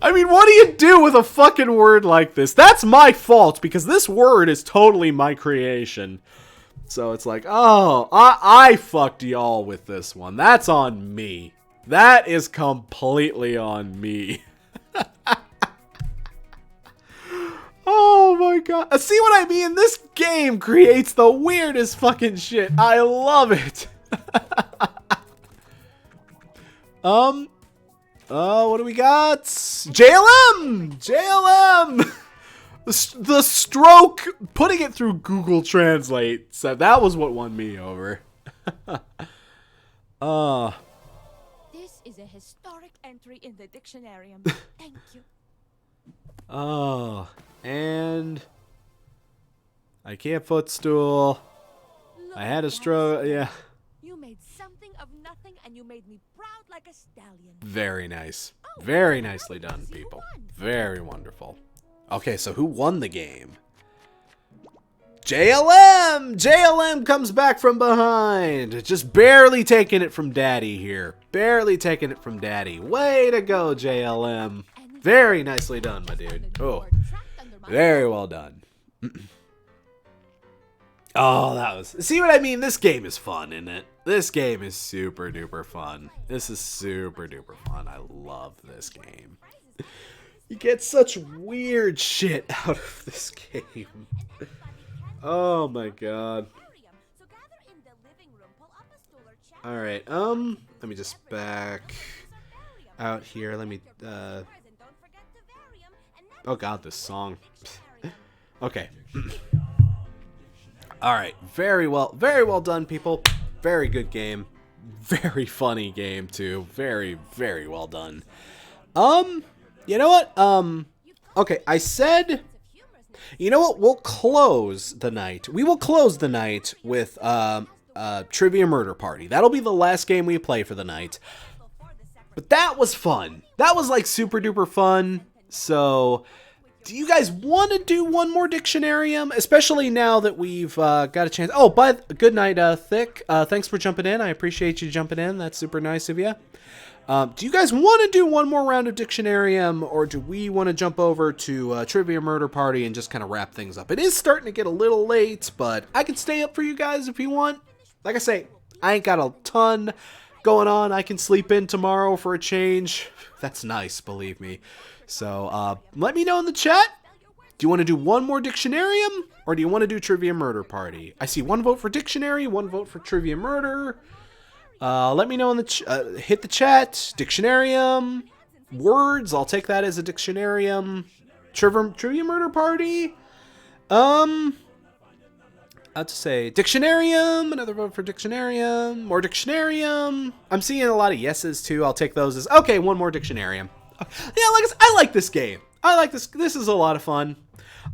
I mean, what do you do with a fucking word like this? That's my fault, because this word is totally my creation. So it's like, oh, I fucked y'all with this one. That's on me. That is completely on me. Oh my god. See what I mean? This game creates the weirdest fucking shit. I love it. What do we got? JLM! JLM! The stroke, putting it through Google Translate, so that was what won me over. This is a historic entry in the dictionarium. Thank you. And IKEA footstool. Look I had a at stroke, that. yeah. You made something of nothing, and you made me proud like a stallion. Very nice. Very nicely done, people. Very wonderful. Okay, so who won the game? JLM! JLM comes back from behind. Just barely taking it from Daddy here. Barely taking it from Daddy. Way to go, JLM. Very nicely done, my dude. Oh, very well done. Oh, that was... See what I mean? This game is fun, isn't it? This game is super duper fun. This is super duper fun. I love this game. You get such weird shit out of this game. Oh my god. Alright, let me just back out here. Let me, oh god, this song. Okay. Alright, very well done, people. Very good game. Very funny game, too. Very, very well done. You know what? Okay, I said... You know what? We'll close the night. We will close the night with, Trivia Murder Party. That'll be the last game we play for the night. But that was fun. That was, like, super duper fun. So, do you guys want to do one more Dictionarium? Especially now that we've got a chance. Oh, good night, Thick. Thanks for jumping in. I appreciate you jumping in. That's super nice of you. Do you guys want to do one more round of Dictionarium, or do we want to jump over to Trivia Murder Party and just kind of wrap things up? It is starting to get a little late, but I can stay up for you guys if you want. Like I say, I ain't got a ton going on. I can sleep in tomorrow for a change. That's nice, believe me. So let me know in the chat. Do you want to do one more Dictionarium, or do you want to do Trivia Murder Party? I see one vote for Dictionary, one vote for Trivia Murder. Let me know in the hit the chat. Dictionarium, words. I'll take that as a Dictionarium. Trivia Murder Party. I'd say Dictionarium. Another vote for Dictionarium. More Dictionarium. I'm seeing a lot of yeses too. I'll take those as okay. One more Dictionarium. Yeah, I like this game. I like this. This is a lot of fun.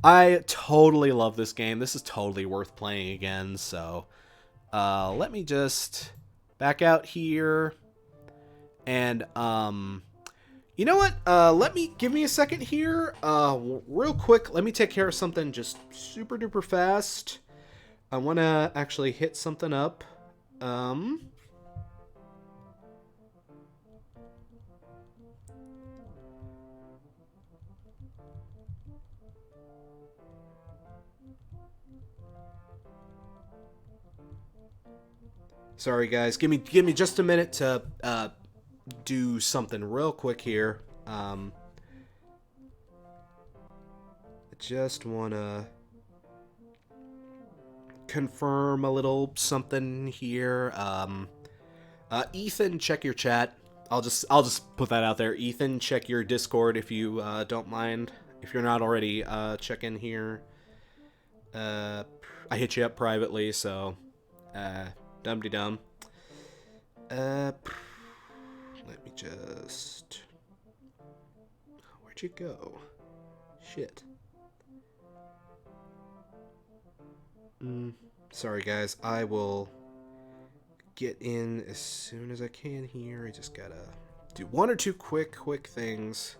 I totally love this game. This is totally worth playing again. So, let me just back out here, and you know what? Give me a second here. Real quick, let me take care of something just super duper fast. I want to actually hit something up. Sorry guys, give me just a minute to do something real quick here. I just wanna confirm a little something here. Ethan, check your chat. I'll just put that out there. Ethan, check your Discord if you don't mind. If you're not already checking here. I hit you up privately, so dum-de-dum. Let me just... Where'd you go? Shit. Sorry guys, I will get in as soon as I can here. I just gotta do one or two quick things.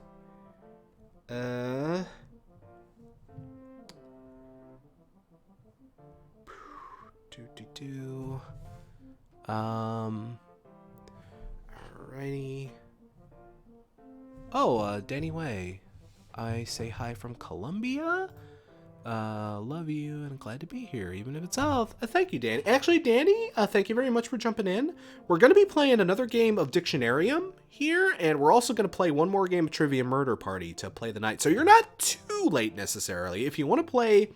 Alrighty. Oh, Danny Way. I say hi from Colombia. Love you and glad to be here, even if it's south. Thank you, Danny. Actually, Danny, thank you very much for jumping in. We're going to be playing another game of Dictionarium here, and we're also going to play one more game of Trivia Murder Party to play the night. So you're not too late necessarily. If you want to play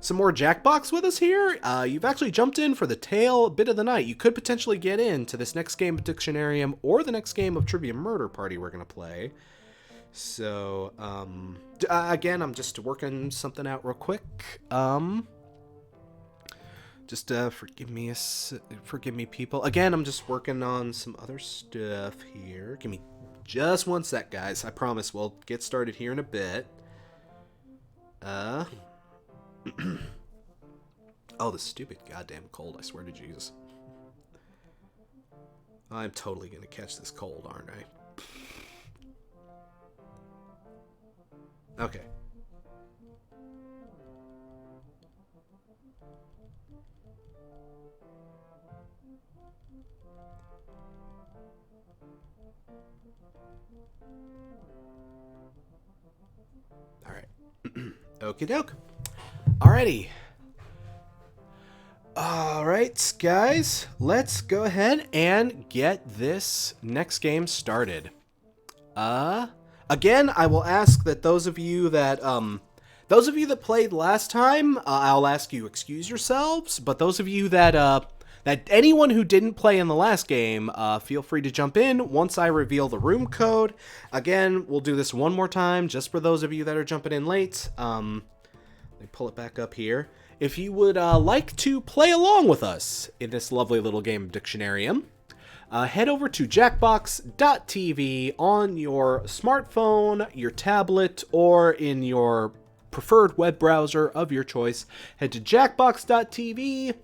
some more Jackbox with us here, you've actually jumped in for the tail bit of the night. You could potentially get into this next game of Dictionarium or the next game of Trivia Murder Party we're going to play. So, again, I'm just working something out real quick. Just forgive me, people. Again, I'm just working on some other stuff here. Give me just one sec, guys. I promise we'll get started here in a bit. Oh, the stupid goddamn cold, I swear to Jesus. I'm totally gonna catch this cold, aren't I? Okay. All right. Okie doke. Alrighty. Alright, guys. Let's go ahead and get this next game started. Again, I will ask that those of you that played last time, I'll ask you excuse yourselves. But those of you that anyone who didn't play in the last game, feel free to jump in once I reveal the room code. Again, we'll do this one more time just for those of you that are jumping in late. Let me pull it back up here. If you would like to play along with us in this lovely little game of Dictionarium, head over to jackbox.tv on your smartphone, your tablet, or in your preferred web browser of your choice. Head to jackbox.tv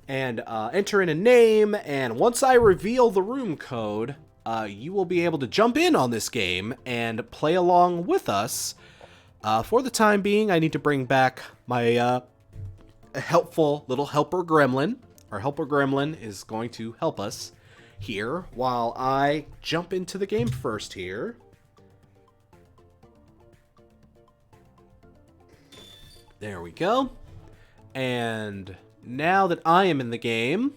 and enter in a name, and once I reveal the room code, you will be able to jump in on this game and play along with us For the time being, I need to bring back my helpful little helper gremlin. Our helper gremlin is going to help us here while I jump into the game first here. There we go. And now that I am in the game,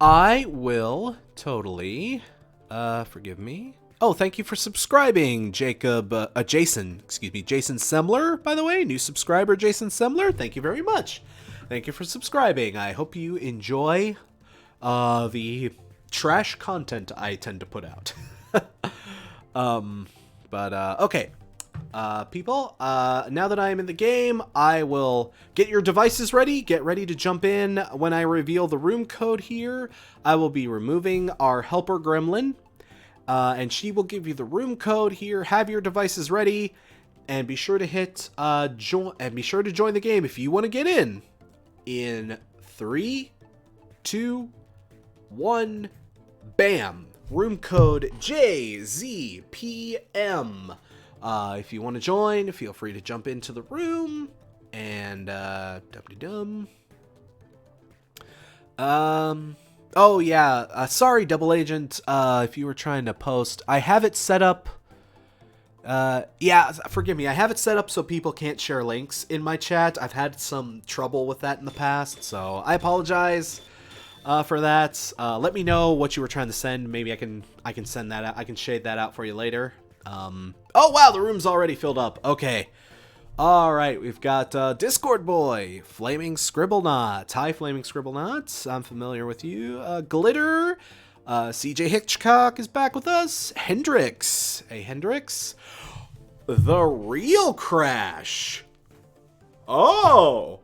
I will totally, forgive me. Oh, thank you for subscribing, Jason Semler, by the way, new subscriber, Jason Semler. Thank you very much. Thank you for subscribing. I hope you enjoy, the trash content I tend to put out. Okay. People, now that I am in the game, I will get your devices ready. Get ready to jump in. When I reveal the room code here, I will be removing our helper gremlin, and she will give you the room code here. Have your devices ready, and be sure to hit join. And be sure to join the game if you want to get in. In 3, 2, 1, bam! Room code JZPM. If you want to join, feel free to jump into the room. And, dum-de-dum. Oh, yeah. Sorry, Double Agent, if you were trying to post. I have it set up. Yeah, forgive me. I have it set up so people can't share links in my chat. I've had some trouble with that in the past, so I apologize. For that. Let me know what you were trying to send. Maybe I can send that out. I can shade that out for you later. Oh wow, the room's already filled up. Okay. Alright, we've got Discord Boy, Flaming Scribblenauts. Hi, Flaming Scribblenauts. I'm familiar with you. Glitter. CJ Hitchcock is back with us. Hendrix. Hey, Hendrix. The Real Crash. Oh.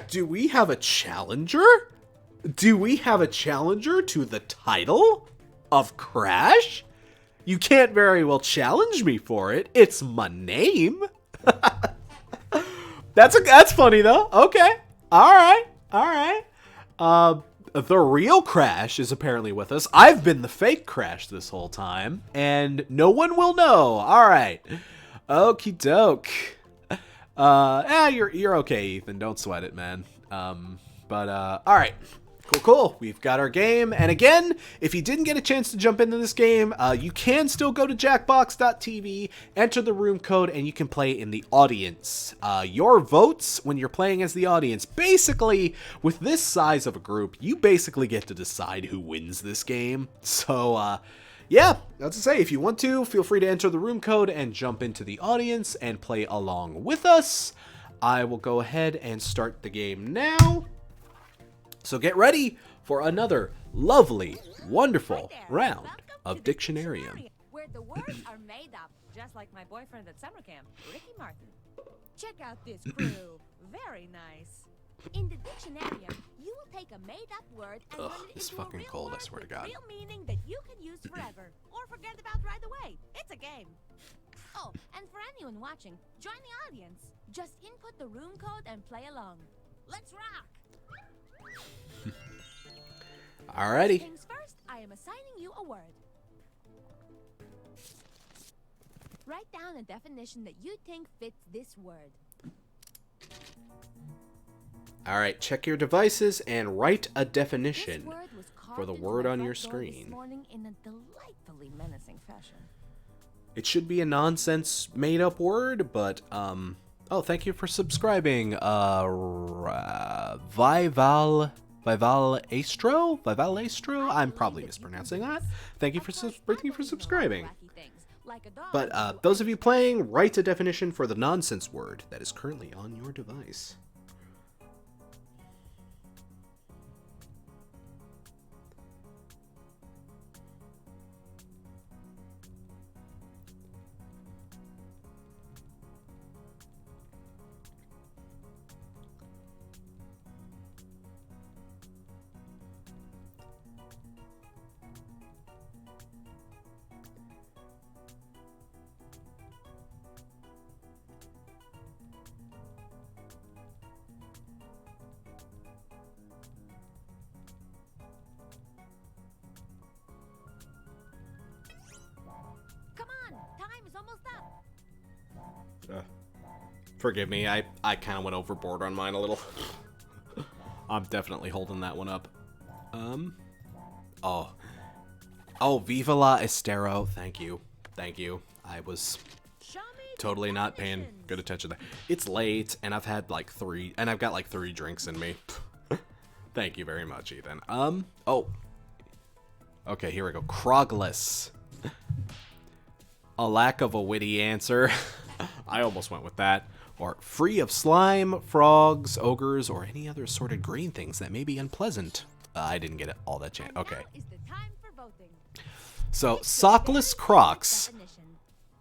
Do we have a challenger? Do we have a challenger to the title of Crash? You can't very well challenge me for it. It's my name. That's funny though. Okay. All right. The Real Crash is apparently with us. I've been the fake Crash this whole time, and no one will know. All right. Okie doke. You're okay, Ethan. Don't sweat it, man. All right. Cool. We've got our game. And again, if you didn't get a chance to jump into this game, you can still go to jackbox.tv, enter the room code, and you can play in the audience. Your votes when you're playing as the audience, basically, with this size of a group, you basically get to decide who wins this game. So, yeah, that's to say, if you want to, feel free to enter the room code and jump into the audience and play along with us. I will go ahead and start the game now. So get ready for another lovely, wonderful round of Dictionarium. Where the words are made up, just like my boyfriend at summer camp, Ricky Martin. Check out this crew. Very nice. In the Dictionarium, you will take a made-up word and turn it it's into fucking a real cold, I word swear to with God. real meaning that you can use forever or forget about right away. It's a game. Oh, and for anyone watching, join the audience. Just input the room code and play along. Let's rock! Alrighty. Things first, I am assigning you a word. Write down a definition that you think fits this word. Alright, check your devices and write a This definition word was for the carved word into my on your front door this screen. morning in a delightfully menacing fashion. It should be a nonsense made-up word, but, oh, thank you for subscribing, Vival Astro? I'm probably mispronouncing that. Thank you for subscribing. But, those of you playing, write a definition for the nonsense word that is currently on your device. Come on, time is almost up. Forgive me, I kind of went overboard on mine a little. I'm definitely holding that one up. Oh. Oh, Viva la Estero. Thank you. Thank you. I was Show me the totally not paying definitions. good attention there. It's late, and I've got like 3 drinks in me. Thank you very much, Ethan. Oh. Okay, here we go. Krogless. A lack of a witty answer. I almost went with that. Or free of slime, frogs, ogres, or any other assorted green things that may be unpleasant. I didn't get it all that chance. And Okay. now is the time for voting. So, Pick the sockless very Crocs. definition.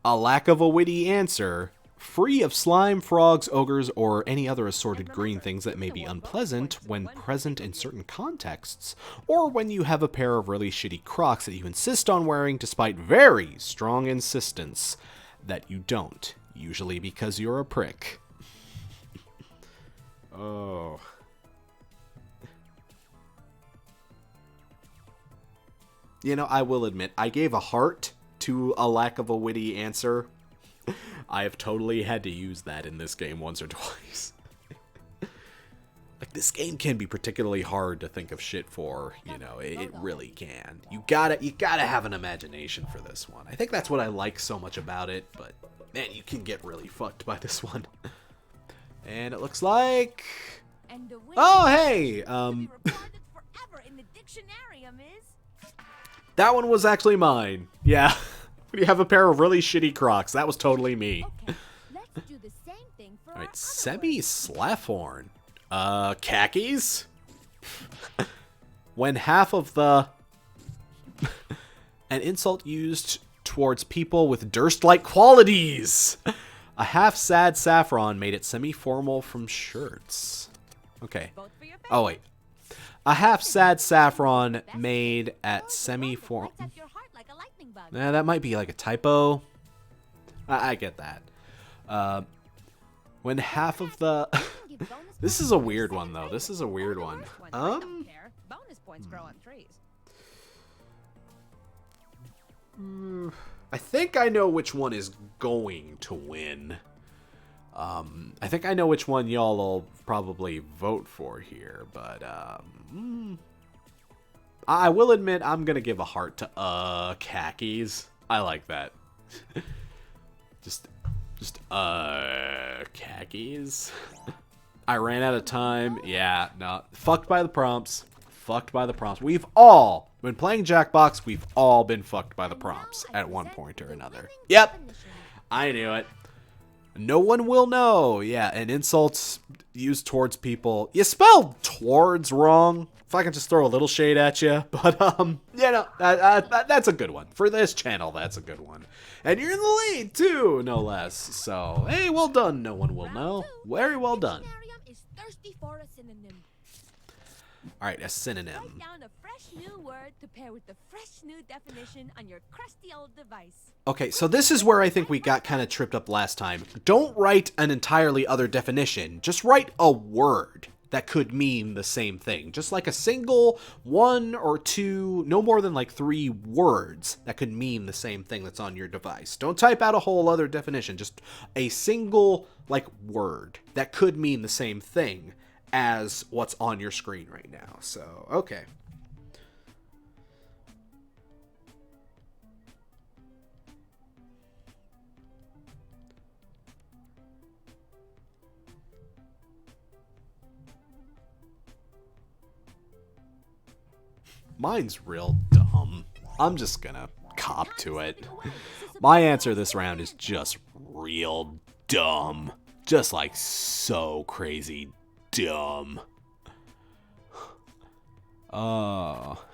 A lack of a witty answer. Free of slime, frogs, ogres, or any other assorted green things that may be unpleasant when present in certain contexts, or when you have a pair of really shitty Crocs that you insist on wearing despite very strong insistence that you don't, usually because you're a prick. Oh. You know, I will admit, I gave a heart to a lack of a witty answer. I have totally had to use that in this game once or twice. Like, this game can be particularly hard to think of shit for, you know, it really can. You gotta have an imagination for this one. I think that's what I like so much about it, but man, you can get really fucked by this one. And it looks like... And the winner Oh, hey! to be recorded forever in the dictionarium is That one was actually mine. Yeah. When you have a pair of really shitty Crocs. That was totally me. okay. Let's do the same thing for our Alright, other Semi words. Slaffhorn. Khakis? When half of the... An insult used towards people with Durst-like qualities. A half-sad saffron made it semi-formal from shirts. Okay. Vote for your Oh, wait. A half-sad saffron made at semi-formal... Lights up your heart like a lightning bug. Nah, that might be like a typo. I get that. When half of the... Give bonus This points is a for weird your one, second though. rating. This is a weird Or the one. worst one. I don't care. Bonus points grow on trees. I think I know which one is going to win. I think I know which one y'all will probably vote for here, but I will admit I'm gonna give a heart to khakis. I like that. just khakis. I ran out of time. Yeah, no. Fucked by the prompts. Fucked by the prompts. We've all, when playing Jackbox, we've all been fucked by the prompts at one point or another. Yep. I knew it. No one will know. Yeah, and insults used towards people. You spelled towards wrong. If I can just throw a little shade at you. But, you know, that's a good one. For this channel, that's a good one. And you're in the lead, too, no less. So, hey, well done. No one will know. Very well done. Dictionarium is thirsty for a synonym. All right, a Write synonym. down a fresh new word to pair with the fresh new definition on your crusty old device. Okay, so this is where I think we got kind of tripped up last time. Don't write an entirely other definition. Just write a word that could mean the same thing. Just like a single one or two, no more than like 3 words that could mean the same thing that's on your device. Don't type out a whole other definition. Just a single, like, word that could mean the same thing as what's on your screen right now. So, okay. Mine's real dumb. I'm just gonna cop to it. My answer this round is just real dumb. Just like so crazy dumb. Oh.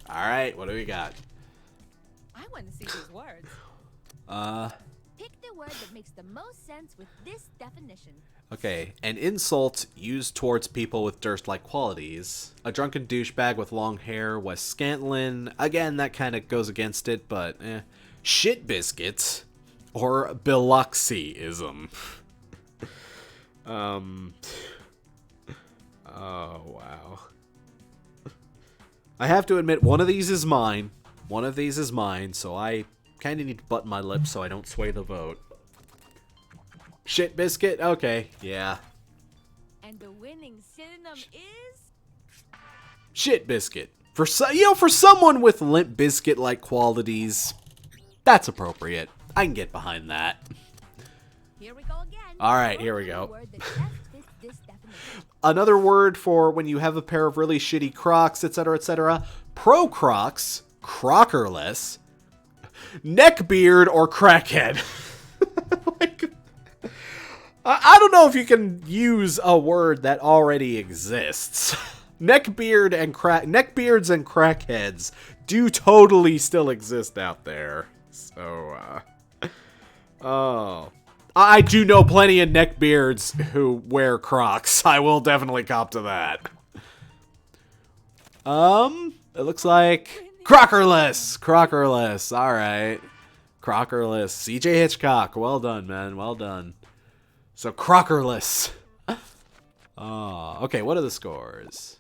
Alright, what do we got? I want to see these words. Pick the word that makes the most sense with this definition. Okay, an insult used towards people with Durst-like qualities. A drunken douchebag with long hair, Wes Scantlin. Again, that kind of goes against it, but Shit biscuits. Or Biloxi-ism. Oh, wow. I have to admit, one of these is mine. One of these is mine, so I kind of need to button my lips so I don't sway the vote. Shit biscuit? Okay, yeah. And the winning synonym is Shit biscuit. For for someone with Limp Biscuit like qualities, that's appropriate. I can get behind that. here we go again. All right, here we Find a go. word that best fits this definition. Another word for when you have a pair of really shitty Crocs, etc., etc. Pro Crocs, Crockerless, neckbeard, or crackhead. Like, I don't know if you can use a word that already exists. Neckbeards and crackheads do totally still exist out there. So, oh. I do know plenty of neckbeards who wear Crocs. I will definitely cop to that. It looks like Crockerless. All right. Crockerless. CJ Hitchcock. Well done, man. Well done. So Crockerless. Oh, okay. What are the scores?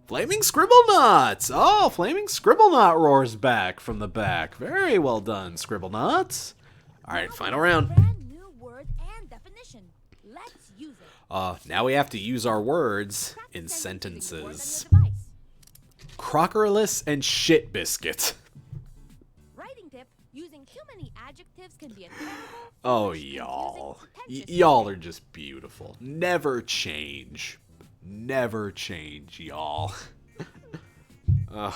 Flaming Scribblenauts. Oh, Flaming Scribblenaut roars back from the back. Very well done, Scribblenauts. All right, final round. Brand new word and definition. Let's use it. Now we have to use our words in Practice sentences using the word sentences. on your device. Crockerless and shit biscuit. Writing tip: using too many adjectives can be a terrible. Oh, foolish, y'all. confusing, pretentious Y'all mistake. are just beautiful. Never change. Never change, y'all. Ugh.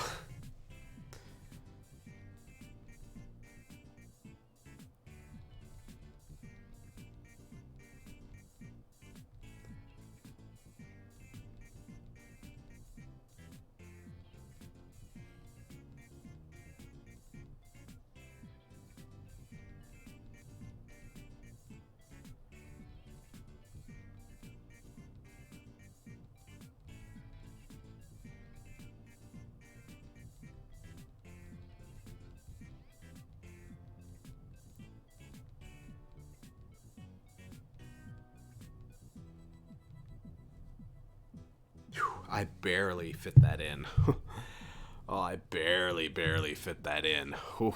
I barely fit that in. Oh, I barely fit that in. Oh,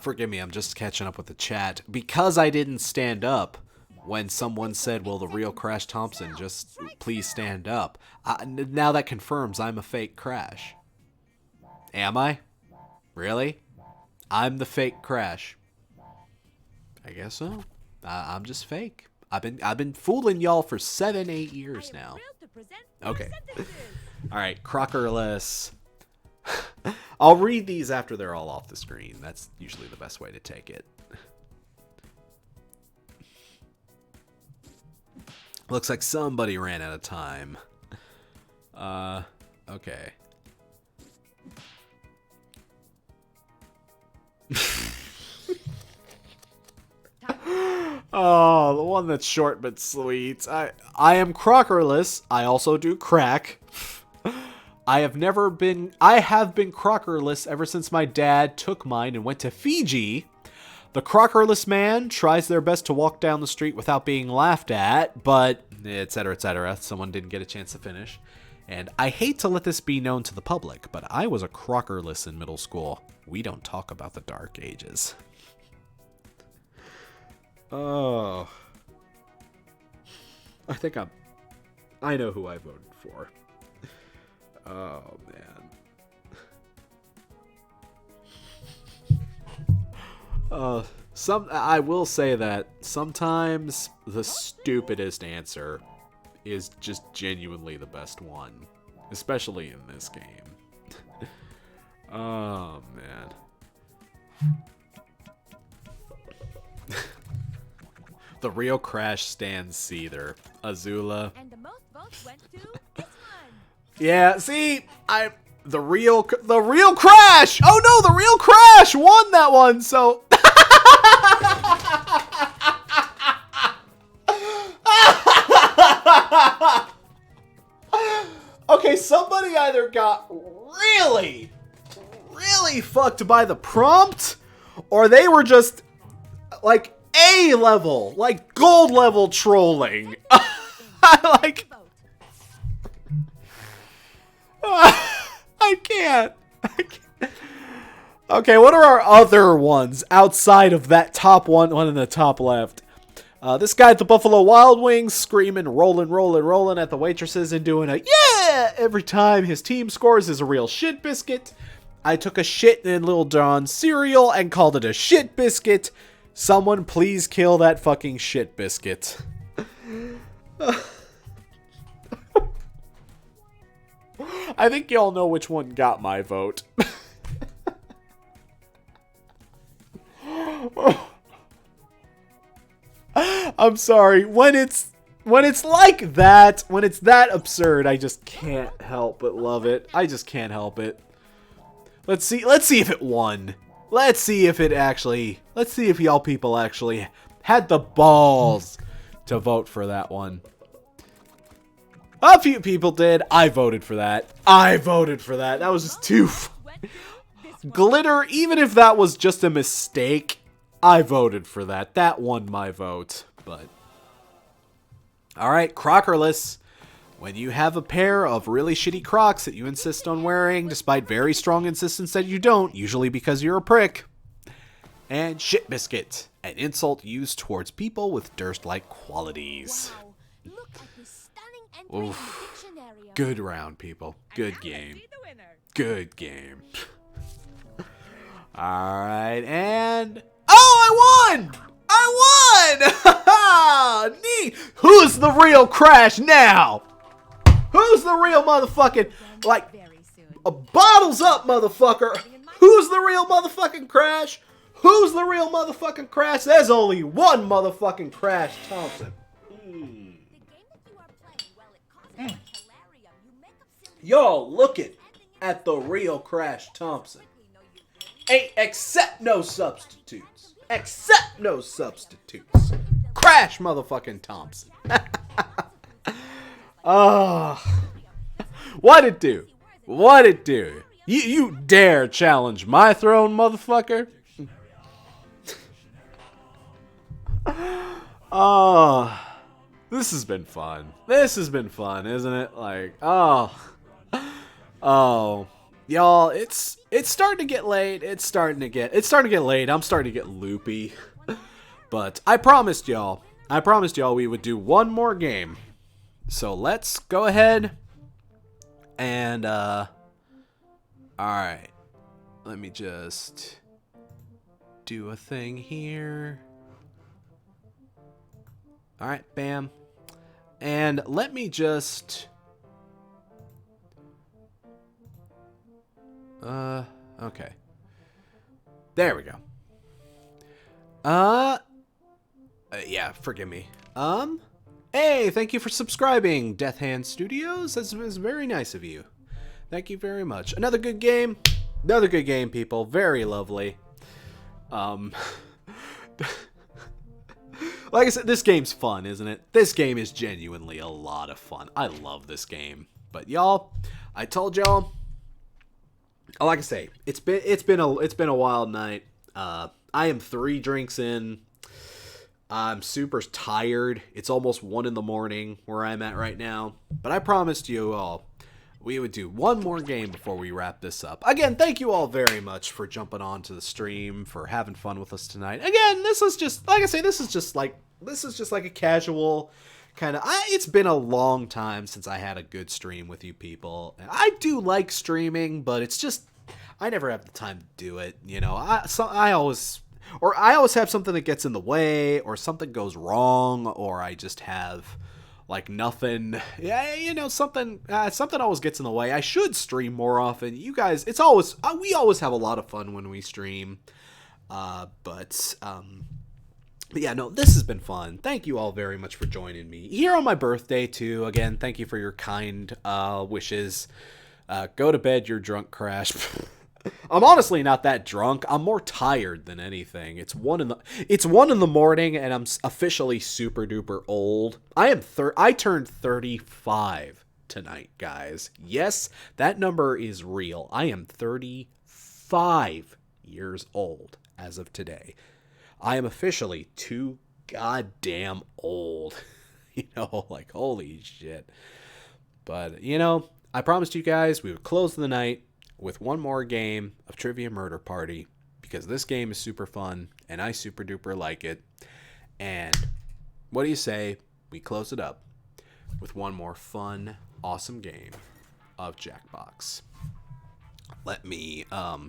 forgive me. I'm just catching up with the chat because I didn't stand up when someone said, "Will the real Crash Thompson just please stand up?" Now that confirms I'm a fake Crash. Am I? Really? I'm the fake Crash. I guess so. I'm just fake. I've been fooling y'all for 7-8 years now. Thrilled to present more Okay. sentences. All right, Crockerless. I'll read these after they're all off the screen. That's usually the best way to take it. Looks like somebody ran out of time. Okay. Oh, the one that's short but sweet. I am Crockerless. I also do crack. I have been Crockerless ever since my dad took mine and went to Fiji. The Crockerless man tries their best to walk down the street without being laughed at, but etc. etc. Someone didn't get a chance to finish. And I hate to let this be known to the public, but I was a Crockerless in middle school. We don't talk about the Dark Ages. Oh. I know who I voted for. Oh, man. I will say that sometimes the stupidest answer is just genuinely the best one. Especially in this game. Oh, man. The real Crash stands Seether. Azula. And the most votes went to this one. Yeah, see, the real Crash. Oh no, the real Crash won that one. So okay, somebody either got really fucked by the prompt, or they were just like A level, like gold level trolling. I like. I can't. Okay, what are our other ones outside of that top one in the top left? This guy at the Buffalo Wild Wings screaming, rolling at the waitresses and doing a yeah every time his team scores is a real shit biscuit. I took a shit in Little John's cereal and called it a shit biscuit. Someone please kill that fucking shit biscuit. I think y'all know which one got my vote. I'm sorry. When it's like that, when it's that absurd, I just can't help but love it. I just can't help it. Let's see if it won. Let's see if y'all people actually had the balls to vote for that one. A few people did. I voted for that. That was just too glitter. Even if that was just a mistake, I voted for that. That won my vote. But alright, Crockerless. When you have a pair of really shitty Crocs that you insist on wearing, despite very strong insistence that you don't, usually because you're a prick. And Shit Biscuit, an insult used towards people with Durst-like qualities. Wow. Look at this stunning entry in the Oof. dictionary. Good round, people. Good game. Good game. Alright, and... Oh, I won! Neat! Who's the real Crash now? Who's the real motherfucking... Like, Very soon. bottles up, motherfucker! Who's the real motherfucking Crash? Who's the real motherfucking Crash? There's only one motherfucking Crash Thompson. The game that you are playing, well, it causes much hilarium. You make up silly Y'all looking at the real Crash Thompson. Ain't accept no substitutes. Accept no substitutes. Crash motherfucking Thompson. Oh. What it do? What it do? You dare challenge my throne, motherfucker? Oh. This has been fun. This has been fun, isn't it? Like, oh. Oh. Y'all, it's starting to get late. It's starting to get late. I'm starting to get loopy. But I promised y'all we would do one more game. So let's go ahead and alright. Let me just do a thing here. Alright, bam. And let me just okay. There we go. Yeah, forgive me. Hey, thank you for subscribing, Death Hand Studios. That's very nice of you. Thank you very much. Another good game. Another good game, people. Very lovely. Like I said, this game's fun, isn't it? This game is genuinely a lot of fun. I love this game. But y'all, I told y'all, like I say, it's been a wild night. I am 3 drinks in. I'm super tired. It's almost 1 in the morning where I'm at right now. But I promised you all we would do one more game before we wrap this up. Again, thank you all very much for jumping on to the stream, for having fun with us tonight. Again, this is just, like I say, this is just like a casual kind of... It's been a long time since I had a good stream with you people. I do like streaming, but it's just... I never have the time to do it, you know. I always have something that gets in the way, or something goes wrong, or I just have like nothing. Yeah, you know, something always gets in the way. I should stream more often. You guys, we always have a lot of fun when we stream. But yeah, no, this has been fun. Thank you all very much for joining me here on my birthday too. Again, thank you for your kind wishes. Go to bed, you're drunk, Crash. I'm honestly not that drunk. I'm more tired than anything. It's 1 in the morning, and I'm officially super duper old. I turned 35 tonight, guys. Yes, that number is real. I am 35 years old as of today. I am officially too goddamn old. You know, like, holy shit. But, you know, I promised you guys we would close the night with one more game of Trivia Murder Party, because this game is super fun and I super duper like it. And what do you say we close it up with one more fun, awesome game of Jackbox? Let me,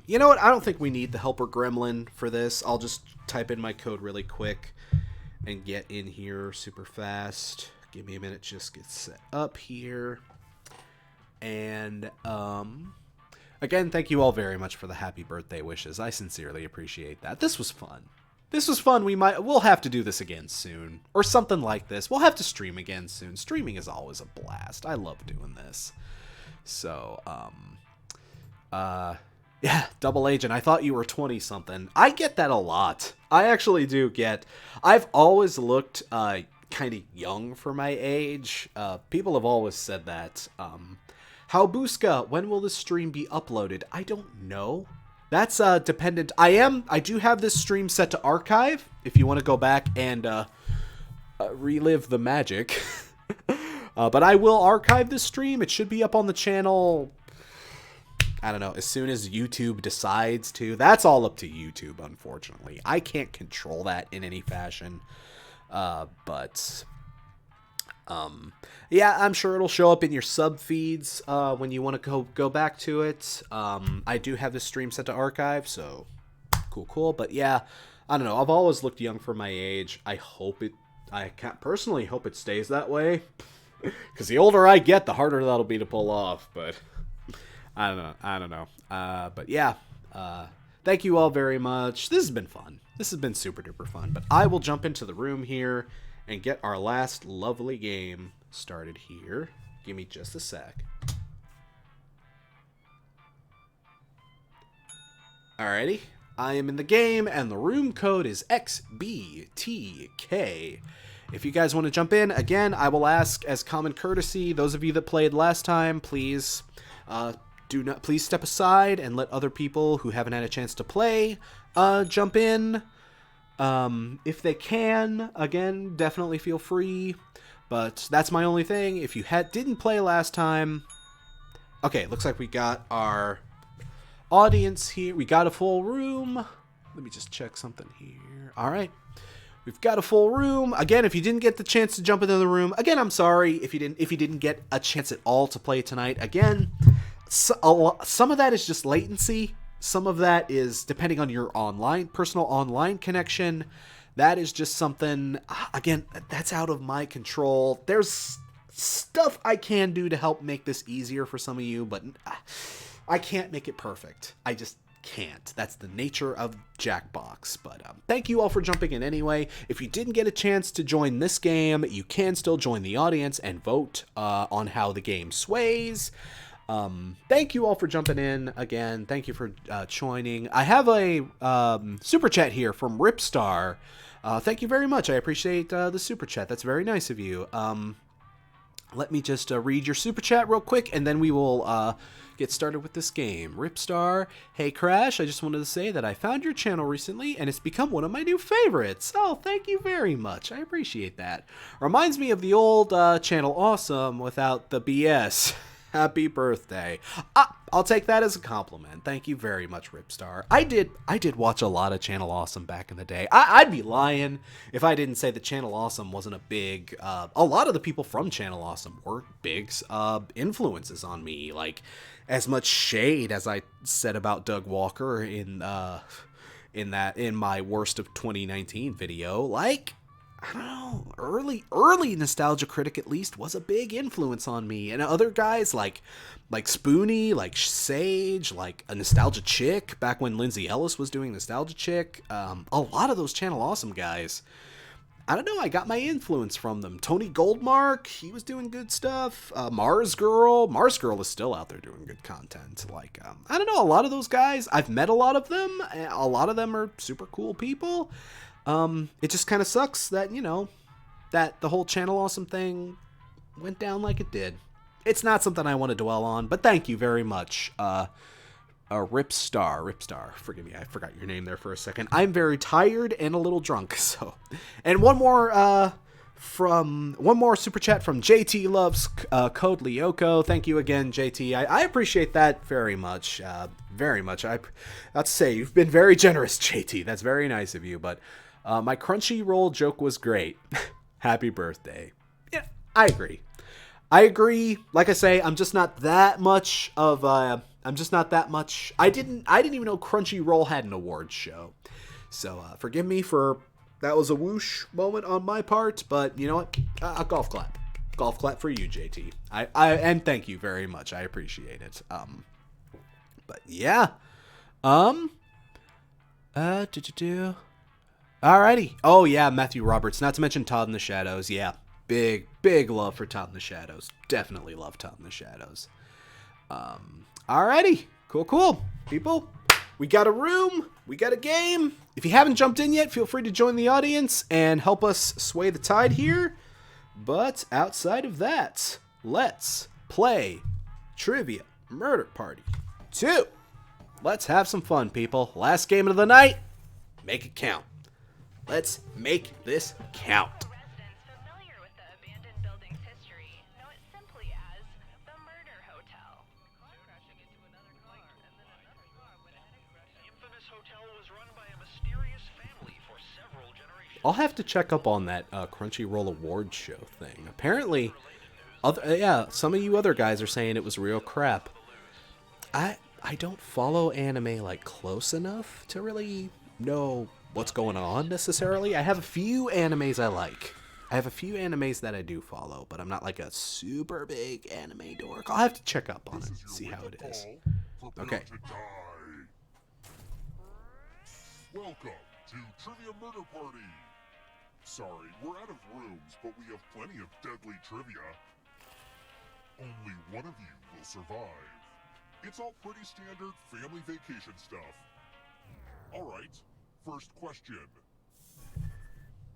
you know what? I don't think we need the helper gremlin for this. I'll just type in my code really quick and get in here super fast. Give me a minute, just get set up here. And, again, thank you all very much for the happy birthday wishes. I sincerely appreciate that. This was fun. This was fun. We'll have to do this again soon. Or something like this. We'll have to stream again soon. Streaming is always a blast. I love doing this. So, yeah, Double Agent, I thought you were 20-something. I get that a lot. I actually do get... I've always looked, kind of young for my age. People have always said that. How Buska, when will this stream be uploaded? I don't know. That's dependent. I do have this stream set to archive if you want to go back and relive the magic. But I will archive this stream. It should be up on the channel, I don't know, as soon as YouTube decides to. That's all up to YouTube, unfortunately. I can't control that in any fashion. But yeah, I'm sure it'll show up in your sub feeds when you want to go back to it. I do have this stream set to archive, so cool. But yeah, I don't know. I've always looked young for my age. I personally hope it stays that way, because the older I get, the harder that'll be to pull off. But I don't know. But yeah, thank you all very much. This has been fun. This has been super duper fun. But I will jump into the room here and get our last lovely game started here. Give me just a sec. Alrighty. I am in the game, and the room code is XBTK. If you guys want to jump in, again, I will ask as common courtesy, those of you that played last time, please please step aside and let other people who haven't had a chance to play jump in. If they can, again, definitely feel free. But that's my only thing. If you didn't play last time... Okay, looks like we got our audience here. We got a full room. Let me just check something here. All right. We've got a full room. Again, if you didn't get the chance to jump into the room, again, I'm sorry if you didn't get a chance at all to play tonight. Again, some of that is just latency. Some of that is depending on your personal online connection. That is just something, again, that's out of my control. There's stuff I can do to help make this easier for some of you, but I can't make it perfect. I just can't. That's the nature of Jackbox. But thank you all for jumping in anyway. If you didn't get a chance to join this game, you can still join the audience and vote on how the game sways. Thank you all for jumping in again. Thank you for joining. I have a super chat here from Ripstar. Thank you very much. I appreciate the super chat. That's very nice of you. Let me just read your super chat real quick, and then we will get started with this game. Ripstar, hey Crash, I just wanted to say that I found your channel recently, and it's become one of my new favorites. Oh, thank you very much. I appreciate that. Reminds me of the old Channel Awesome without the BS. Happy birthday. I'll take that as a compliment. Thank you very much, Ripstar. I did watch a lot of Channel Awesome back in the day. I'd be lying if I didn't say that Channel Awesome wasn't a big... a lot of the people from Channel Awesome were big influences on me. Like, as much shade as I said about Doug Walker in my Worst of 2019 video. Like... I don't know, early Nostalgia Critic at least was a big influence on me. And other guys like Spoonie, like Sage, like a Nostalgia Chick, back when Lindsay Ellis was doing Nostalgia Chick. A lot of those Channel Awesome guys, I don't know, I got my influence from them. Tony Goldmark, he was doing good stuff. Mars Girl is still out there doing good content. Like, I don't know, a lot of those guys, I've met a lot of them. A lot of them are super cool people. It just kind of sucks that, you know, that the whole Channel Awesome thing went down like it did. It's not something I want to dwell on, but thank you very much. Ripstar, forgive me, I forgot your name there for a second. I'm very tired and a little drunk, so. And one more, from one more super chat from JT Loves Code Lyoko. Thank you again, JT. I appreciate that very much. Very much. I have to say, you've been very generous, JT. That's very nice of you. But my Crunchyroll joke was great. Happy birthday. Yeah, I agree. I agree. Like I say, I'm just not that much of I'm just not that much. I didn't even know Crunchyroll had an awards show. So forgive me for that was a whoosh moment on my part, but you know what? A golf clap. Golf clap for you, JT. I and thank you very much. I appreciate it. But yeah. Alrighty. Oh yeah, Matthew Roberts. Not to mention Todd in the Shadows. Yeah. Big love for Todd in the Shadows. Definitely love Todd in the Shadows. Alrighty. Cool. People, we got a room. We got a game. If you haven't jumped in yet, feel free to join the audience and help us sway the tide here. But outside of that, let's play Trivia Murder Party 2. Let's have some fun, people. Last game of the night. Make it count. Let's make this count. Residents familiar with the abandoned building's history know it simply as the Murder Hotel. Crashing into another car, and then another car would add a crash. The infamous hotel was run by a mysterious family for several generations. I'll have to check up on that Crunchyroll award show thing. Apparently, some of you other guys are saying it was real crap. I don't follow anime like close enough to really know what's going on necessarily. I have a few animes I like. I have a few animes that I do follow, but I'm not like a super big anime dork. I'll have to check up on it, see how it is. Okay. Welcome to Trivia Murder Party. Sorry, we're out of rooms, but we have plenty of deadly trivia. Only one of you will survive. It's all pretty standard family vacation stuff. Alright, first question.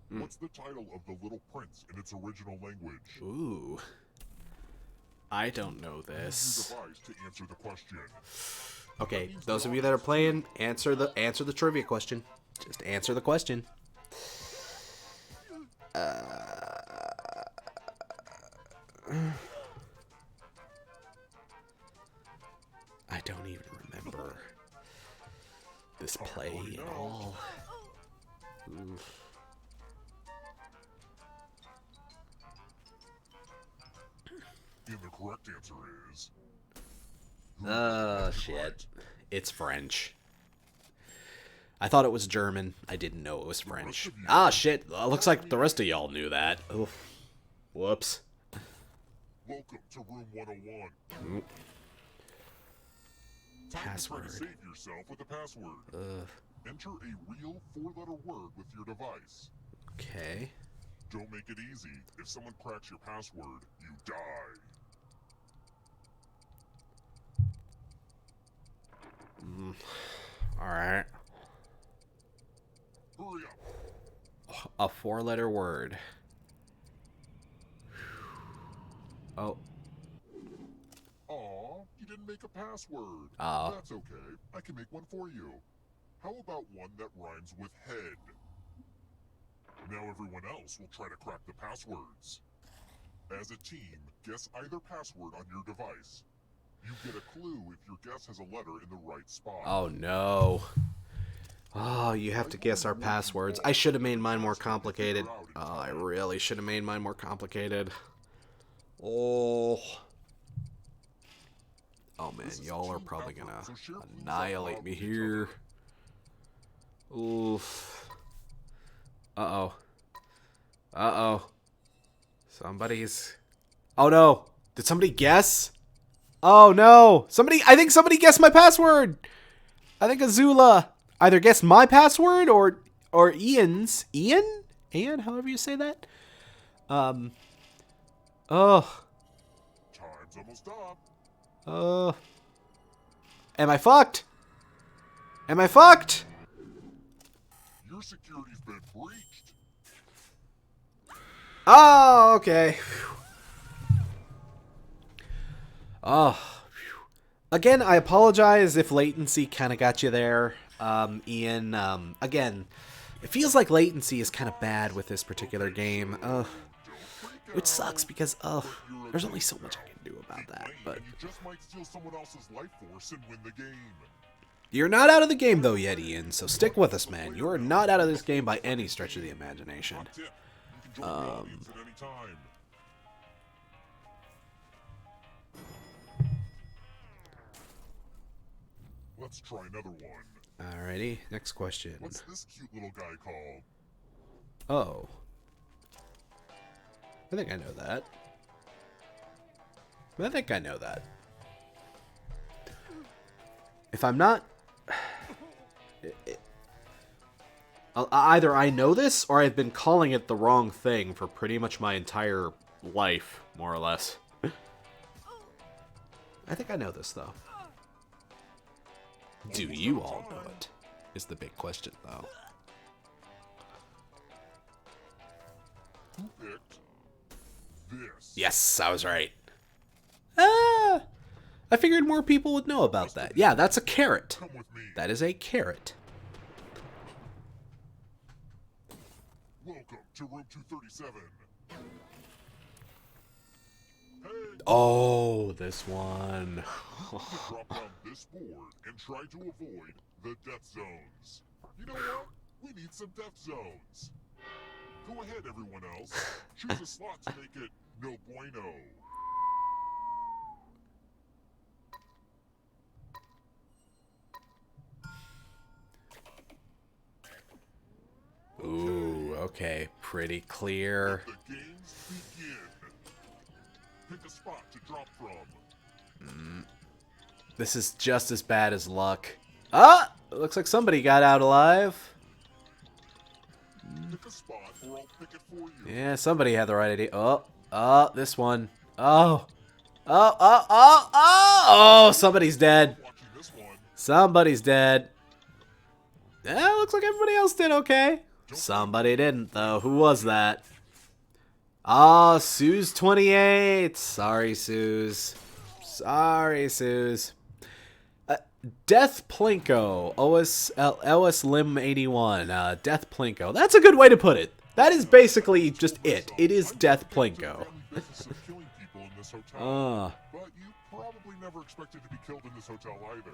What's the title of The Little Prince in its original language? Ooh. I don't know Use this. your device to answer the question. Okay, those of you that are playing, answer the trivia question. Just answer the question. I don't even remember this play at all. Oof. And the correct answer is... Shit. It's French. I thought it was German. I didn't know it was French. Ah, shit. Looks like the rest of y'all knew that. Oof. Whoops. Welcome to room 101. Password. Try to save yourself with a password. Enter a real 4-letter word with your device. Okay. Don't make it easy. If someone cracks your password, you die. Alright. Hurry up. A 4-letter word. Oh. Aw, you didn't make a password. Aw. That's okay. I can make one for you. How about one that rhymes with head? Now everyone else will try to crack the passwords. As a team, guess either password on your device. You get a clue if your guess has a letter in the right spot. Oh, no. Oh, you have to guess our passwords. I should have made mine more complicated. Oh, I really should have made mine more complicated. Oh. Oh, man, y'all are probably gonna annihilate me here. Oof. Uh-oh. Uh-oh. Somebody's... Oh, no. Did somebody guess? Oh, no. I think somebody guessed my password. I think Azula either guessed my password or Ian's. Ian? Ian, however you say that. Oh. Time's almost up. Am I fucked? Am I fucked? Your security's been breached. Oh, okay. Oh. Again, I apologize if latency kind of got you there, Ian. Again, it feels like latency is kind of bad with this particular game. Which sucks because, there's only so much I can do about that, but... You just might steal someone else's life force and win the game. You're not out of the game, though, yet, Ian, so stick with us, man. You are not out of this game by any stretch of the imagination. Hot tip. You can join the audience at any time. Let's try another one. Alrighty, next question. What's this cute little guy called? Oh. I think I know that. I think I know that. If I'm not... Either I know this, or I've been calling it the wrong thing for pretty much my entire life, more or less. I think I know this, though. Do you all know it? Is the big question, though. Who picked this? Yes, I was right. Ah! I figured more people would know about that. Yeah, that's a carrot. Come with me. That is a carrot. Welcome to room 237. Hey, Oh, this one. you can drop down this board and try to avoid the death zones. You know what? We need some death zones. Go ahead, everyone else. Choose a slot to make it no bueno. Ooh, okay. Pretty clear. The games begin. Pick a spot to drop from. This is just as bad as luck. Ah! It looks like somebody got out alive. Pick a spot or I'll pick it for you. Yeah, somebody had the right idea. Oh, this one. Oh. Oh, somebody's dead. Watching this one. Somebody's dead. Yeah, looks like everybody else did okay. Somebody didn't, though. Who was that? Ah, Suze28. Sorry, Suze. Sorry, Suze. Death Plinko. OS Lim 81. Death Plinko. That's a good way to put it. That is basically just it. It is Death Plinko. Business of killing people in this hotel. Ah. But you probably never expected to be killed in this hotel either.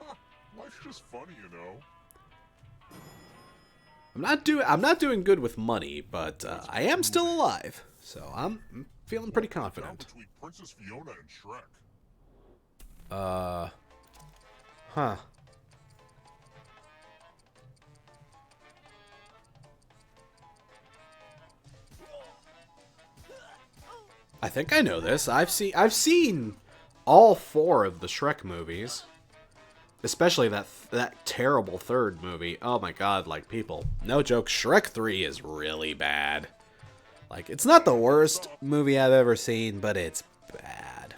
Huh, life's just funny, you know. I'm not doing good with money, but I am still alive, so I'm feeling pretty Found confident. between Princess Fiona and Shrek. Huh. I think I know this. I've seen all 4 of the Shrek movies. Especially that terrible third movie. Oh my god, like, people, no joke, Shrek 3 is really bad. Like, it's not the worst movie I've ever seen, but it's bad.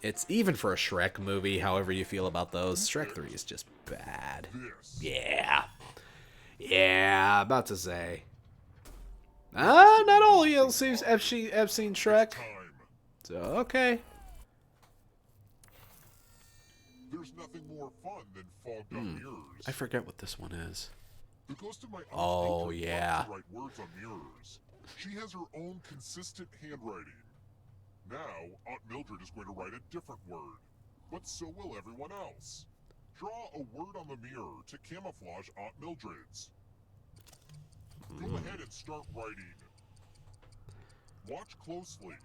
It's, even for a Shrek movie, however you feel about those, Shrek 3 is just bad. This. Yeah. Yeah, about to say. Not all ELCs have seen Shrek. Time. So, okay. There's nothing more fun than fogged up mirrors. I forget what this one is. The ghost of my aunt Oh, Mildred yeah. loves to write words on mirrors. She has her own consistent handwriting. Now, Aunt Mildred is going to write a different word. But so will everyone else. Draw a word on the mirror to camouflage Aunt Mildred's. Go ahead and start writing. Watch closely.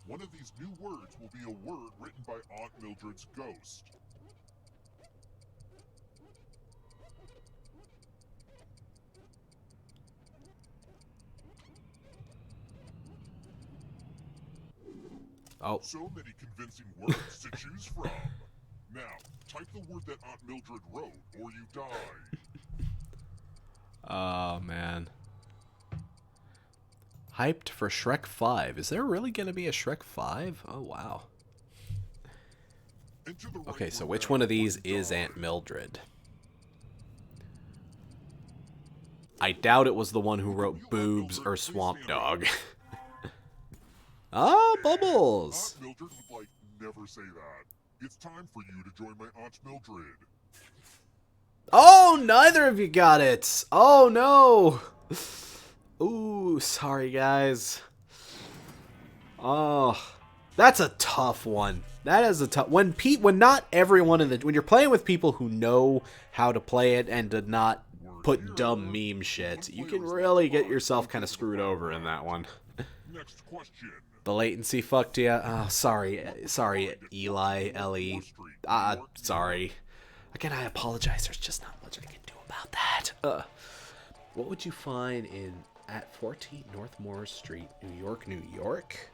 One of these new words will be a word written by Aunt Mildred's ghost. Oh, So many convincing words to choose from. Now, type the word that Aunt Mildred wrote, or you die. oh man. Hyped for Shrek 5. Is there really gonna be a Shrek 5? Oh wow. Enter the right Okay, so word which now, one of or these you is die. Aunt Mildred? I doubt it was the one who wrote boobs or swamp dog. Ah, Bubbles! Aunt Mildred would like never say that. It's time for you to join my Aunt Mildred. Oh, neither of you got it! Oh no! Ooh, sorry guys. Oh, that's a tough one. That is a tough when not everyone when you're playing with people who know how to play it and did not put dumb meme shit, you can really get yourself kind of screwed over in that one. Next question. The latency fucked you. Oh, sorry, Eli, Ellie. Sorry. Again, I apologize. There's just not much I can do about that. What would you find at 14 North Moore Street, New York, New York?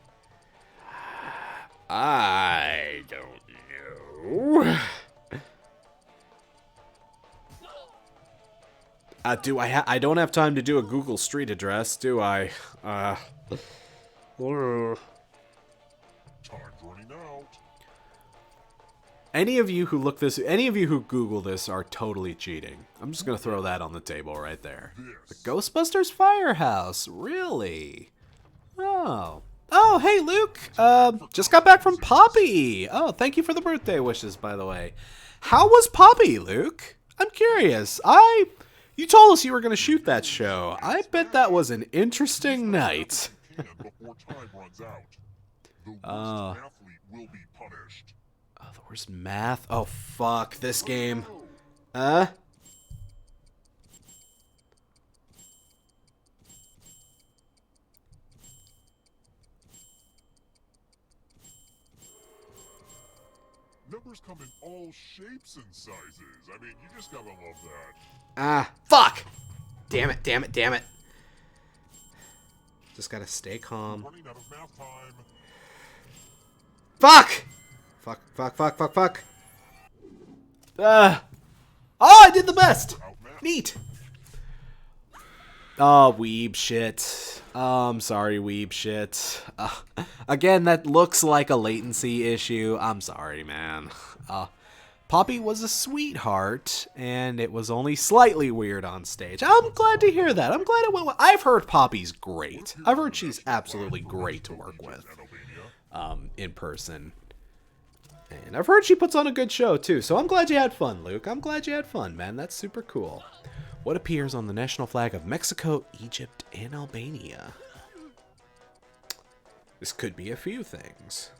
I don't know. I don't have time to do a Google Street address, do I? Time's running out. Any of you who Google this are totally cheating. I'm just gonna throw that on the table right there. The Ghostbusters Firehouse, really? Oh, hey Luke. Just got back from Poppy. Oh, thank you for the birthday wishes, by the way. How was Poppy, Luke? I'm curious. You told us you were gonna shoot that show. I bet that was an interesting night. Before time runs out. The worst athlete will be punished. Oh, the worst math? Oh, fuck. This game. Numbers come in all shapes and sizes. I mean, you just gotta love that. Fuck! Damn it. Just gotta stay calm. Running out of math time. Fuck! Fuck. Oh, I did the best! Neat! Oh, weeb shit. I'm sorry, weeb shit. Again, that looks like a latency issue. I'm sorry, man. Poppy was a sweetheart, and it was only slightly weird on stage. I'm glad to hear that. I'm glad it went well. I've heard Poppy's great. I've heard she's absolutely great to work with in person. And I've heard she puts on a good show, too. So I'm glad you had fun, Luke. I'm glad you had fun, man. That's super cool. What appears on the national flag of Mexico, Egypt, and Albania? This could be a few things.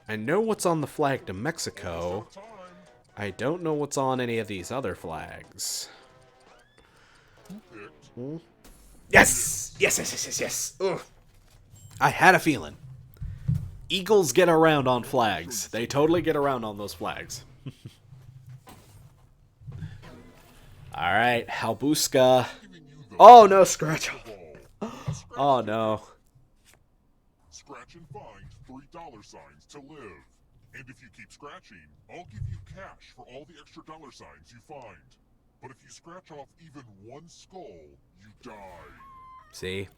I know what's on the flag to Mexico. I don't know what's on any of these other flags. Yes! Ugh. I had a feeling. Eagles get around on flags. They totally get around on those flags. Alright, Halbuska. Oh no, scratch off. Oh no. Scratch and find $3 to live. And if you keep scratching, I'll give you cash for all the extra $signs you find. But if you scratch off even one skull, you die. See?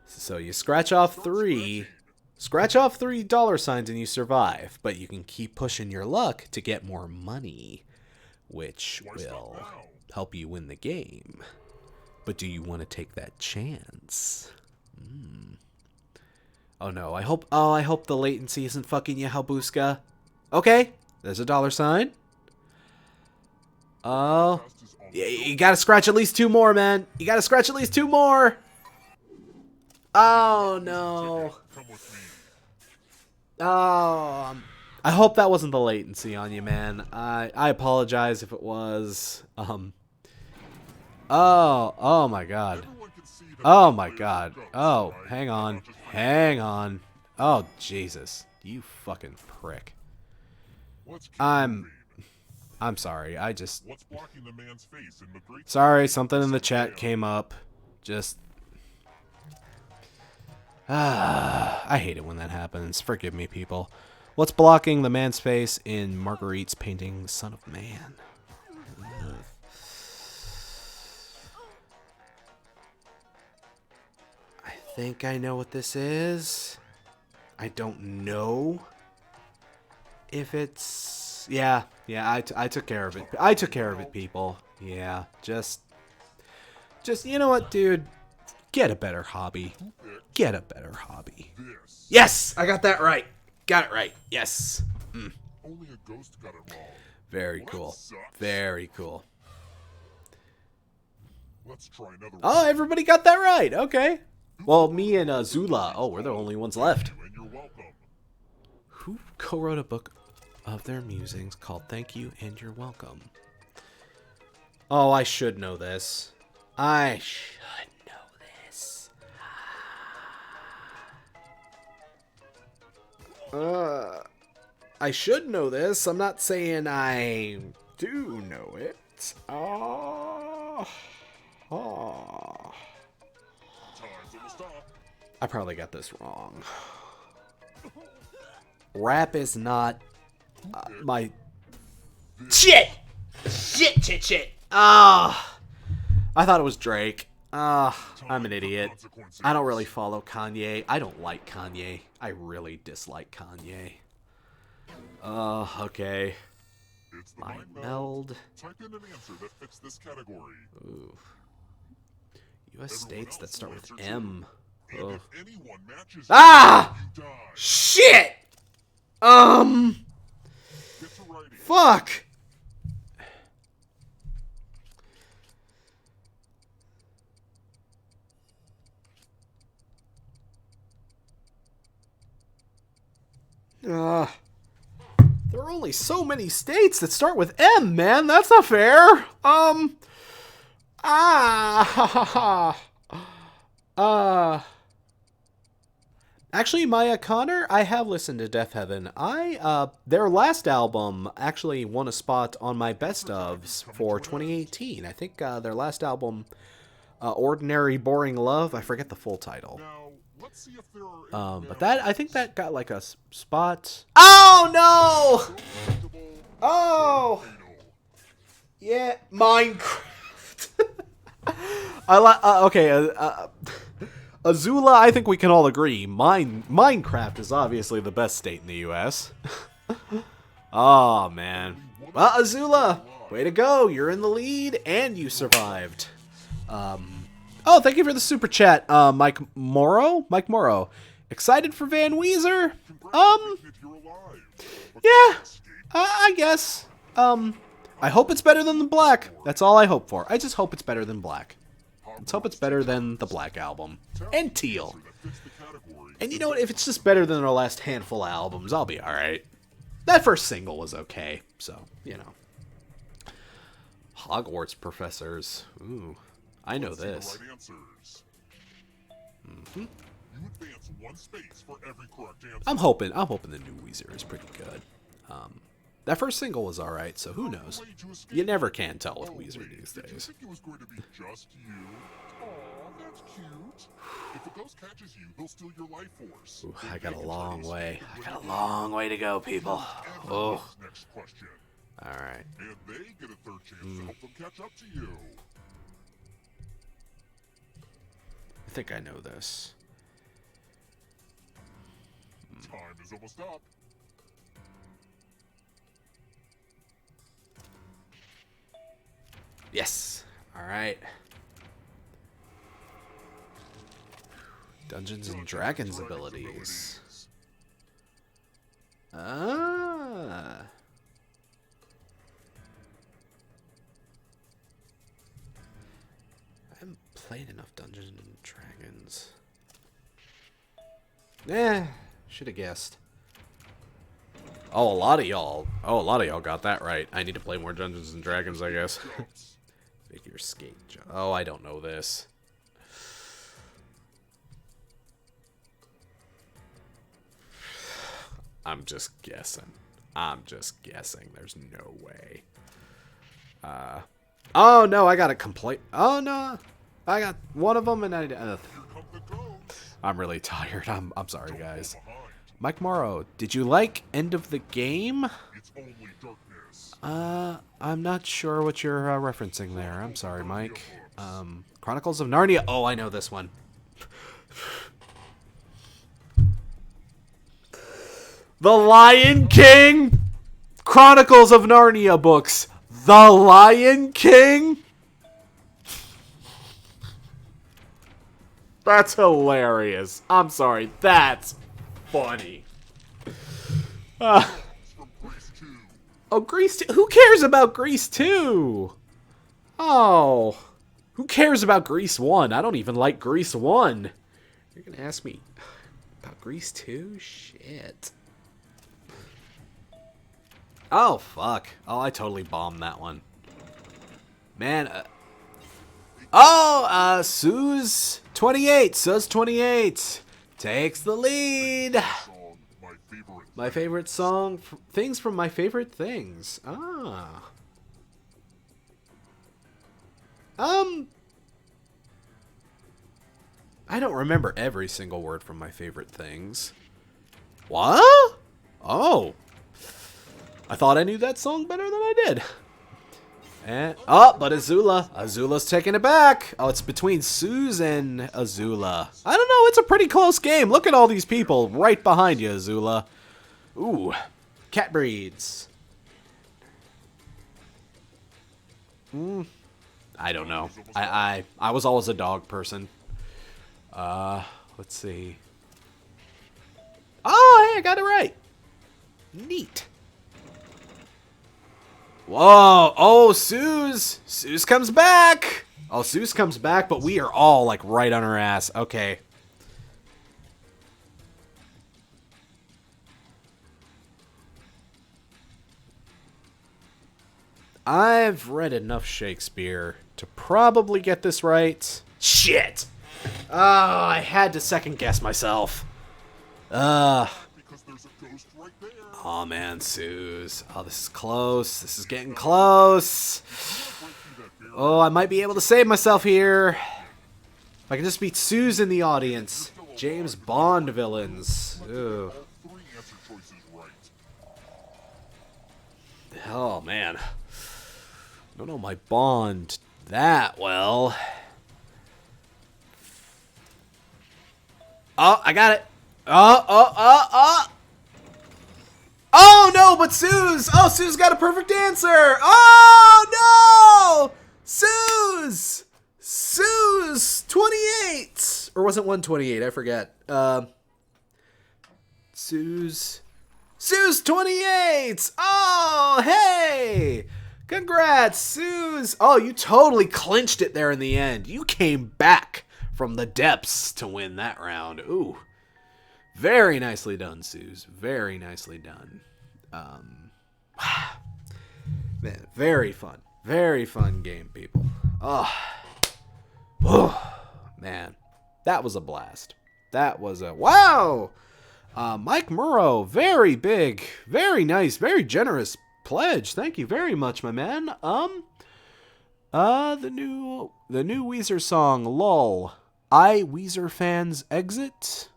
So you scratch off $3 $3 and you survive, but you can keep pushing your luck to get more money, which will help you win the game. But do you want to take that chance? Oh no, I hope the latency isn't fucking you, Halbuska. Okay, there's a $sign. Oh, you gotta scratch at least 2 more, man. You gotta scratch at least 2 more. Oh no. Oh, I hope that wasn't the latency on you, man. I apologize if it was. Oh my god. Oh my god. Oh, hang on. Oh, Jesus. You fucking prick. I'm sorry. Sorry, something in the chat came up. I hate it when that happens. Forgive me, people. What's blocking the man's face in Marguerite's painting, Son of Man? I think I know what this is. I don't know if it's... Yeah, I took care of it. I took care of it, people. Yeah, just, you know what, dude? Get a better hobby. Get a better hobby. Yes! I got that right. Got it right. Yes. Only a ghost got it wrong. Very cool. Very cool. Let's try another one. Oh, everybody got that right. Okay. Well, me and Zula. Oh, we're the only ones left. And you're welcome. Who co-wrote a book of their musings called Thank You and You're Welcome? Oh, I should know this. I should know this. I should know this. I'm not saying I do know it. Oh. Time's almost up. I probably got this wrong. Rap is not my... Shit! Shit! Ah! I thought it was Drake. I'm an idiot. I don't really follow Kanye. I don't like Kanye. I really dislike Kanye. Okay. It's the Mind mind meld. Type in an answer that fits this category. Ooh. U.S. states that else start will with answer M. And Ugh. if anyone matches Ah! you, die. Shit! Get to writing. Fuck! There are only so many states that start with M, man. That's not fair. Actually, Maya Connor, I have listened to Death Heaven. Their last album actually won a spot on my best ofs for 2018. I think their last album, Ordinary Boring Love. I forget the full title. Now, let's see if there are But I think that got like a spot. Oh no! Oh! Yeah, Minecraft. Okay, Azula, I think we can all agree. Minecraft is obviously the best state in the U.S. Oh, man. Well, Azula, way to go. You're in the lead, and you survived. Oh, thank you for the super chat, Mike Morrow. Excited for Van Weezer? Yeah, I guess. I hope it's better than the Black. That's all I hope for. I just hope it's better than Black. Let's hope it's better than the Black album. And Teal. And you know what? If it's just better than our last handful of albums, I'll be alright. That first single was okay, so, you know. Hogwarts professors. Ooh, I know this. You advance one space for every correct answer. I'm hoping the new Weezer is pretty good. That first single was alright, so who knows? You never can tell with Weezer these Did you days. think it was going to be just you? Aw, that's cute. If a ghost catches you, they'll steal your life force. Ooh, Then I got they a can long tell you way. secret I when got a you long way to go, people. Ever Oh, guess next question. alright. And they get a third chance to help them catch up to you. I think I know this. Time is almost up. Yes. Alright. Dungeons and Dragons abilities. Ah. I haven't played enough Dungeons and Dragons. Should have guessed. Oh, a lot of y'all got that right. I need to play more Dungeons and Dragons, I guess. Figure skate jump. Oh, I don't know this. I'm just guessing. There's no way. Oh no, I got a complaint. Oh no, I got one of them, and I'm really tired. I'm sorry, guys. Mike Morrow, did you like End of the Game? It's only darkness. I'm not sure what you're referencing there. I'm sorry, Mike. Chronicles of Narnia. Oh, I know this one. The Lion King Chronicles of Narnia books. The Lion King? That's hilarious. I'm sorry. That's funny. From Grease 2. Oh, Grease 2. Who cares about Grease 2? Oh. Who cares about Grease 1? I don't even like Grease 1. You're gonna ask me about Grease 2? Shit. Oh, fuck. Oh, I totally bombed that one. Man, Suze 28. Suze 28 takes the lead. Song, My favorite song, things from my favorite things. Ah. I don't remember every single word from my favorite things. What? Oh. I thought I knew that song better than I did. And, oh, but Azula. Azula's taking it back. Oh, it's between Suze and Azula. I don't know. It's a pretty close game. Look at all these people right behind you, Azula. Ooh. Cat breeds. I don't know. I was always a dog person. Let's see. Oh, hey, I got it right. Neat. Whoa. Oh, Suze. Suze comes back. Oh, Suze comes back, but we are all, like, right on her ass. Okay. I've read enough Shakespeare to probably get this right. Shit! Oh, I had to second guess myself. because there's a ghost right there. Oh man, Suze. Oh, this is close. This is getting close. Oh, I might be able to save myself here. If I can just beat Suze in the audience. James Bond villains. Ooh. All 3 answer choices right. Oh man. I don't know my Bond that well. Oh, I got it. Oh. Oh no, but Suze! Oh, Suze got a perfect answer! Oh no! Suze! Suze 28! Or was it 128? I forget. Suze 28! Oh, hey! Congrats, Suze! Oh, you totally clinched it there in the end. You came back from the depths to win that round. Ooh. Very nicely done, Suze. Very nicely done. Man, very fun. Very fun game, people. Oh, man. That was a blast. That was a... Wow! Mike Murrow, very big, very nice, very generous pledge. Thank you very much, my man. The new Weezer song, LOL. Weezer fans exit?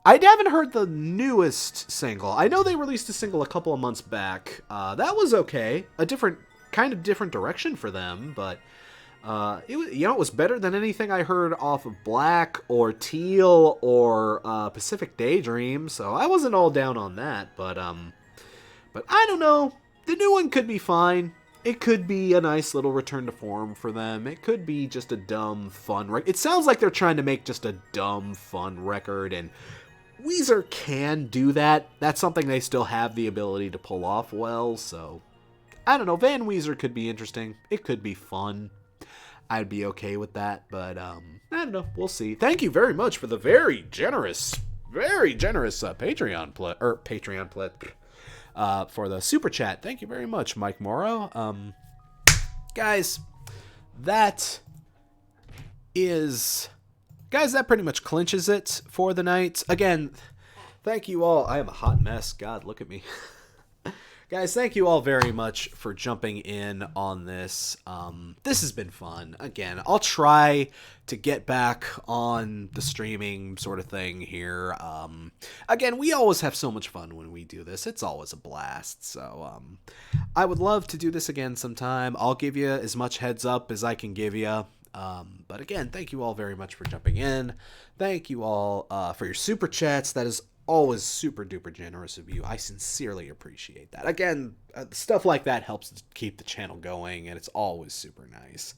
I haven't heard the newest single. I know they released a single a couple of months back. That was okay. A different direction for them, but it was better than anything I heard off of Black or Teal or Pacific Daydream. So I wasn't all down on that, but I don't know. The new one could be fine. It could be a nice little return to form for them. It could be just a dumb, fun record. It sounds like they're trying to make just a dumb, fun record, and Weezer can do that. That's something they still have the ability to pull off well, so... I don't know, Van Weezer could be interesting. It could be fun. I'd be okay with that, but, I don't know. We'll see. Thank you very much for the very generous Patreon for the super chat. Thank you very much, Mike Morrow. Guys, that pretty much clinches it for the night. Again, thank you all. I am a hot mess. God, look at me. Guys, thank you all very much for jumping in on this. This has been fun. Again, I'll try to get back on the streaming sort of thing here. Again, we always have so much fun when we do this. It's always a blast. So I would love to do this again sometime. I'll give you as much heads up as I can give you. But again, thank you all very much for jumping in. Thank you all for your super chats. That is always super duper generous of you. I sincerely appreciate that. Again, stuff like that helps keep the channel going, and it's always super nice.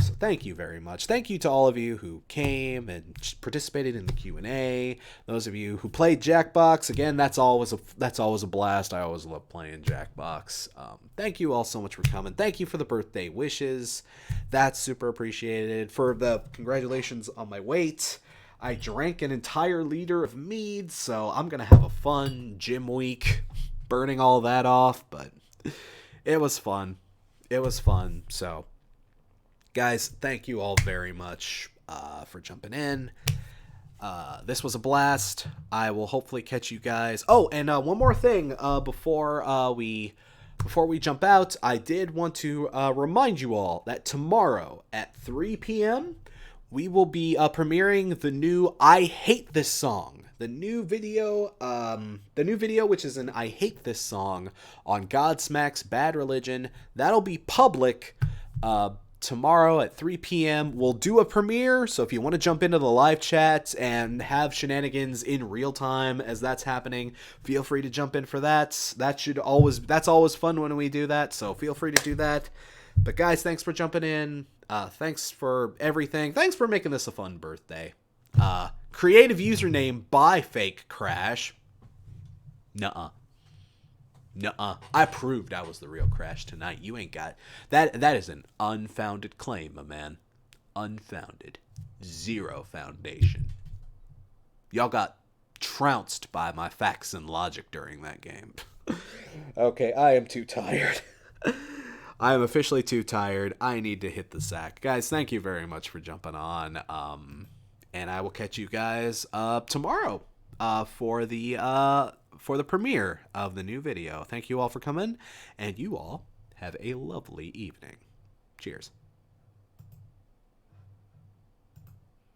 So thank you very much. Thank you to all of you who came and participated in the Q&A. Those of you who played Jackbox, again, that's always a blast. I always love playing Jackbox. Thank you all so much for coming. Thank you for the birthday wishes. That's super appreciated. For the congratulations on my weight, I drank an entire liter of mead, so I'm gonna have a fun gym week, burning all that off. But it was fun. It was fun. So. Guys, thank you all very much for jumping in. This was a blast. I will hopefully catch you guys. Oh, and one more thing before we jump out, I did want to remind you all that tomorrow at 3 p.m. we will be premiering the new "I Hate This Song." The new video, which is an "I Hate This Song" on Godsmack's Bad Religion. That'll be public. Tomorrow at 3 p.m. we'll do a premiere, so if you want to jump into the live chat and have shenanigans in real time as that's happening, feel free to jump in for that. That's always fun when we do that, so feel free to do that. But guys, thanks for jumping in. Thanks for everything. Thanks for making this a fun birthday. Creative username by Fake Crash. Nuh-uh. Nuh-uh. I proved I was the real Crash tonight. You ain't got... That is an unfounded claim, my man. Unfounded. Zero foundation. Y'all got trounced by my facts and logic during that game. Okay, I am too tired. I am officially too tired. I need to hit the sack. Guys, thank you very much for jumping on. And I will catch you guys tomorrow for the premiere of the new video. Thank you all for coming, and you all have a lovely evening. Cheers.